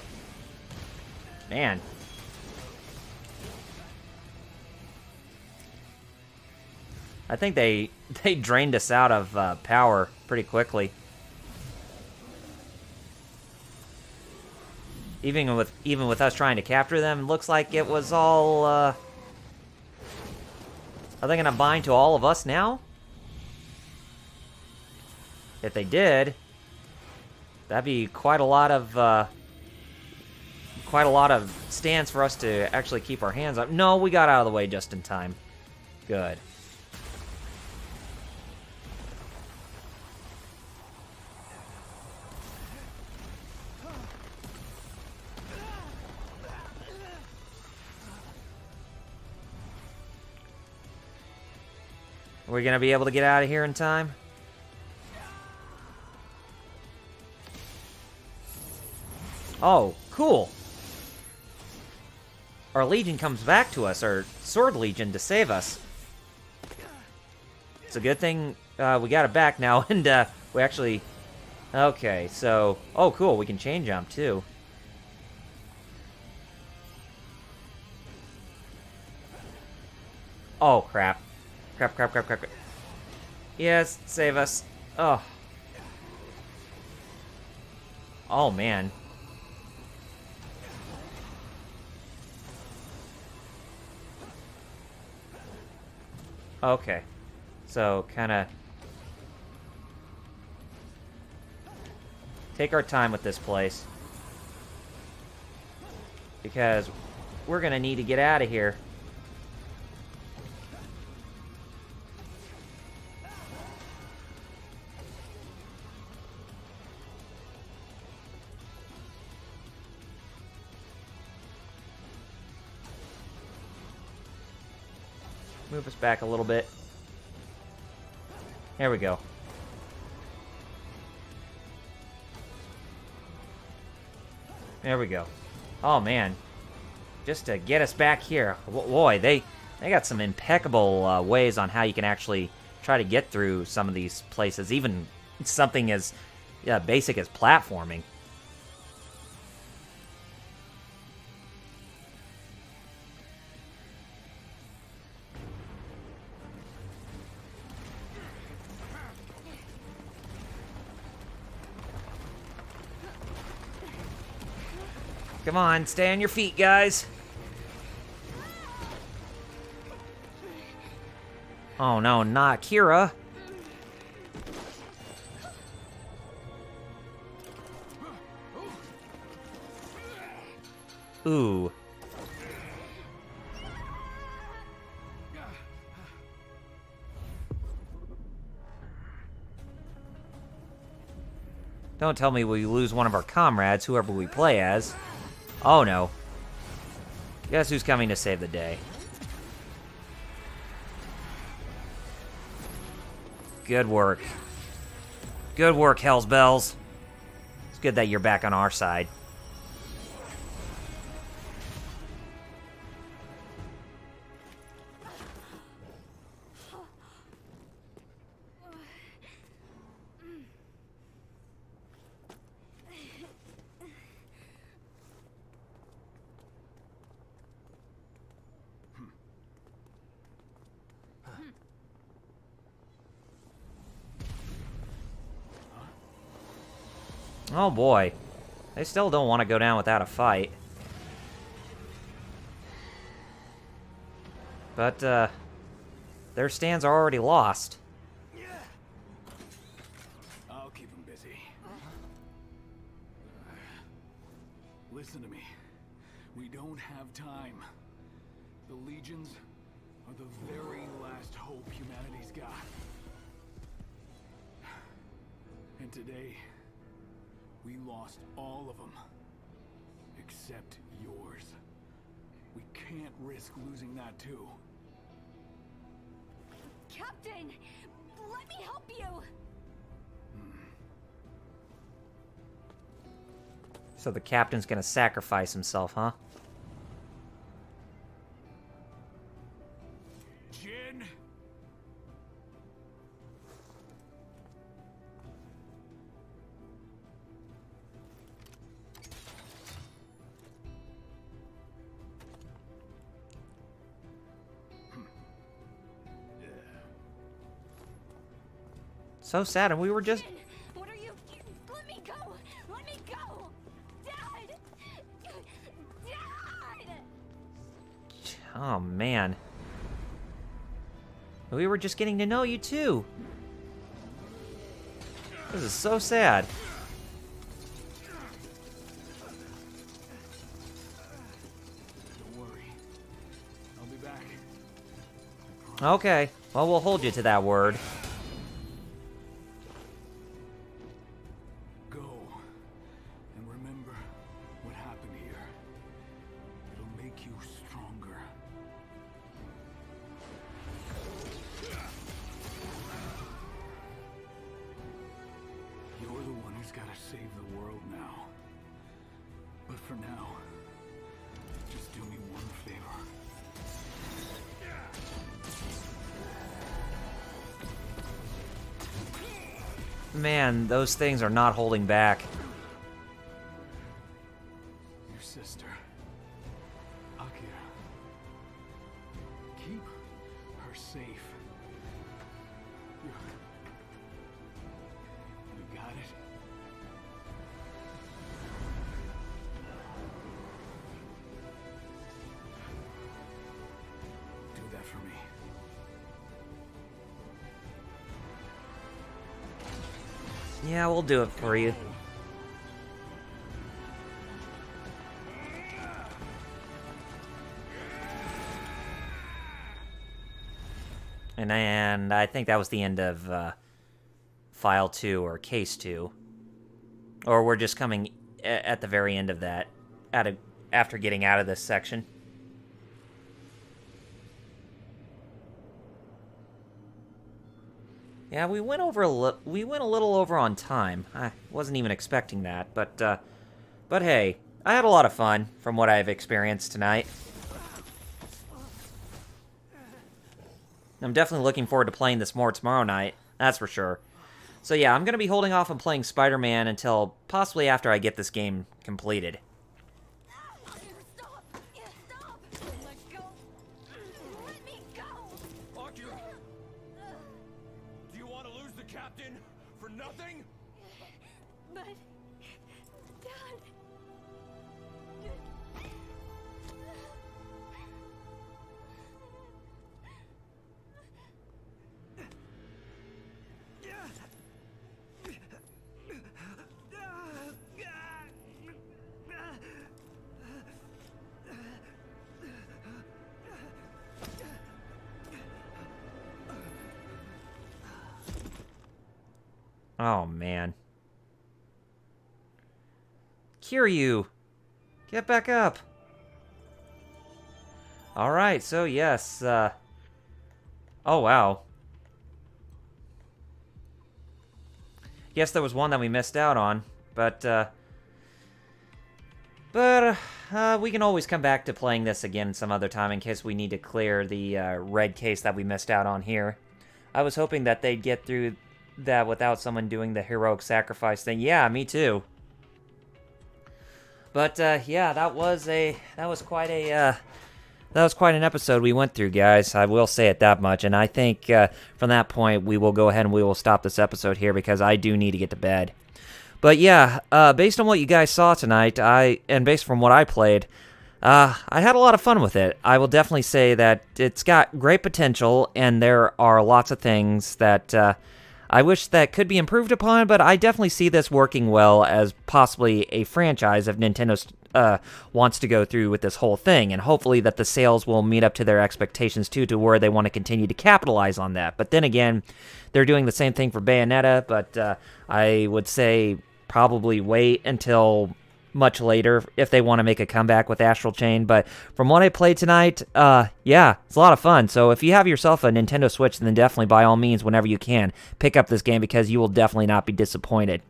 Man. I think they drained us out of power pretty quickly. Even with us trying to capture them, looks like it was all. Are they gonna bind to all of us now? If they did, that'd be quite a lot of stands for us to actually keep our hands up. No, we got out of the way just in time. Good. Are we gonna be able to get out of here in time? Oh, cool. Our Legion comes back to us, our Sword Legion, to save us. It's a good thing we got it back now, and we actually Okay, so... Oh, cool, we can chain jump, too. Oh, crap. Crap, crap, crap, crap, crap. Yes, save us. Oh. Oh, man. Okay. So, kind of... take our time with this place. Because we're going to need to get out of here. Move us back a little bit. There we go. There we go. Oh, man. Just to get us back here. Boy, they got some impeccable ways on how you can actually try to get through some of these places. Even something as basic as platforming. Come on, stay on your feet, guys. Oh no, not Kira. Ooh. Don't tell me we lose one of our comrades, whoever we play as. Oh no. Guess who's coming to save the day? Good work. Good work, Hell's Bells. It's good that you're back on our side. Oh boy. They still don't want to go down without a fight. But, their stands are already lost. I'll keep them busy. Listen to me. We don't have time. The legions are the very last hope humanity's got. And today, we lost all of them. Except yours. We can't risk losing that too. Captain! Let me help you! So the captain's gonna sacrifice himself, huh? Jin! So sad, and we were just... What are you... Let me go! Let me go! Dad! Dad! Oh, man. We were just getting to know you, too. This is so sad. Don't worry. I'll be back. Okay. Well, we'll hold you to that word. Go. And remember what happened here. It'll make you stronger. You're the one who's got to save the world now. But for now, just do me one favor. man, those things are not holding back. Your sister. Akira. Keep her safe. You got it? Do that for me. Yeah, we'll do it for you. And I think that was the end of File 2 or Case 2. Or we're just coming at the very end of that, after getting out of this section. Yeah, we went a little over on time. I wasn't even expecting that, but hey, I had a lot of fun from what I've experienced tonight. I'm definitely looking forward to playing this more tomorrow night, that's for sure. So yeah, I'm going to be holding off on playing Spider-Man until possibly after I get this game completed. Stop! Stop! Let go! Let me go! Akira! Do you want to lose the captain for nothing? But... Dad... Oh, man. Kiryu! Get back up! Alright, so yes, oh, wow. Guess there was one that we missed out on, but we can always come back to playing this again some other time in case we need to clear the red case that we missed out on here. I was hoping that they'd get through that without someone doing the heroic sacrifice thing. Yeah, me too. But yeah, that was quite an episode we went through, guys. I will say it that much. And I think from that point we will go ahead and we will stop this episode here because I do need to get to bed. But yeah, based on what you guys saw tonight, and based from what I played, I had a lot of fun with it. I will definitely say that it's got great potential, and there are lots of things that I wish that could be improved upon, but I definitely see this working well as possibly a franchise if Nintendo wants to go through with this whole thing, and hopefully that the sales will meet up to their expectations too, to where they want to continue to capitalize on that. But then again, they're doing the same thing for Bayonetta, but I would say probably wait until much later if they want to make a comeback with Astral Chain. But from what I played tonight, yeah, it's a lot of fun. So if you have yourself a Nintendo Switch, then definitely by all means, whenever you can, pick up this game because you will definitely not be disappointed.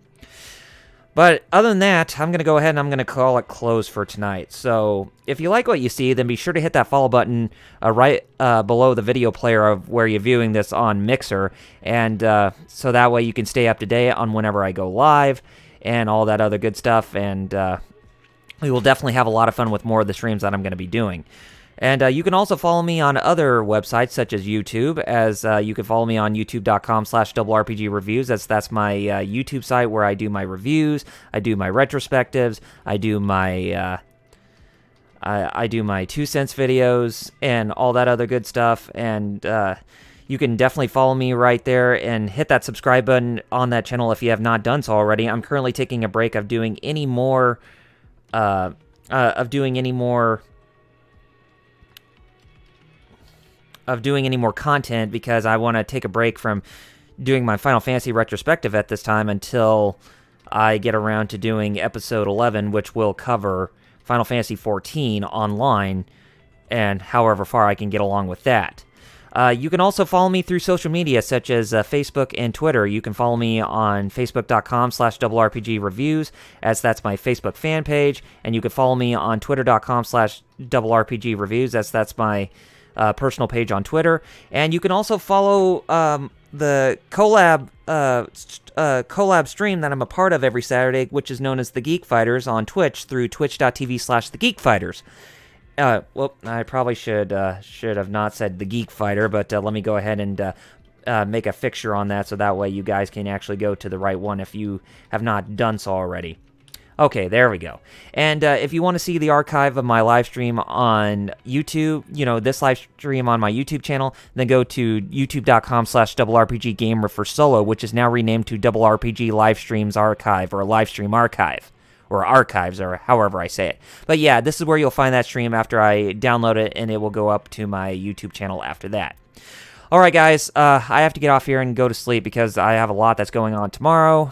But other than that, I'm going to go ahead and I'm going to call it close for tonight. So if you like what you see, then be sure to hit that follow button right below the video player of where you're viewing this on Mixer. And so that way you can stay up to date on whenever I go live and all that other good stuff. And we will definitely have a lot of fun with more of the streams that I'm going to be doing. And you can also follow me on other websites such as YouTube, as you can follow me on youtube.com/RRPG-reviews. That's my YouTube site where I do my reviews, I do my retrospectives, I do my 2 cents videos, and all that other good stuff. And you can definitely follow me right there and hit that subscribe button on that channel if you have not done so already. I'm currently taking a break of doing any more content because I want to take a break from doing my Final Fantasy retrospective at this time until I get around to doing episode 11, which will cover Final Fantasy 14 online and however far I can get along with that. You can also follow me through social media such as Facebook and Twitter. You can follow me on facebook.com/RRPG-reviews, as that's my Facebook fan page, and you can follow me on twitter.com/RRPG-reviews, as that's my personal page on Twitter. And you can also follow collab stream that I'm a part of every Saturday, which is known as the Geek Fighters on Twitch through twitch.tv/thegeekfighters. Well, I probably should have not said the Geek Fighter, but let me go ahead and make a fixture on that so that way you guys can actually go to the right one if you have not done so already. Okay, there we go. And if you want to see the archive of my live stream on YouTube, this live stream on my YouTube channel, then go to youtube.com/RRPGGamer for solo, which is now renamed to Double RPG Livestreams Archive, or Livestream Archive, or Archives, or however I say it. But yeah, this is where you'll find that stream after I download it, and it will go up to my YouTube channel after that. All right, guys, I have to get off here and go to sleep because I have a lot that's going on tomorrow.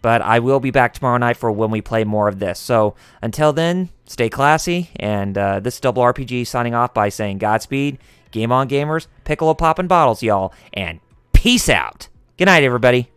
But I will be back tomorrow night for when we play more of this. So until then, stay classy. And this is Double RPG signing off by saying Godspeed, game on gamers, piccolo poppin' bottles, y'all, and peace out. Good night, everybody.